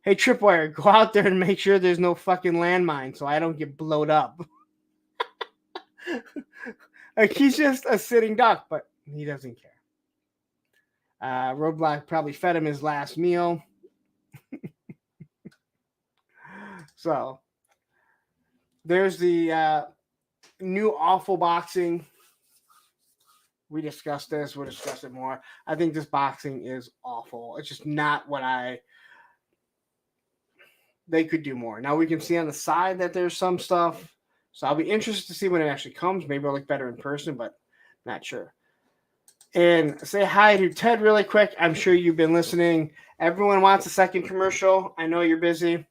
hey, Tripwire, go out there and make sure there's no fucking landmine so I don't get blowed up. Like, he's just a sitting duck, but he doesn't care. Roadblock probably fed him his last meal. So, there's the new awful boxing. We discussed this. We'll discuss it more. I think this boxing is awful. It's just not what they could do more. Now we can see on the side that there's some stuff. So I'll be interested to see when it actually comes. Maybe it'll look better in person, but not sure. And say hi to Ted really quick. I'm sure you've been listening. Everyone wants a second commercial. I know you're busy.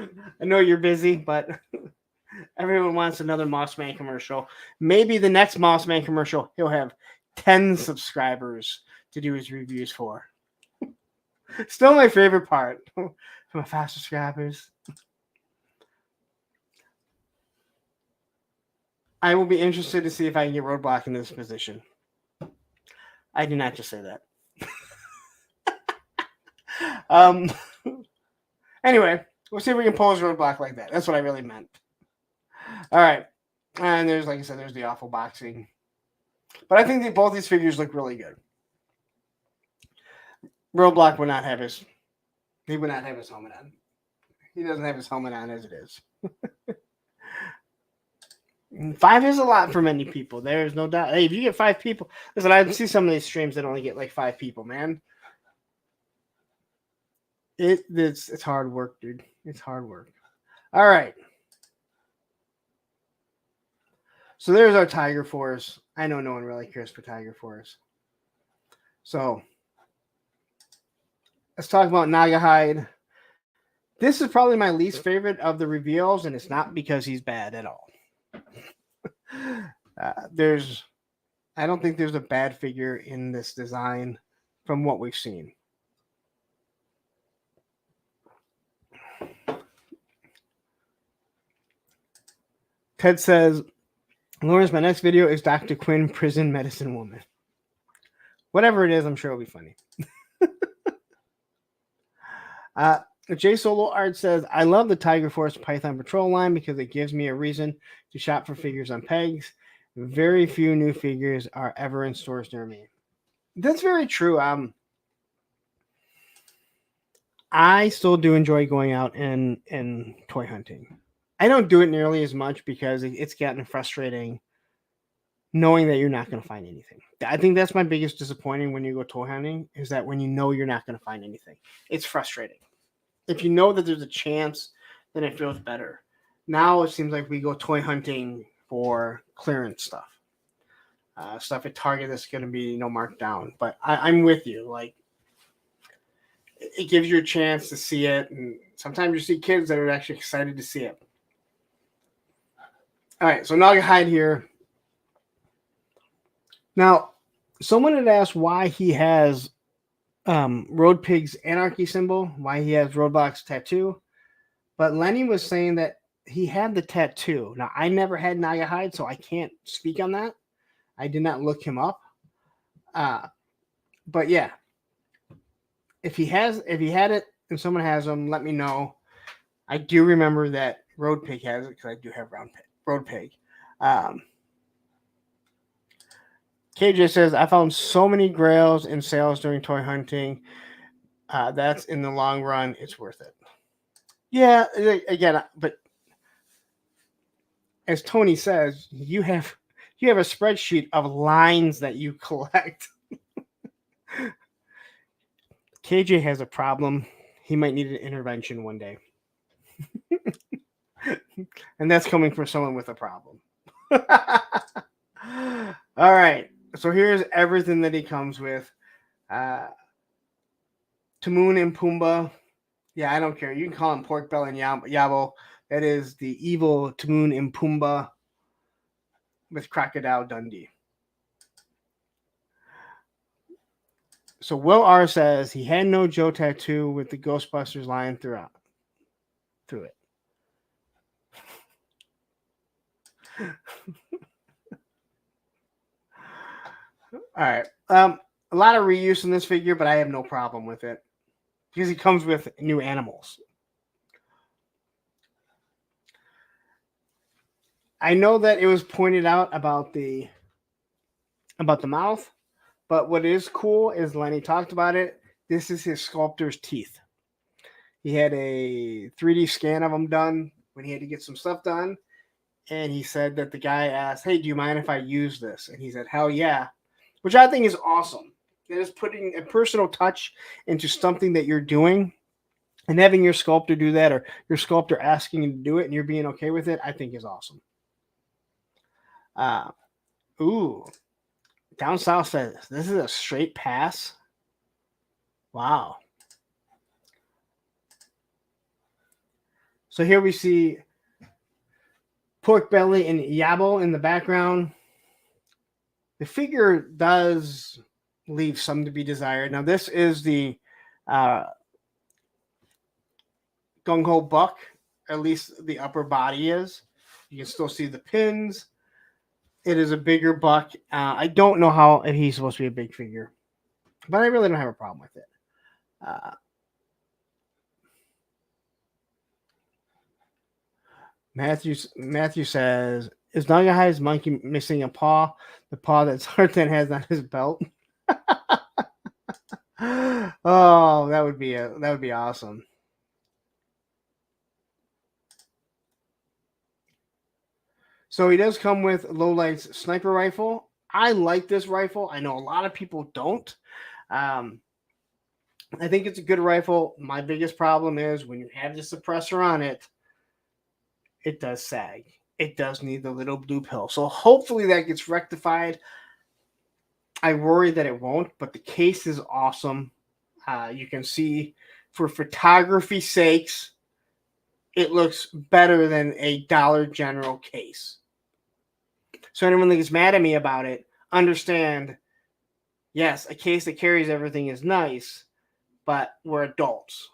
I know you're busy, but everyone wants another Mossman commercial. Maybe the next Mossman commercial, he'll have 10 subscribers to do his reviews for. Still my favorite part. For my 5 subscribers. I will be interested to see if I can get Roadblock in this position. I did not just say that. Anyway, we'll see if we can pose Roadblock like that. That's what I really meant. All right. And there's, like I said, there's the awful boxing. But I think that both these figures look really good. Roadblock would not have his helmet on. He doesn't have his helmet on as it is. 5 is a lot for many people. There's no doubt. Hey, if you get 5 people, listen, I see some of these streams that only get like 5 people, man. It's hard work, dude. It's hard work. All right. So there's our Tiger Force. I know no one really cares for Tiger Force. So let's talk about Nagahide. This is probably my least favorite of the reveals, and it's not because he's bad at all. I don't think there's a bad figure in this design from what we've seen. Ted says, Lawrence, my next video is Dr. Quinn, Prison Medicine Woman. Whatever it is, I'm sure it'll be funny. J Solo Art says, I love the Tiger Force Python Patrol line because it gives me a reason to shop for figures on pegs. Very few new figures are ever in stores near me. That's very true. I still do enjoy going out and toy hunting. I don't do it nearly as much because it's gotten frustrating knowing that you're not going to find anything. I think that's my biggest disappointing when you go toy hunting is that when you know you're not going to find anything. It's frustrating. If you know that there's a chance, then it feels better. Now it seems like we go toy hunting for clearance stuff. Stuff at Target that's going to be marked down. But I'm with you. Like, it gives you a chance to see it. And sometimes you see kids that are actually excited to see it. All right, so Nagahide here. Now, someone had asked why he has Road Pig's Anarchy symbol, why he has Roadblock's tattoo. But Lenny was saying that he had the tattoo. Now, I never had Naga Hide, so I can't speak on that. I did not look him up. But yeah, if he had it and someone has him, let me know. I do remember that Road Pig has it because I do have Road Pig. KJ says, I found so many grails in sales during toy hunting. That's in the long run, it's worth it. Yeah, again, but as Tony says, you have a spreadsheet of lines that you collect. KJ has a problem. He might need an intervention one day. And that's coming from someone with a problem. All right. So here's everything that he comes with. Timon and Pumbaa. Yeah, I don't care. You can call him Pork Belly and Yabo. That is the evil Timon and Pumbaa with Crocodile Dundee. So Will R says he had no Joe tattoo with the Ghostbusters line through it. All right. A lot of reuse in this figure, but I have no problem with it because he comes with new animals. I know that it was pointed out about the mouth, but what is cool is Lenny talked about it. This is his sculptor's teeth. He had a 3D scan of them done when he had to get some stuff done. And he said that the guy asked, hey, do you mind if I use this? And he said, hell yeah, which I think is awesome. It is putting a personal touch into something that you're doing and having your sculptor do that or your sculptor asking you to do it and you're being okay with it, I think is awesome. Down South says, this is a straight pass. Wow. So here we see Pork Belly and Yabo in the background. The figure does leave some to be desired. Now, this is the Gung Ho Buck. At least the upper body is. You can still see the pins. It is a bigger buck. I don't know if he's supposed to be a big figure, but I really don't have a problem with it. Matthew says, is Naga Hide's monkey missing a paw? The paw that Serpent has on his belt. Oh, that would be awesome. So he does come with Lowlight's sniper rifle. I like this rifle. I know a lot of people don't. I think it's a good rifle. My biggest problem is when you have the suppressor on it, it does sag. It does need the little blue pill. So hopefully that gets rectified. I worry that it won't, but the case is awesome. You can see for photography sakes, it looks better than a Dollar General case. So anyone that gets mad at me about it, understand, yes, a case that carries everything is nice, but we're adults.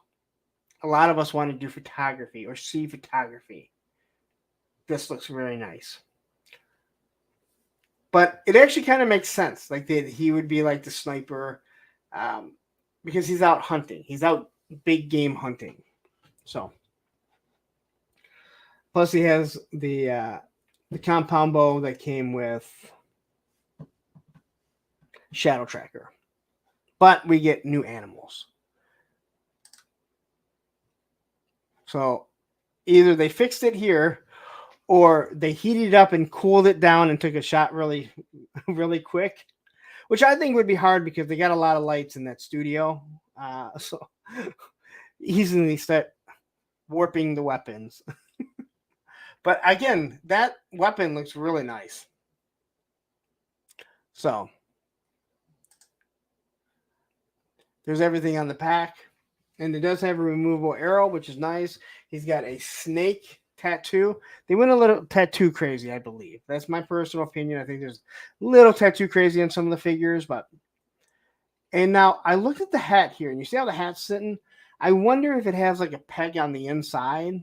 A lot of us want to do photography or see photography. This looks really nice. But it actually kind of makes sense. Like he would be like the sniper because he's out hunting. He's out big game hunting. So plus he has the compound bow that came with Shadow Tracker. But we get new animals. So either they fixed it here or they heated it up and cooled it down and took a shot really, really quick, which I think would be hard because they got a lot of lights in that studio. So easily start warping the weapons. But again, that weapon looks really nice. So there's everything on the pack. And it does have a removable arrow, which is nice. He's got a snake tattoo. They went a little tattoo crazy, I believe. That's my personal opinion. I think there's a little tattoo crazy on some of the figures, but. And now I looked at the hat here, and you see how the hat's sitting? I wonder if it has like a peg on the inside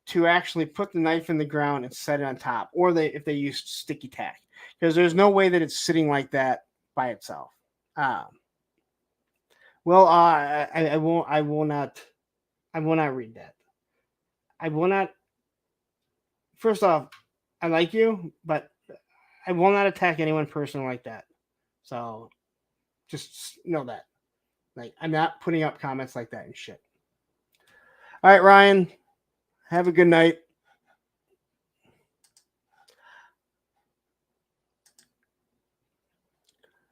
to actually put the knife in the ground and set it on top, or if they used sticky tack, because there's no way that it's sitting like that by itself. I will not read that. I will not. First off, I like you, but I will not attack anyone personally like that. So just know that. Like, I'm not putting up comments like that and shit. All right, Ryan. Have a good night.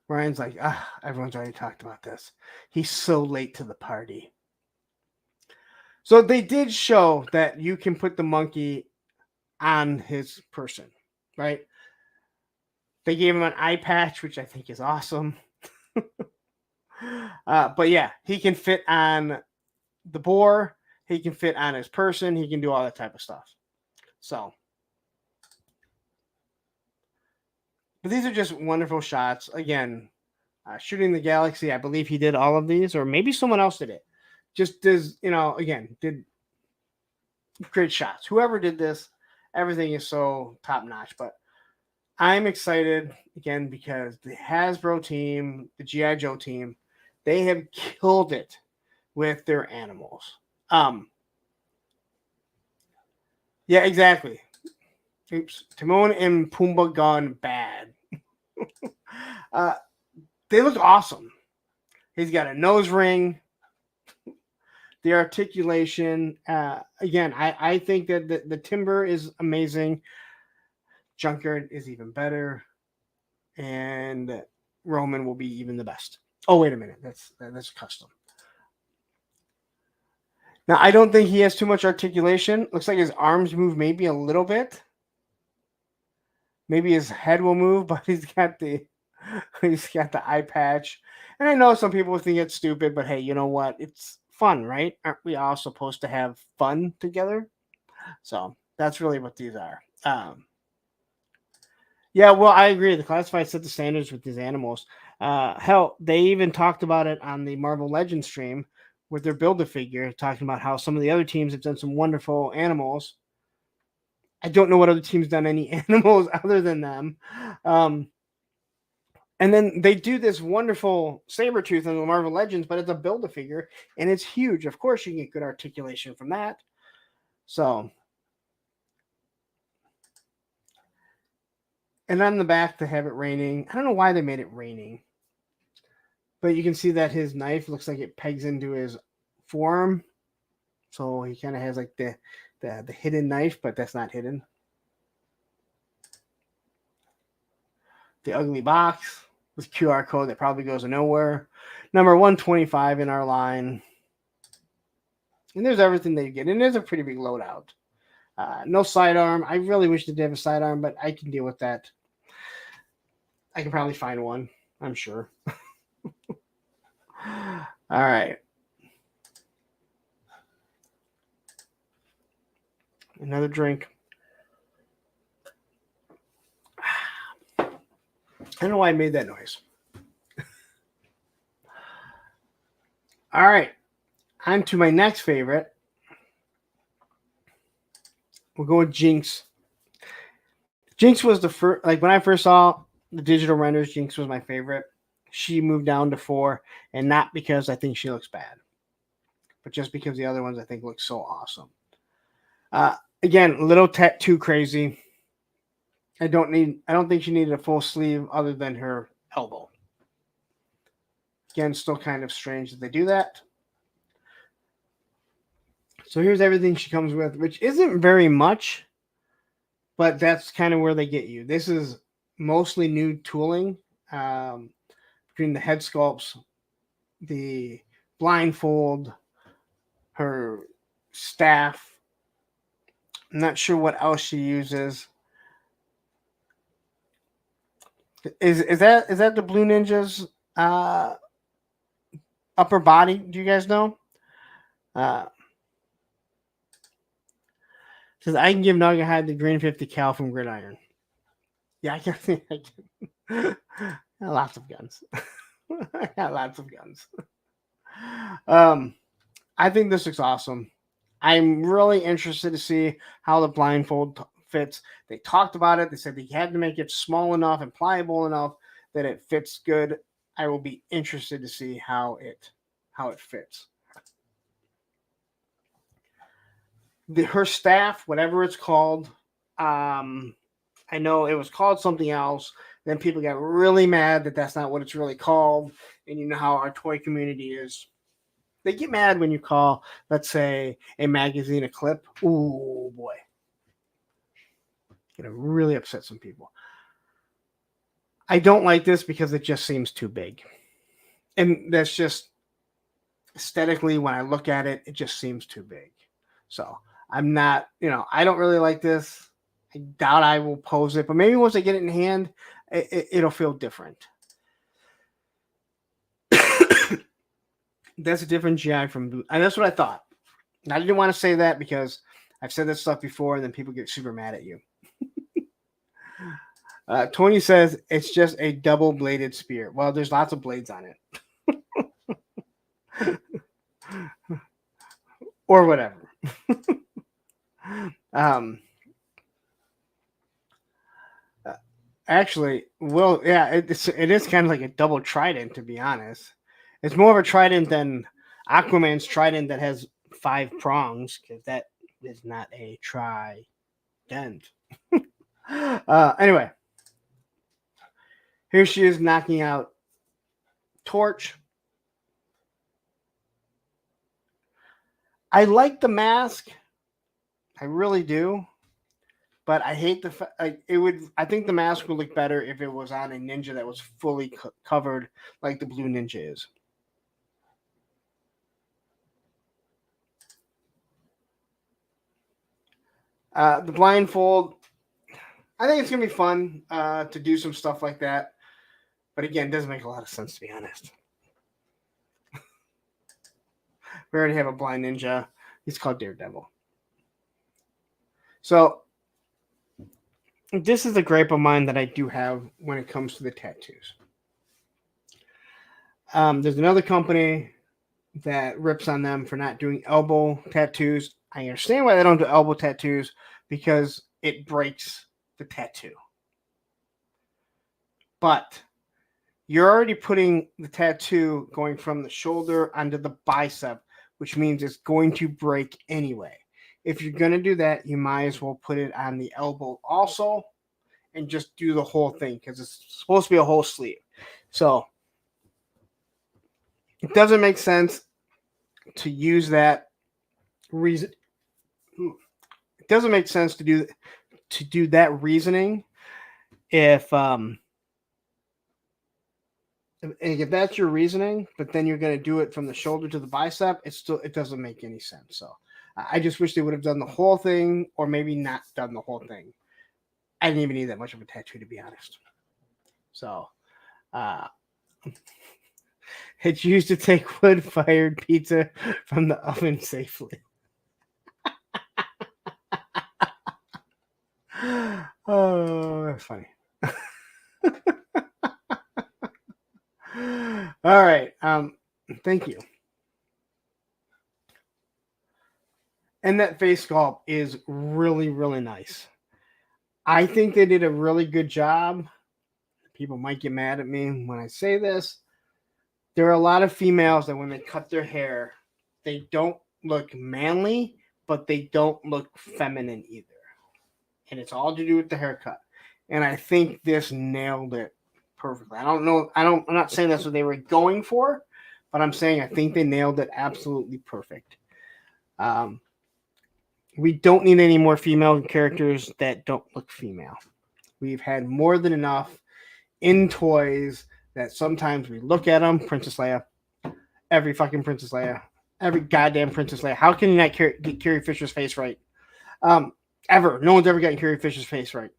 Ryan's like, everyone's already talked about this. He's so late to the party. So they did show that you can put the monkey on his person, right? They gave him an eye patch, which I think is awesome. But yeah, he can fit on the boar. He can fit on his person. He can do all that type of stuff. So, but these are just wonderful shots. Again, Shooting the Galaxy, I believe he did all of these, or maybe someone else did it. Just does, again, did great shots. Whoever did this, everything is so top notch. But I'm excited again because the Hasbro team, the G.I. Joe team, they have killed it with their animals. Yeah, exactly. Oops. Timon and Pumbaa gone bad. They look awesome. He's got a nose ring. The articulation. Again, I think that the timber is amazing. Junkyard is even better. And Roman will be even the best. Oh, wait a minute. That's custom. Now, I don't think he has too much articulation. Looks like his arms move maybe a little bit. Maybe his head will move, but he's got the eye patch. And I know some people think it's stupid, but hey, you know what? It's fun, right? Aren't we all supposed to have fun together? So that's really what these are. Yeah, well, I agree. The classified set the standards with these animals. Hell, they even talked about it on the Marvel Legends stream with their Build-A-Figure, talking about how some of the other teams have done some wonderful animals. I don't know what other teams done any animals other than them. And then they do this wonderful Sabretooth in the Marvel Legends, but it's a Build-A-Figure, and it's huge. Of course, you can get good articulation from that. So, and on the back, they have it raining. I don't know why they made it raining. But you can see that his knife looks like it pegs into his forearm. So he kind of has like the hidden knife, but that's not hidden. The ugly box with QR code that probably goes nowhere. Number 125 in our line. And there's everything that you get. And there's a pretty big loadout. No sidearm. I really wish they did have a sidearm, but I can deal with that. I can probably find one, I'm sure. All right. Another drink. I don't know why I made that noise. All right. On to my next favorite. We'll go with Jinx. Jinx was the first, like when I first saw the digital renders, Jinx was my favorite. She moved down to 4, and not because I think she looks bad, but just because the other ones I think look so awesome. Again, a little tattoo crazy. I don't think she needed a full sleeve other than her elbow. Again, still kind of strange that they do that. So here's everything she comes with, which isn't very much, but that's kind of where they get you. This is mostly new tooling between the head sculpts, the blindfold, her staff. I'm not sure what else she uses. Is that the Blue Ninja's upper body? Do you guys know? Says I can give Nuggerhead the green 50 cal from Gridiron. Yeah, I can. Lots of guns. I got lots of guns. I think this looks awesome. I'm really interested to see how the blindfold fits. They talked about it. They said they had to make it small enough and pliable enough that it fits good. I will be interested to see how it fits. Her staff, whatever it's called, I know it was called something else. Then people got really mad that that's not what it's really called. And you know how our toy community is. They get mad when you call, let's say, a magazine a clip. Ooh, boy. Gonna really upset some people. I don't like this because it just seems too big. And that's just aesthetically, when I look at it, it just seems too big. So I'm not, I don't really like this. I doubt I will pose it, but maybe once I get it in hand, it'll feel different. That's a different GI from Blue. And that's what I thought. And I didn't want to say that because I've said this stuff before and then people get super mad at you. Tony says it's just a double-bladed spear. Well, there's lots of blades on it. Or whatever. Actually, well, yeah, it is kind of like a double trident, to be honest. It's more of a trident than Aquaman's trident that has 5 prongs, because that is not a trident. Anyway, here she is knocking out Torch. I like the mask. I really do. But I hate I think the mask would look better if it was on a ninja that was fully covered like the blue ninja is. The blindfold, I think it's going to be fun to do some stuff like that. But again, it doesn't make a lot of sense, to be honest. We already have a blind ninja. He's called Daredevil. So this is a gripe of mine that I do have when it comes to the tattoos. There's another company that rips on them for not doing elbow tattoos. I understand why they don't do elbow tattoos, because it breaks the tattoo. But you're already putting the tattoo going from the shoulder onto the bicep, which means it's going to break anyway. If you're going to do that, you might as well put it on the elbow also and just do the whole thing, because it's supposed to be a whole sleeve. So it doesn't make sense to use that reason. It doesn't make sense to do that reasoning if that's your reasoning, but then you're going to do it from the shoulder to the bicep. It doesn't make any sense. So I just wish they would have done the whole thing, or maybe not done the whole thing. I didn't even need that much of a tattoo, to be honest. So it's used to take wood-fired pizza from the oven safely. Oh, that's funny. All right. Thank you. And that face sculpt is really, really nice. I think they did a really good job. People might get mad at me when I say this. There are a lot of females that when they cut their hair, they don't look manly, but they don't look feminine either. And it's all to do with the haircut. And I think this nailed it perfectly. I don't know. I'm not saying that's what they were going for, but I'm saying I think they nailed it absolutely perfect. We don't need any more female characters that don't look female. We've had more than enough in toys that sometimes we look at them. Princess Leia. Every fucking Princess Leia. Every goddamn Princess Leia. How can you not get Carrie Fisher's face right? Ever. No one's ever gotten Carrie Fisher's face right.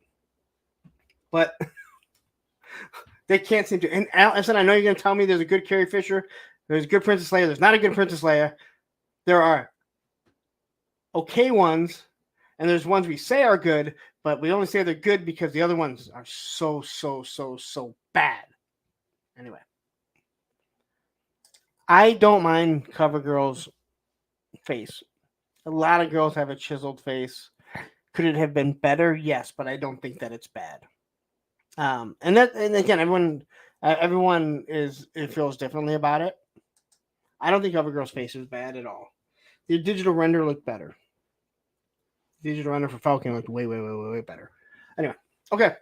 But they can't seem to. And Allison, I know you're going to tell me there's a good Carrie Fisher. There's a good Princess Leia. There's not a good Princess Leia. There are okay ones. And there's ones we say are good, but we only say they're good because the other ones are so bad. Anyway, I don't mind CoverGirl's face. A lot of girls have a chiseled face. Could it have been better? Yes, but I don't think that it's bad. And again, everyone feels differently about it. I don't think CoverGirl's face is bad at all. The digital render looked better. The digital render for Falcon looked way better. Anyway, okay.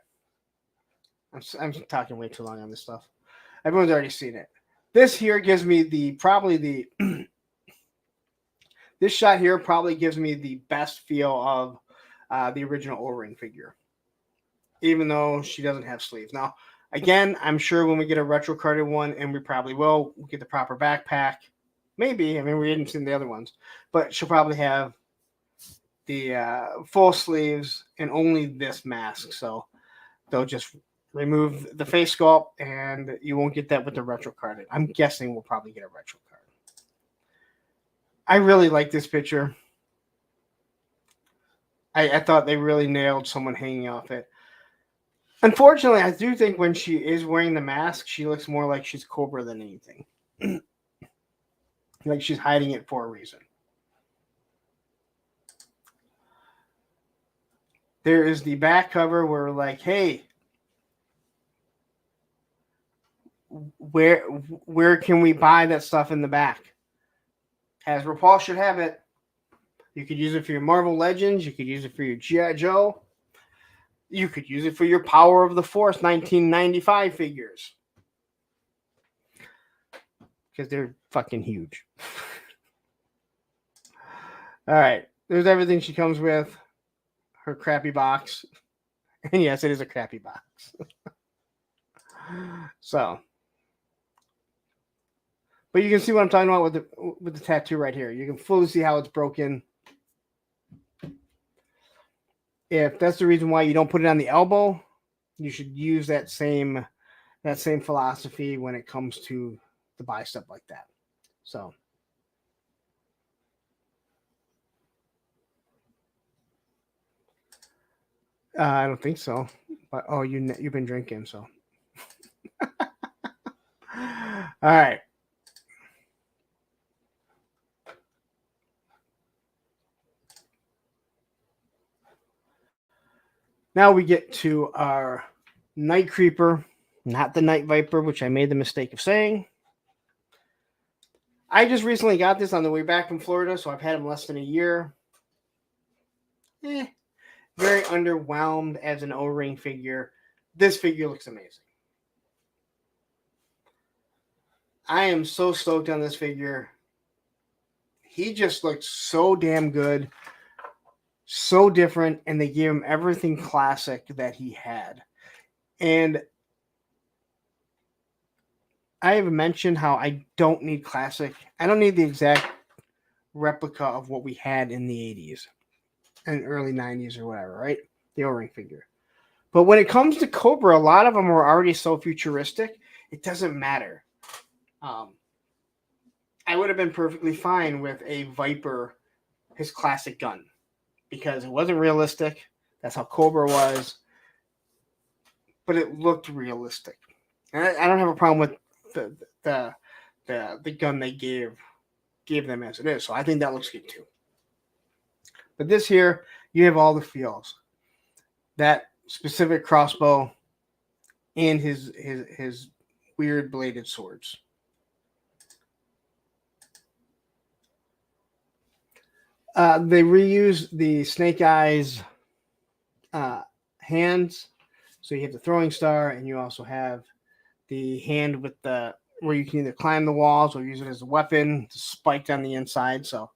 I'm talking way too long on this stuff. Everyone's already seen it. This here gives me this shot here probably gives me the best feel of the original O-ring figure, even though she doesn't have sleeves. Now, again, I'm sure when we get a retro carded one, and we probably will, we'll get the proper backpack. Maybe. I mean, we hadn't seen the other ones, but she'll probably have the full sleeves and only this mask. So they'll just remove the face sculpt, and you won't get that with the retro carded. I'm guessing we'll probably get a retro card. I really like this picture. I thought they really nailed someone hanging off it. Unfortunately, I do think when she is wearing the mask, she looks more like she's Cobra than anything. Like she's hiding it for a reason. There is the back cover where we're like, hey, where can we buy that stuff in the back? Hasbro should have it. You could use it for your Marvel Legends. You could use it for your G.I. Joe. You could use it for your Power of the Force 1995 figures. Because they're fucking huge. All right. There's everything she comes with. Her crappy box. And yes, it is a crappy box. So. But you can see what I'm talking about with the tattoo right here. You can fully see how it's broken. If that's the reason why you don't put it on the elbow, you should use that same philosophy when it comes to the bicep like that. So I don't think so. But you've been drinking, so. All right. Now we get to our Night Creeper, not the Night Viper, which I made the mistake of saying. I just recently got this on the way back from Florida, so I've had him less than a year. Very underwhelmed as an O-ring figure. This figure looks amazing. I am so stoked on this figure. He just looks so damn good. So different, and they gave him everything classic that he had. And I have mentioned how I don't need classic. I don't need the exact replica of what we had in the 80s and early 90s or whatever, right? The O-ring figure. But when it comes to Cobra, a lot of them are already so futuristic, it doesn't matter. I would have been perfectly fine with a Viper, his classic gun. Because it wasn't realistic. That's how Cobra was. But it looked realistic. And I don't have a problem with the gun they gave them as it is. So I think that looks good too. But this here, you have all the feels. That specific crossbow and his weird bladed swords. They reuse the Snake Eyes hands. So you have the throwing star, and you also have the hand with where you can either climb the walls or use it as a weapon, spiked on the inside. So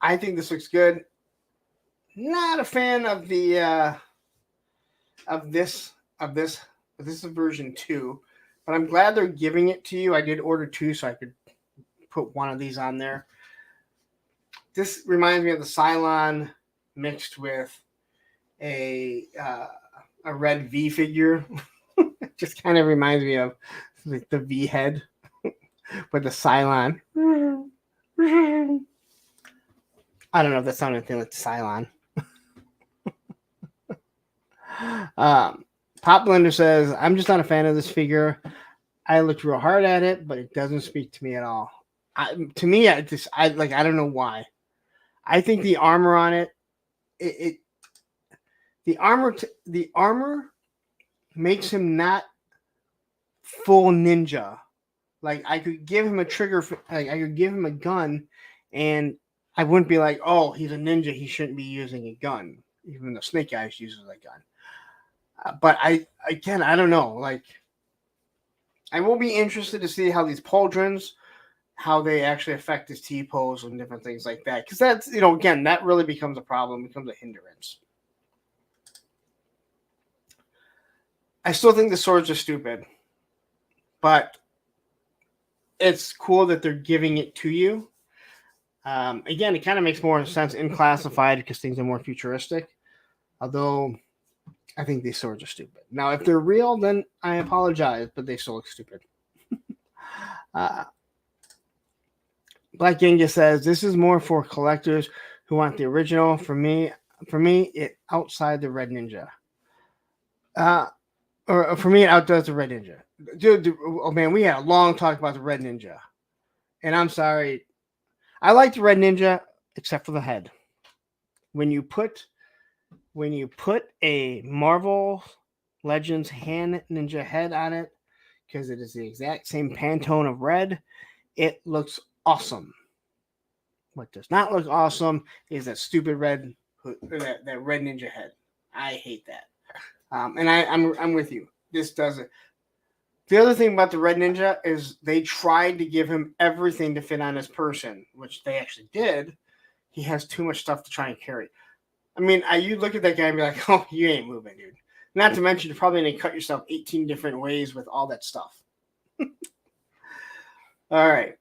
I think this looks good. Not a fan of the of this. This is version 2, but I'm glad they're giving it to you. I did order 2 so I could put one of these on there. This reminds me of the Cylon mixed with a red V figure. It just kind of reminds me of like the V head with the Cylon. I don't know if that sounded anything like the Cylon. Pop Blender says, I'm just not a fan of this figure. I looked real hard at it, but it doesn't speak to me at all. I don't know why. I think the armor on it, the armor makes him not full ninja. Like I could give him a trigger, like I could give him a gun, and I wouldn't be like, oh, he's a ninja, he shouldn't be using a gun, even though Snake Eyes uses a gun. But I don't know. Like, I will be interested to see how these pauldrons, how they actually affect his T-pose and different things like that. Because that's, again, that really becomes a problem, becomes a hindrance. I still think the swords are stupid, but it's cool that they're giving it to you. Again, it kind of makes more sense in classified because things are more futuristic. Although I think these swords are stupid. Now, if they're real, then I apologize, but they still look stupid. Black Genghis says, this is more for collectors who want the original. For me, it outside the Red Ninja. Or for me, it outdoes the Red Ninja. Dude, oh man, we had a long talk about the Red Ninja. And I'm sorry. I like the Red Ninja, except for the head. When you put a Marvel Legends hand ninja head on it, because it is the exact same Pantone of red, it looks awesome. What does not look awesome is that stupid red, that Red Ninja head. I hate that. And I'm with you. This doesn't. The other thing about the Red Ninja is they tried to give him everything to fit on his person, which they actually did. He has too much stuff to try and carry. I mean, you look at that guy and be like, oh, you ain't moving, dude. Not to mention, you're probably going to cut yourself 18 different ways with all that stuff. All right.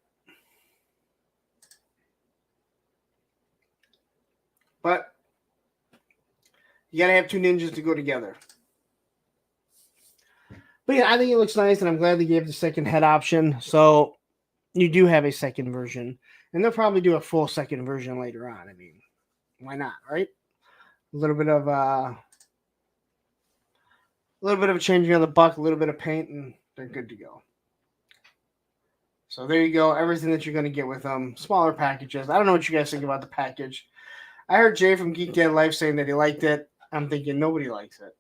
But you got to have two ninjas to go together. But yeah, I think it looks nice, and I'm glad they gave the second head option. So you do have a second version. And they'll probably do a full second version later on. I mean, why not, right? A little bit of a changing of the buck, a little bit of paint, and they're good to go. So there you go. Everything that you're going to get with them. Smaller packages. I don't know what you guys think about the package. I heard Jay from Geek Dad Life saying that he liked it. I'm thinking nobody likes it.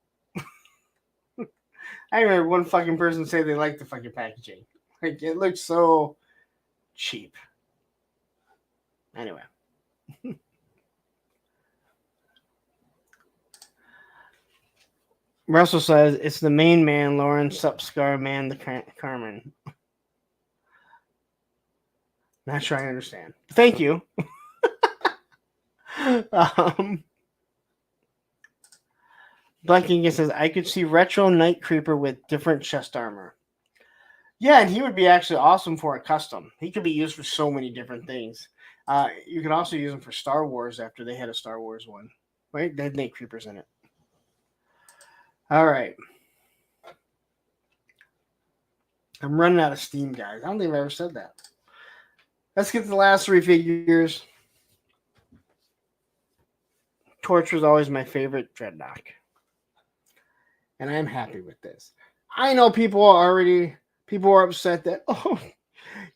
I remember one fucking person say they liked the fucking packaging. Like, it looks so cheap. Anyway. Russell says, it's the main man, Lauren, Sup Scar Man, the Carmen. Not sure I understand. Thank you. Black King says, I could see retro Night Creeper with different chest armor. Yeah, and he would be actually awesome for a custom. He could be used for so many different things. You could also use him for Star Wars after they had a Star Wars one. Right? They had Night Creepers in it. All right. I'm running out of steam, guys. I don't think I've ever said that. Let's get to the last three figures. Torch was always my favorite Dreadnought. And I'm happy with this. I know people are upset that, oh,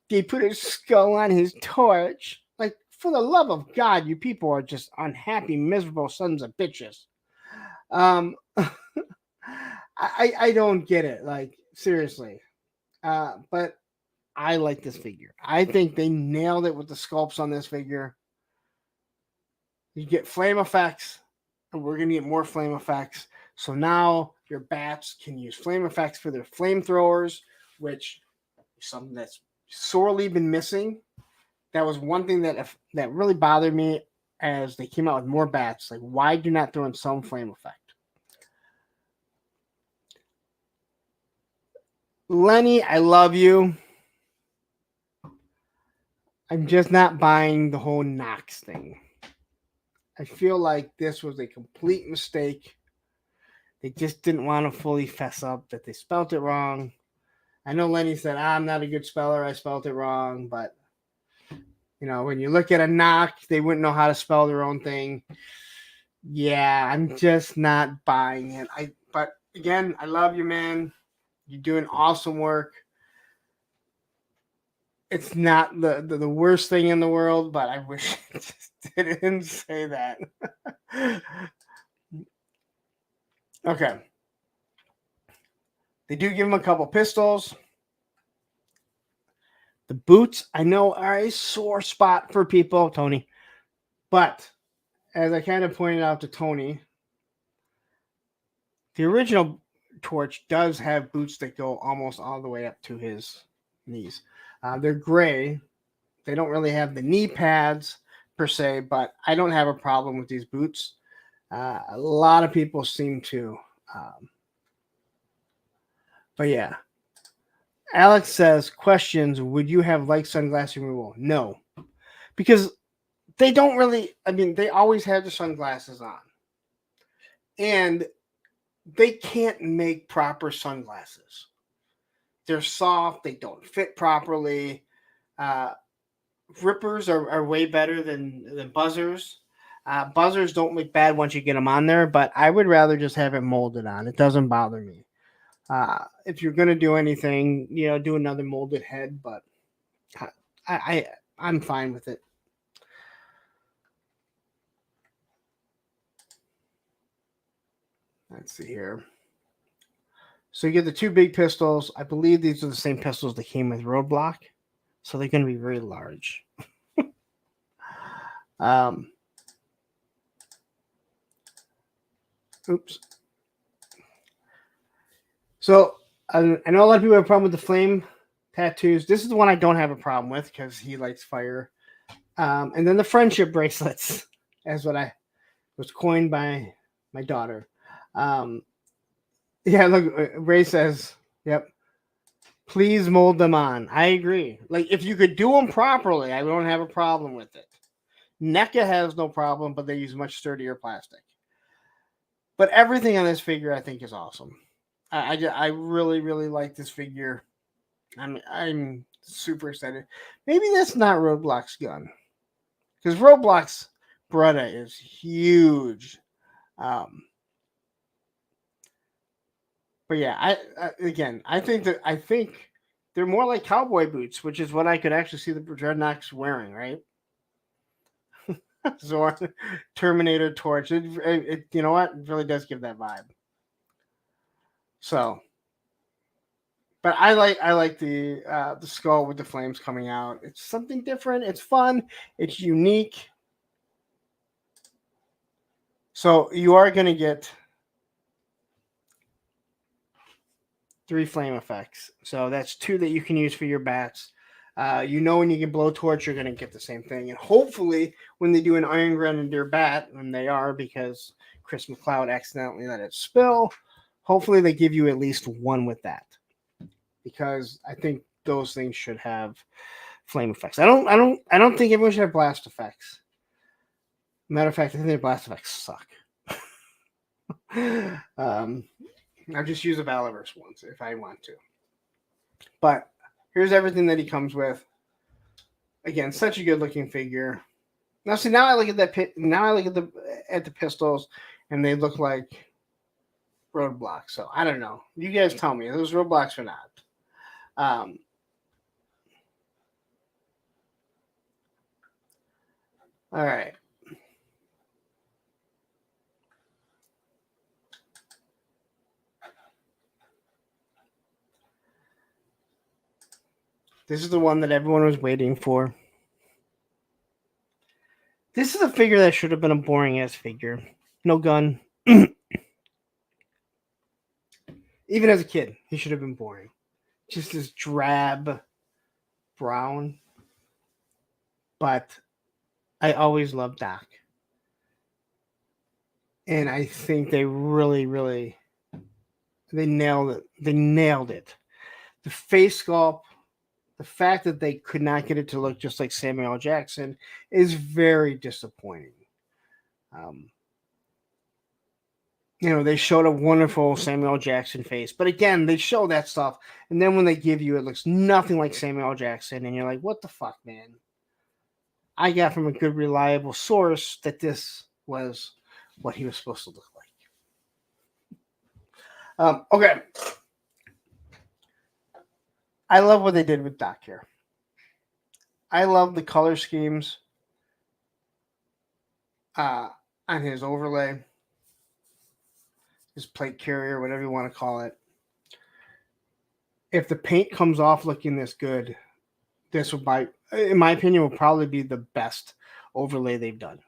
they put a skull on his Torch. Like, for the love of God, you people are just unhappy, miserable sons of bitches. I don't get it. Like, seriously. But I like this figure. I think they nailed it with the sculpts on this figure. You get flame effects, and we're going to get more flame effects. So now your bats can use flame effects for their flamethrowers, which is something that's sorely been missing. That was one thing that really bothered me as they came out with more bats. Like, why do not throw in some flame effect? Lenny, I love you. I'm just not buying the whole Nox thing. I feel like this was a complete mistake. They just didn't want to fully fess up that they spelt it wrong. I know Lenny said, I'm not a good speller. I spelled it wrong, but You know, when you look at a knock, they wouldn't know how to spell their own thing. Yeah, I'm just not buying it. But again, I love you, man. You're doing awesome work. It's not the worst thing in the world, but I wish it just didn't say that. Okay. They do give him a couple pistols. The boots, I know, are a sore spot for people, Tony. But as I kind of pointed out to Tony, the original Torch does have boots that go almost all the way up to his knees. They're gray. They don't really have the knee pads per se, but I don't have a problem with these boots. A lot of people seem to. But yeah. Alex says, questions, would you have like sunglass removal? No. Because they don't really, I mean, they always have the sunglasses on. And they can't make proper sunglasses. They're soft. They don't fit properly. Rippers are way better than buzzers. Buzzers don't look bad once you get them on there, but I would rather just have it molded on. It doesn't bother me. If you're going to do anything, you know, do another molded head, but I'm fine with it. Let's see here. So you get the two big pistols. I believe these are the same pistols that came with Roadblock. So they're going to be very large. Oops. So I know a lot of people have a problem with the flame tattoos. This is the one I don't have a problem with because he likes fire. And then the friendship bracelets, as what I was coined by my daughter. Yeah, look, Ray says, yep. Please mold them on. I agree. Like, if you could do them properly, I don't have a problem with it. NECA has no problem, but they use much sturdier plastic. But everything on this figure, I think, is awesome. I really, really like this figure. I'm super excited. Maybe that's not Roadblock's gun. Because Roadblock's Beretta is huge. But yeah, I think they're more like cowboy boots, which is what I could actually see the Dreadnoks wearing, right? Zor, Terminator, Torch. It you know what? It really does give that vibe. So, but I like the skull with the flames coming out. It's something different. It's fun. It's unique. So you are going to get 3 flame effects. So that's 2 that you can use for your bats. You know, when you can blow torch, you're going to get the same thing. And hopefully when they do an Iron Grenadier bat, and they are because Chris McLeod accidentally let it spill, hopefully they give you at least 1 with that. Because I think those things should have flame effects. I don't think everyone should have blast effects. Matter of fact, I think their blast effects suck. I'll just use a Valorverse once if I want to. But here's everything that he comes with. Again, such a good looking figure. Now see, now I look at that now I look at the pistols and they look like Roadblocks. So I don't know. You guys tell me, are those Roadblocks or not? All right. This is the one that everyone was waiting for. This is a figure that should have been a boring ass figure. No gun. Even as a kid, he should have been boring. Just this drab brown. But I always loved Doc. And I think they really, really, they nailed it. They nailed it. The face sculpt, the fact that they could not get it to look just like Samuel L. Jackson is very disappointing. You know, they showed a wonderful Samuel L. Jackson face, but again, they show that stuff, and then when they give you, it looks nothing like Samuel L. Jackson, and you're like, what the fuck, man? I got from a good, reliable source that this was what he was supposed to look like. Okay. I love what they did with Doc here. I love the color schemes on his overlay, his plate carrier, whatever you want to call it. If the paint comes off looking this good, this will, in my opinion, will probably be the best overlay they've done.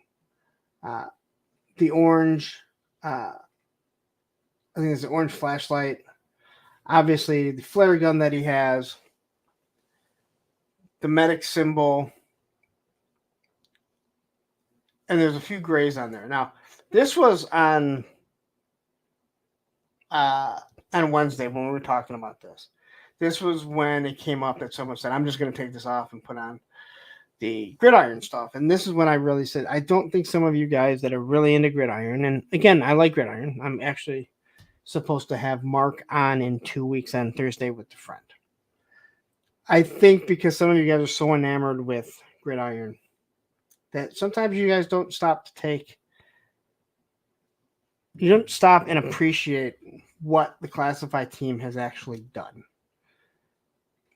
The orange, I think it's the orange flashlight. Obviously, the flare gun that he has, the medic symbol, and there's a few grays on there. Now, this was on Wednesday when we were talking about this. This was when it came up that someone said, I'm just going to take this off and put on the gridiron stuff. And this is when I really said, I don't think some of you guys that are really into gridiron, and again, I like gridiron. I'm actually supposed to have Mark on in 2 weeks on Thursday with a friend. I think because some of you guys are so enamored with gridiron that sometimes you guys don't stop and appreciate what the classified team has actually done.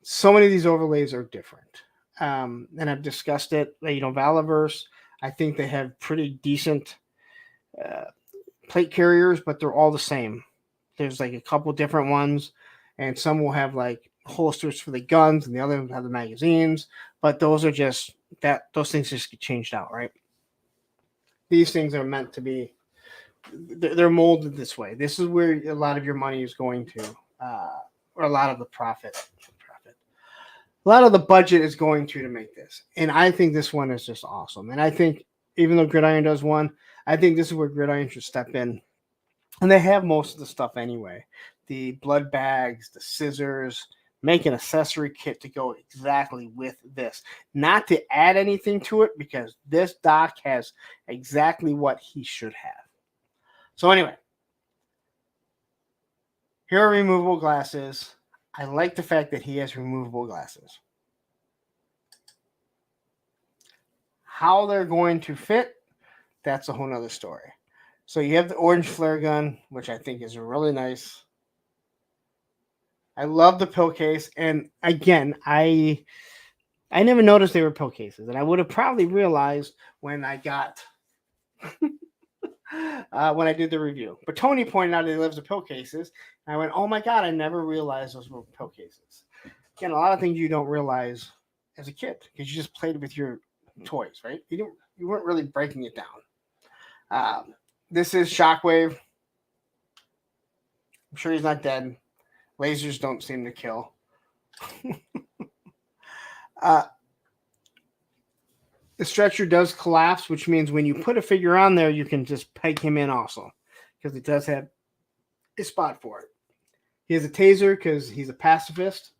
So many of these overlays are different. And I've discussed it. Valaverse, I think they have pretty decent plate carriers, but they're all the same. There's like a couple different ones, and some will have like holsters for the guns, and the other have the magazines. But those are just those things just get changed out, right? These things are meant to be. They're molded this way. This is where a lot of your money is going to, or a lot of the profit. A lot of the budget is going to make this. And I think this one is just awesome. And I think even though Gridiron does one, I think this is where Gridiron should step in. And they have most of the stuff anyway. The blood bags, the scissors, make an accessory kit to go exactly with this. Not to add anything to it, because this Doc has exactly what he should have. So anyway, here are removable glasses. I like the fact that he has removable glasses. How they're going to fit, that's a whole nother story. So you have the orange flare gun, which I think is really nice. I love the pill case. And again, I never noticed they were pill cases. And I would have probably realized when I got... when I did the review. But Tony pointed out that he loves the pill cases. And I went, oh my God, I never realized those were pill cases. Again, a lot of things you don't realize as a kid because you just played with your toys, right? You weren't really breaking it down. This is Shockwave. I'm sure he's not dead. Lasers don't seem to kill. The stretcher does collapse, which means when you put a figure on there, you can just peg him in also, because it does have a spot for it. He has a taser because he's a pacifist.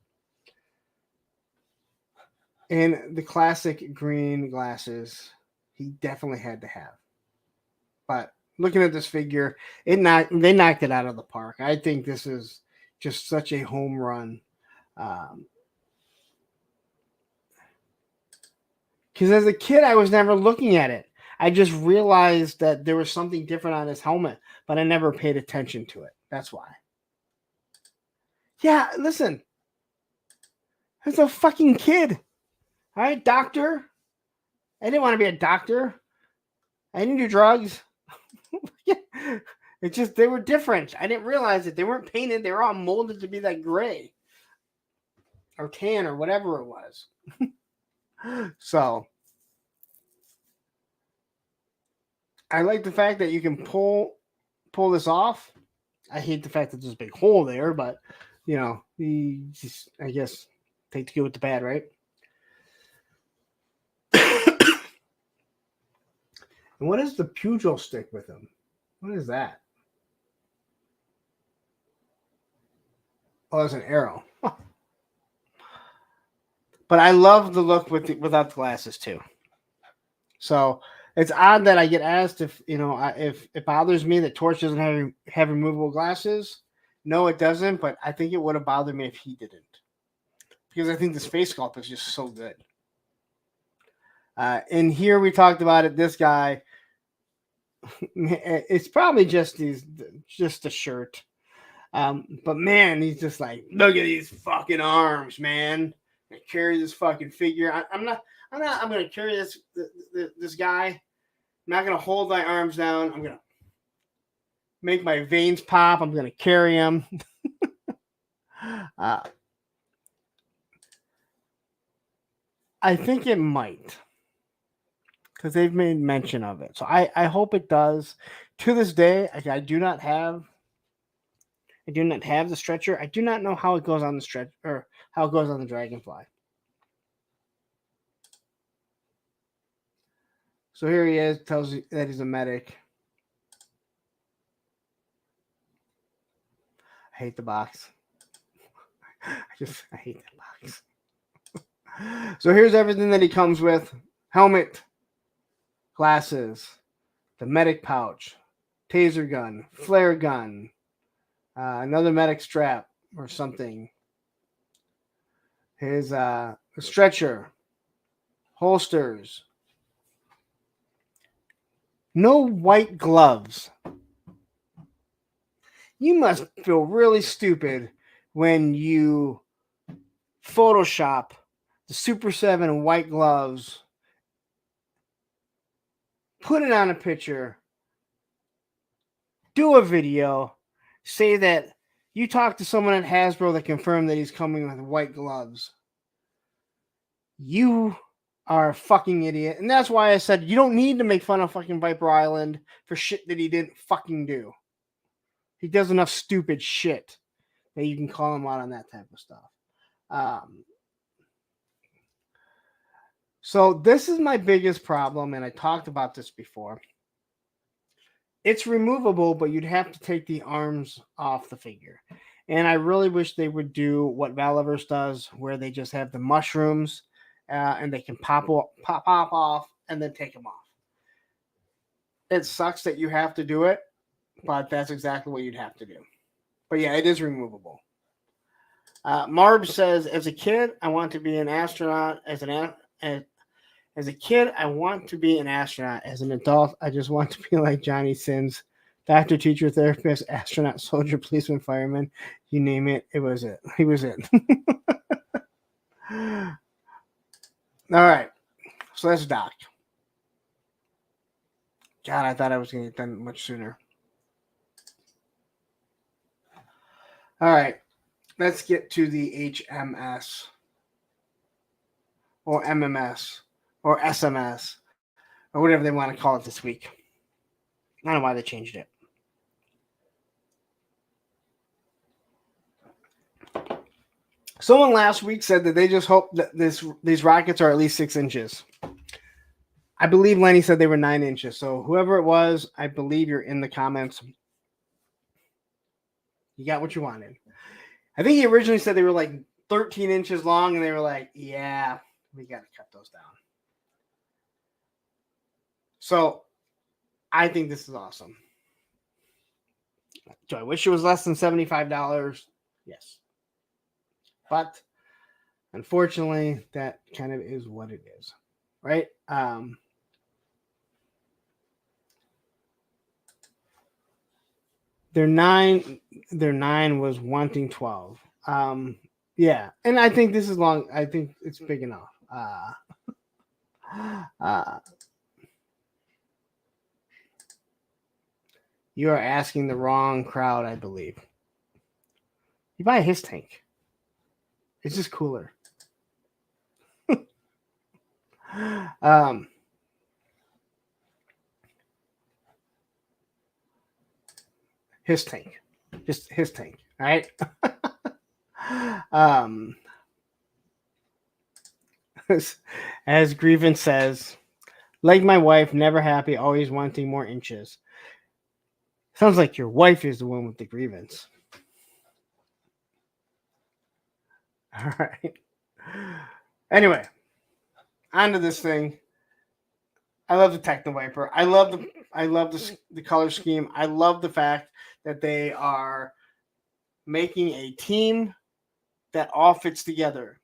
And the classic green glasses, he definitely had to have. But looking at this figure, they knocked it out of the park. I think this is just such a home run. Because as a kid, I was never looking at it. I just realized that there was something different on his helmet, but I never paid attention to it. That's why. Yeah, listen. I was a fucking kid. All right, doctor. I didn't want to be a doctor. I didn't do drugs. It's just they were different. I didn't realize it. They weren't painted. They were all molded to be that gray or tan or whatever it was. So I like the fact that you can pull this off. I hate the fact that there's a big hole there, but you just, I guess, take the good with the bad, right? And what is the pugil stick with him? What is that? Oh, it's an arrow. But I love the look without the glasses too. So it's odd that I get asked if it bothers me that Torch doesn't have removable glasses. No, it doesn't. But I think it would have bothered me if he didn't, because I think this face sculpt is just so good. In here we talked about it. This guy, it's probably just a shirt. But man, he's just like, look at these fucking arms, man. I carry this fucking figure. I'm gonna carry this guy. I'm not gonna hold my arms down. I'm gonna make my veins pop. I'm gonna carry him. I think it might, because they've made mention of it. So I hope it does. To this day, I do not have the stretcher. I do not know how it goes on the stretch or how it goes on the Dragonfly. So here he is, tells you that he's a medic. I hate the box. I hate that box. So here's everything that he comes with: helmet, glasses, the medic pouch, taser gun, flare gun, another medic strap or something, his stretcher, holsters, no white gloves. You must feel really stupid when you Photoshop the Super 7 white gloves, put it on a picture, do a video, say that you talked to someone at Hasbro that confirmed that he's coming with white gloves. You are a fucking idiot. And that's why I said you don't need to make fun of fucking Viper Island for shit that he didn't fucking do. He does enough stupid shit that you can call him out on that type of stuff. So this is my biggest problem, and I talked about this before. It's removable, but you'd have to take the arms off the figure. And I really wish they would do what Valiverse does, where they just have the mushrooms and they can pop off and then take them off. It sucks that you have to do it, but that's exactly what you'd have to do. But yeah, it is removable. Marb says, as a kid, I want to be an astronaut. As a kid, I want to be an astronaut. As an adult, I just want to be like Johnny Sins. Doctor, teacher, therapist, astronaut, soldier, policeman, fireman. You name it, it was it. He was it. All right. So that's Doc. God, I thought I was going to get done much sooner. All right. Let's get to the HMS or MMS or SMS or whatever they want to call it this week. I don't know why they changed it. Someone last week said that they just hope that these rockets are at least 6 inches. I believe Lenny said they were 9 inches. So whoever it was, I believe you're in the comments. You got what you wanted. I think he originally said they were like 13 inches long, and they were like, yeah, we got to cut those down. So I think this is awesome. Do I wish it was less than $75? Yes. But unfortunately, that kind of is what it is, right? Their 9 was wanting 12. Yeah, and I think this is long. I think it's big enough. You are asking the wrong crowd, I believe. You buy his tank. It's just cooler. His tank. Just his tank. All right. As Grievance says, like my wife, never happy, always wanting more inches. Sounds like your wife is the one with the grievance. All right. Anyway, on to this thing. I love the Techno-Viper. I love the color scheme. I love the fact that they are making a team that all fits together.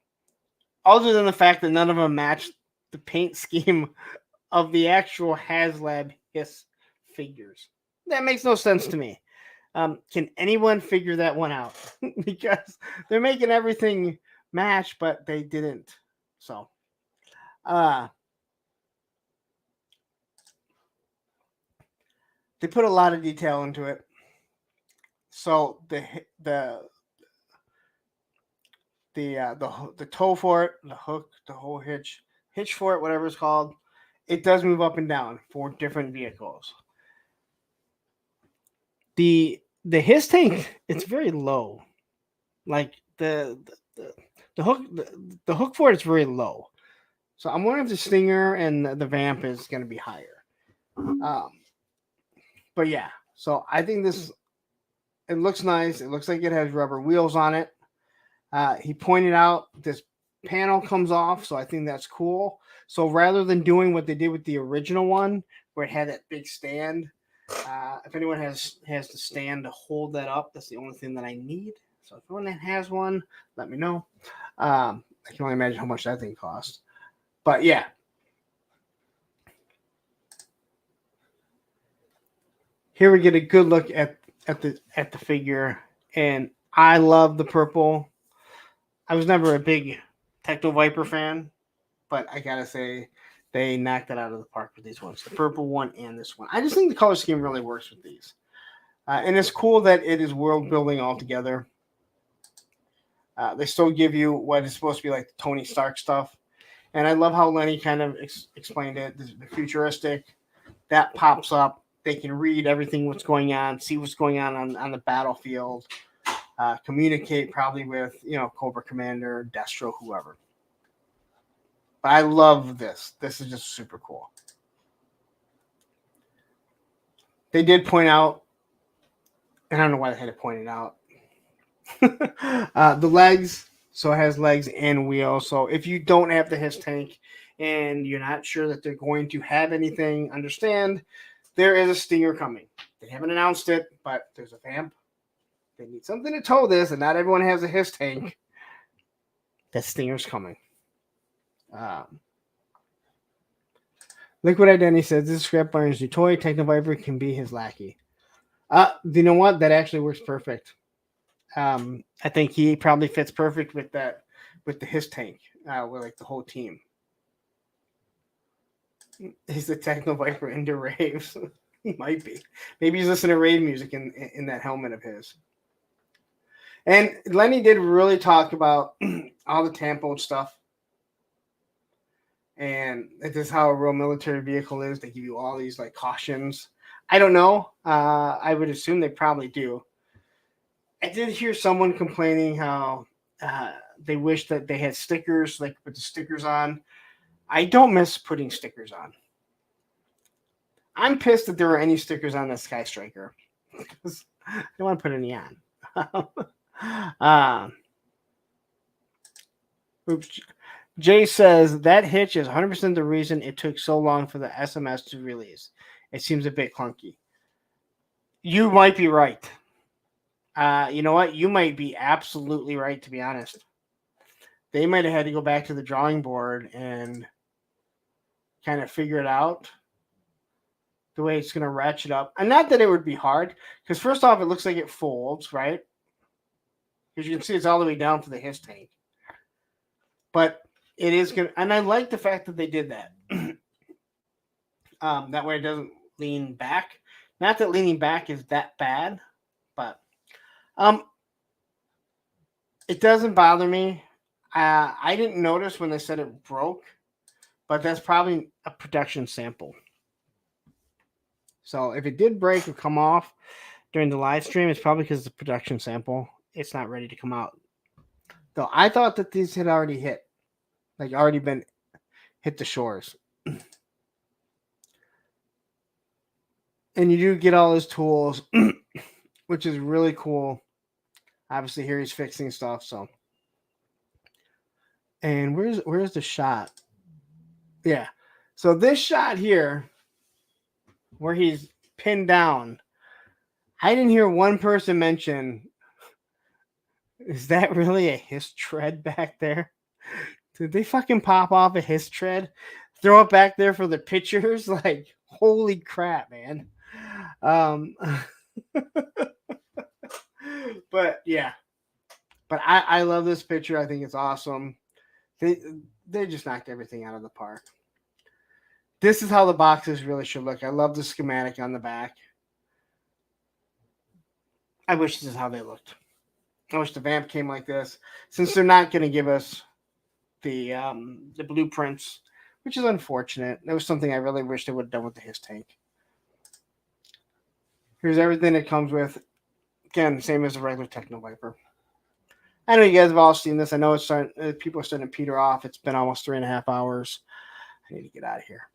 Other than the fact that none of them match the paint scheme of the actual HasLab Hiss figures. That makes no sense to me. Can anyone figure that one out? Because they're making everything match, but they didn't. So, they put a lot of detail into it. So the toe for it, the hook, the whole hitch for it, whatever it's called, it does move up and down for different vehicles. The Hiss tank, it's very low. Like the hook for it is very low. So I'm wondering if the Stinger and the Vamp is going to be higher. But yeah, so I think this, it looks nice. It looks like it has rubber wheels on it. He pointed out this panel comes off, so I think that's cool. So rather than doing what they did with the original one, where it had that big stand, if anyone has the stand to hold that up, that's the only thing that I need. So if anyone has one, let me know. I can only imagine how much that thing costs. But yeah. Here we get a good look at the figure, and I love the purple. I was never a big Techno-Viper fan, but I gotta say they knocked it out of the park with these ones. The purple one and this one. I just think the color scheme really works with these. And it's cool that it is world building altogether. They still give you what is supposed to be like the Tony Stark stuff. And I love how Lenny kind of explained it. The futuristic, that pops up. They can read everything what's going on, see what's going on the battlefield, communicate probably with, Cobra Commander, Destro, whoever. But I love this. This is just super cool. They did point out, and I don't know why they had to point it out, the legs. So it has legs and wheels. So if you don't have the Hiss tank and you're not sure that they're going to have anything, understand there is a Stinger coming. They haven't announced it, but there's a Vamp. They need something to tow this, and not everyone has a Hiss tank. That Stinger's coming. Liquid Identity says this is Scrap Iron's new toy. Techno-Viper can be his lackey. You know what? That actually works perfect. I think he probably fits perfect with the Hiss tank, with like the whole team. He's the Techno-Viper into raves. He might be. Maybe he's listening to rave music in that helmet of his. And Lenny did really talk about all the tampo stuff. And this is how a real military vehicle is. They give you all these like cautions. I don't know. I would assume they probably do. I did hear someone complaining how they wish that they had stickers, like put the stickers on. I don't miss putting stickers on. I'm pissed that there were any stickers on the Sky Striker. I don't want to put any on. Oops. Jay says that hitch is 100% the reason it took so long for the SMS to release. It seems a bit clunky. You might be right. You know what? You might be absolutely right, to be honest. They might have had to go back to the drawing board and kind of figure it out the way it's going to ratchet up. And not that it would be hard, because first off, it looks like it folds, right? Because you can see it's all the way down for the Hiss tank. But it is going to, and I like the fact that they did that. That way it doesn't lean back. Not that leaning back is that bad, but it doesn't bother me. I didn't notice when they said it broke, but that's probably a production sample. So if it did break or come off during the live stream, it's probably because it's a production sample. It's not ready to come out. Though I thought that these had already hit, like already been hit the shores. And you do get all his tools, which is really cool. Obviously, here he's fixing stuff. So, and where's the shot? Yeah. So this shot here, where he's pinned down, I didn't hear one person mention, is that really a Hiss tread back there? Did they fucking pop off a his tread? Throw it back there for the pictures? Like, holy crap, man. But yeah. But I love this picture. I think it's awesome. They just knocked everything out of the park. This is how the boxes really should look. I love the schematic on the back. I wish this is how they looked. I wish the vamp came like this. Since they're not going to give us the blueprints, which is unfortunate. That was something I really wish they would have done with the his tank. Here's everything it comes with. Again, same as the regular Techno-Viper. I know you guys have all seen this. I know it's starting. People are starting to peter off. It's been almost 3.5 hours. I need to get out of here.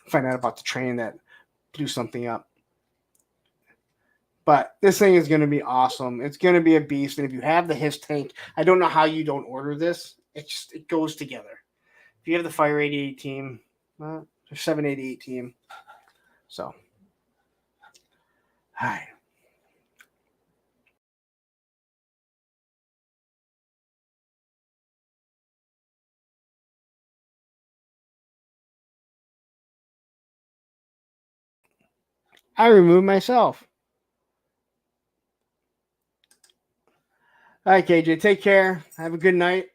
Find out about the train that blew something up. But this thing is going to be awesome. It's going to be a beast. And if you have the his tank, I don't know how you don't order this. It goes together. If you have the Fire 88 team, or 788 team. So, hi. I removed myself. All right, KJ, take care. Have a good night.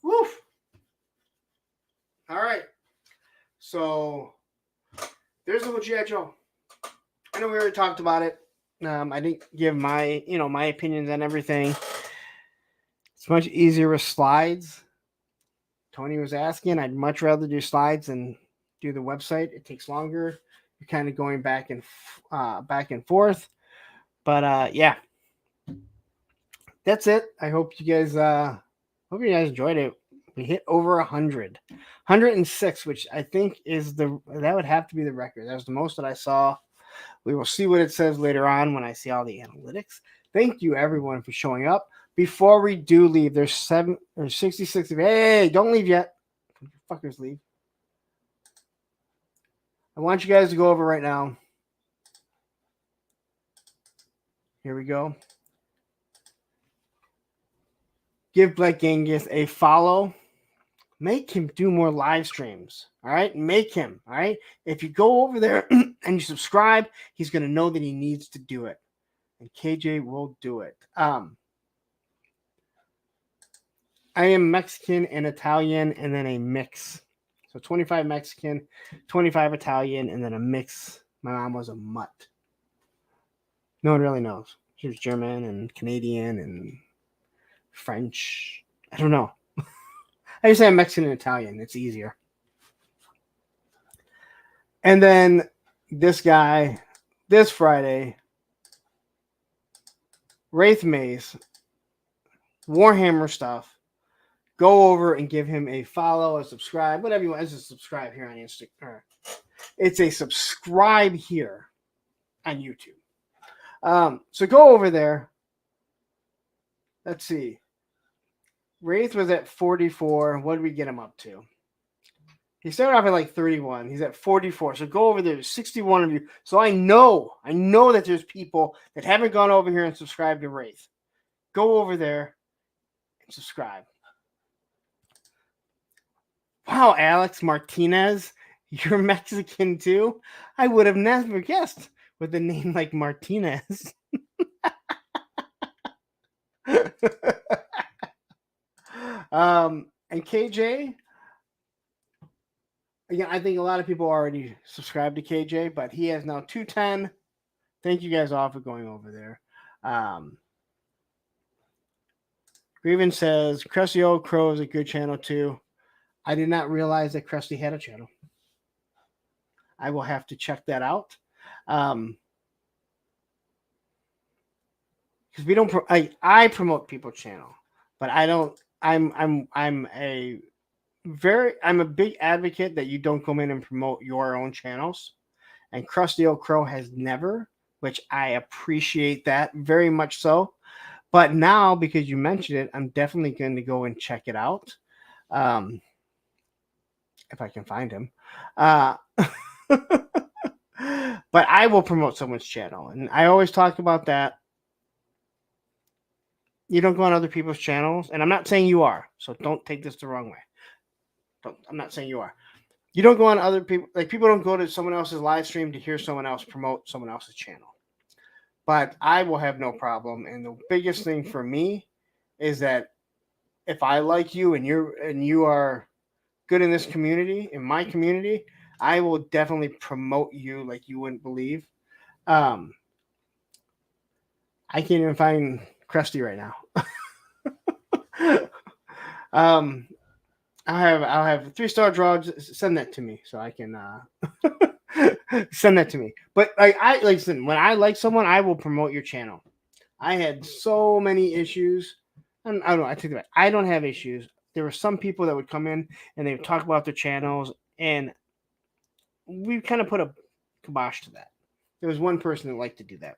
Woof. All right. So there's the whole G.I. Joe. I know we already talked about it. I didn't give my opinions on everything. It's much easier with slides. Tony was asking. I'd much rather do slides than do the website. It takes longer. You're kind of going back and forth. But yeah. That's it. I hope you guys enjoyed it. We hit over 100. 106, which I think that would have to be the record. That was the most that I saw. We will see what it says later on when I see all the analytics. Thank you everyone for showing up. Before we do leave, there's 66 of you. Hey, don't leave yet. Fuckers leave. I want you guys to go over right now. Here we go. Give Black Genghis a follow. Make him do more live streams. All right? Make him. All right? If you go over there and you subscribe, he's going to know that he needs to do it. And KJ will do it. I am Mexican and Italian and then a mix. So 25 Mexican, 25 Italian, and then a mix. My mom was a mutt. No one really knows. She was German and Canadian and French. I don't know. I just say I'm Mexican and Italian. It's easier. And then this guy, this Friday, Wraith Maze, Warhammer stuff. Go over and give him a follow, a subscribe, whatever you want. It's a subscribe here on Instagram. It's a subscribe here on YouTube. So go over there. Let's see. Wraith was at 44. What did we get him up to? He started off at like 31. He's at 44. So go over there. There's 61 of you. So I know that there's people that haven't gone over here and subscribed to Wraith. Go over there and subscribe. Wow, Alex Martinez, you're Mexican too? I would have never guessed with a name like Martinez. And KJ, again, I think a lot of people already subscribed to KJ, but he has now 210. Thank you guys all for going over there. Grievin says, Crusty Old Crow is a good channel too. I did not realize that Krusty had a channel. I will have to check that out. Because we don't. I promote people's channel, but I don't. I'm a big advocate that you don't come in and promote your own channels. And Krusty Old Crow has never, which I appreciate that very much so. But now, because you mentioned it, I'm definitely going to go and check it out. If I can find him. But I will promote someone's channel. And I always talk about that. you don't go on other people's channels, and I'm not saying you are, so don't take this the wrong way. I'm not saying you are. You don't go on other people, like people don't go to someone else's live stream to hear someone else promote someone else's channel. But I will have no problem. And the biggest thing for me is that if I like you and you are good in this community, in my community, I will definitely promote you like you wouldn't believe. I can't even find Krusty right now. I'll have a 3-star draw. Send that to me so I can send that to me. But listen, when I like someone, I will promote your channel. I had so many issues. I don't know. I take it back. I don't have issues. There were some people that would come in and they would talk about their channels, and we kind of put a kibosh to that. There was one person that liked to do that,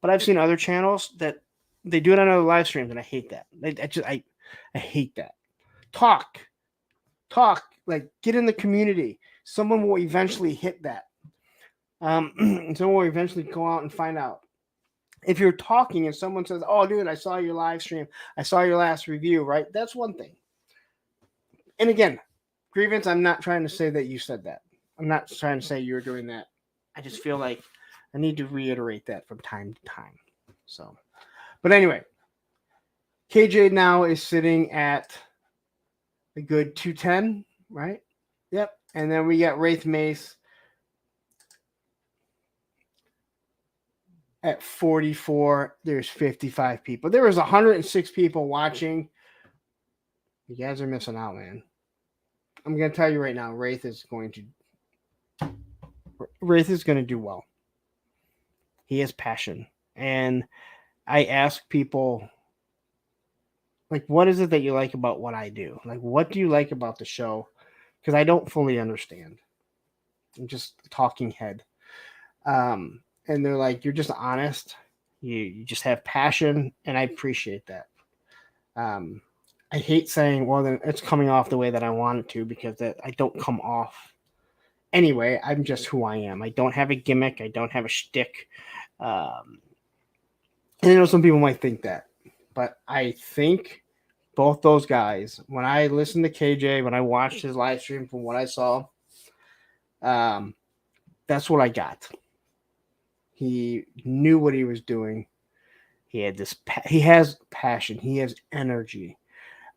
but I've seen other channels that they do it on other live streams, and I hate that. I hate that. Talk, like get in the community. Someone will eventually hit that. Someone will eventually go out and find out. If you're talking and someone says, "Oh, dude, I saw your live stream. I saw your last review," right? That's one thing. And again, grievance, I'm not trying to say that you said that. I'm not trying to say you're doing that. I just feel like I need to reiterate that from time to time. So, but anyway, KJ now is sitting at a good 210, right? Yep. And then we got Wraith Mace at 44. There's 55 people. There was 106 people watching. You guys are missing out, man. I'm going to tell you right now, Wraith is going to do well. He has passion. And I ask people, like, what is it that you like about what I do? Like, what do you like about the show? Because I don't fully understand. I'm just a talking head. And they're like, you're just honest. You just have passion, and I appreciate that. I hate saying, well, then it's coming off the way that I want it to, because I don't come off. Anyway, I'm just who I am. I don't have a gimmick. I don't have a shtick. And I know some people might think that. But I think both those guys, when I listened to KJ, when I watched his live stream from what I saw, that's what I got. He knew what he was doing. He has passion. He has energy.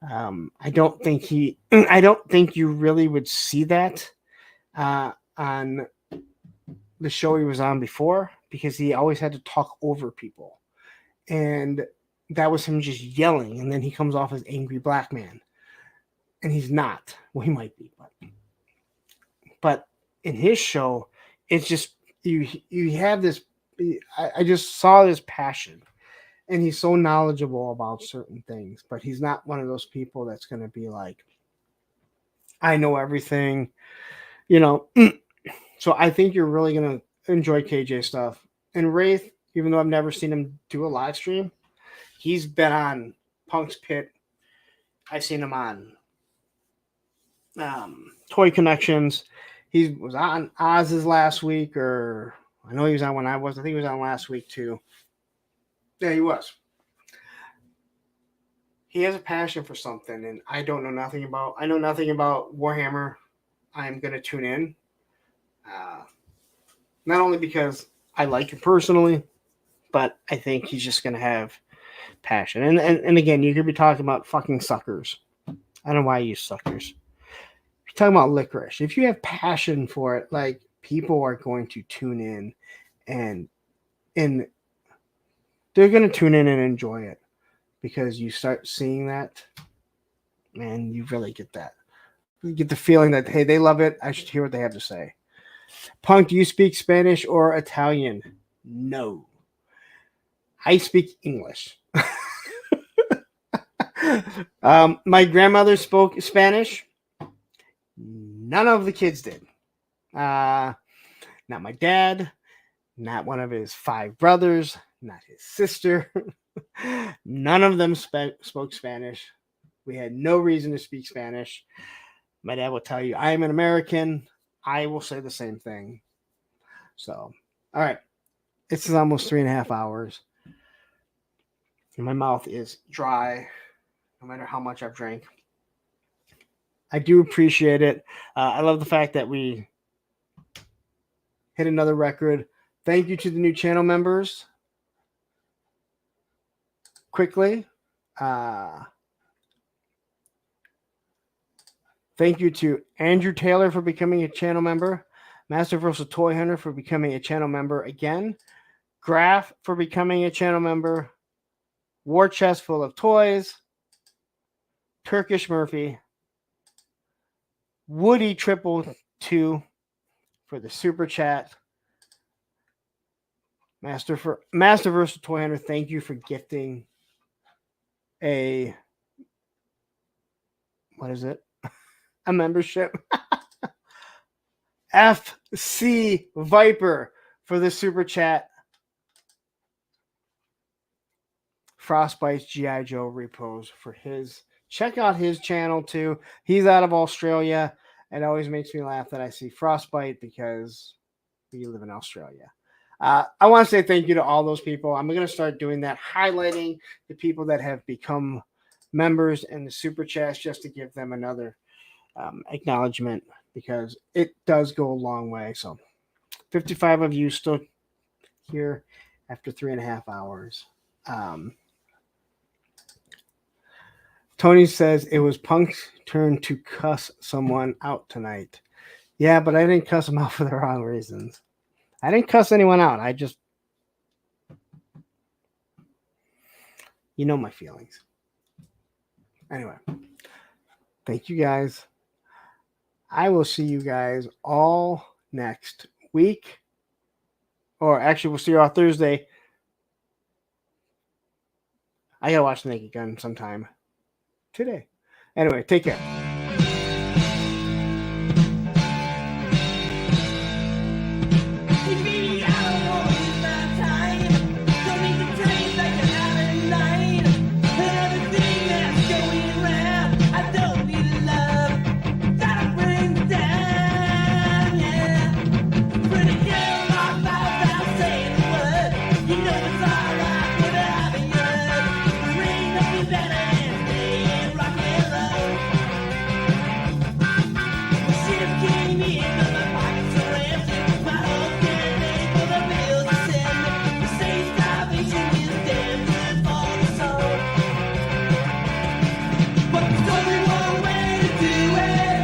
I don't think you really would see that on the show he was on before, because he always had to talk over people. And that was him just yelling, and then he comes off as angry black man. And he's not. Well, he might be, but in his show, it's just you have this. I just saw this passion, and he's so knowledgeable about certain things, but he's not one of those people that's going to be like, I know everything, So I think you're really going to enjoy KJ stuff. And Wraith, even though I've never seen him do a live stream, he's been on Punk's Pit. I've seen him on Toy Connections. He was on Oz's last week, or I know he was on when I was. I think he was on last week too. Yeah, he was. He has a passion for something, and I know nothing about Warhammer. I'm going to tune in. Not only because I like him personally, but I think he's just going to have passion. And again, you could be talking about fucking suckers. I don't know why I use suckers. You're talking about licorice. If you have passion for it, like, people are going to tune in, and they're going to tune in and enjoy it, because you start seeing that, man, you really get that. You get the feeling that, hey, they love it. I should hear what they have to say. Punk, do you speak Spanish or Italian? No. I speak English. My grandmother spoke Spanish. None of the kids did. Not my dad, not one of his 5 brothers, not his sister. None of them spoke Spanish. We had no reason to speak Spanish. My dad will tell you, I am an American. I will say the same thing. So, all right. This is almost 3.5 hours. My mouth is dry, no matter how much I've drank. I do appreciate it. I love the fact that we hit another record. Thank you to the new channel members. Quickly. Thank you to Andrew Taylor for becoming a channel member. Master Versal Toy Hunter for becoming a channel member again. Graf for becoming a channel member. War Chest Full of Toys. Turkish Murphy. Woody 222 for the super chat. Master Versal Toy Hunter, thank you for gifting a membership. FC Viper for the super chat. Frostbite's G.I. Joe Repose for his. Check out his channel too. He's out of Australia. It always makes me laugh that I see Frostbite because we live in Australia. I want to say thank you to all those people. I'm going to start doing that, highlighting the people that have become members in the super chats just to give them another acknowledgement, because it does go a long way. So 55 of you still here after 3.5 hours. Tony says it was Punk's turn to cuss someone out tonight. Yeah, but I didn't cuss him out for the wrong reasons. I didn't cuss anyone out. I just, you know my feelings. Anyway, thank you guys. I will see you guys all next week. Or actually, we'll see you on Thursday. I gotta watch The Naked Gun sometime today. Anyway, take care. But there's only one way to do it.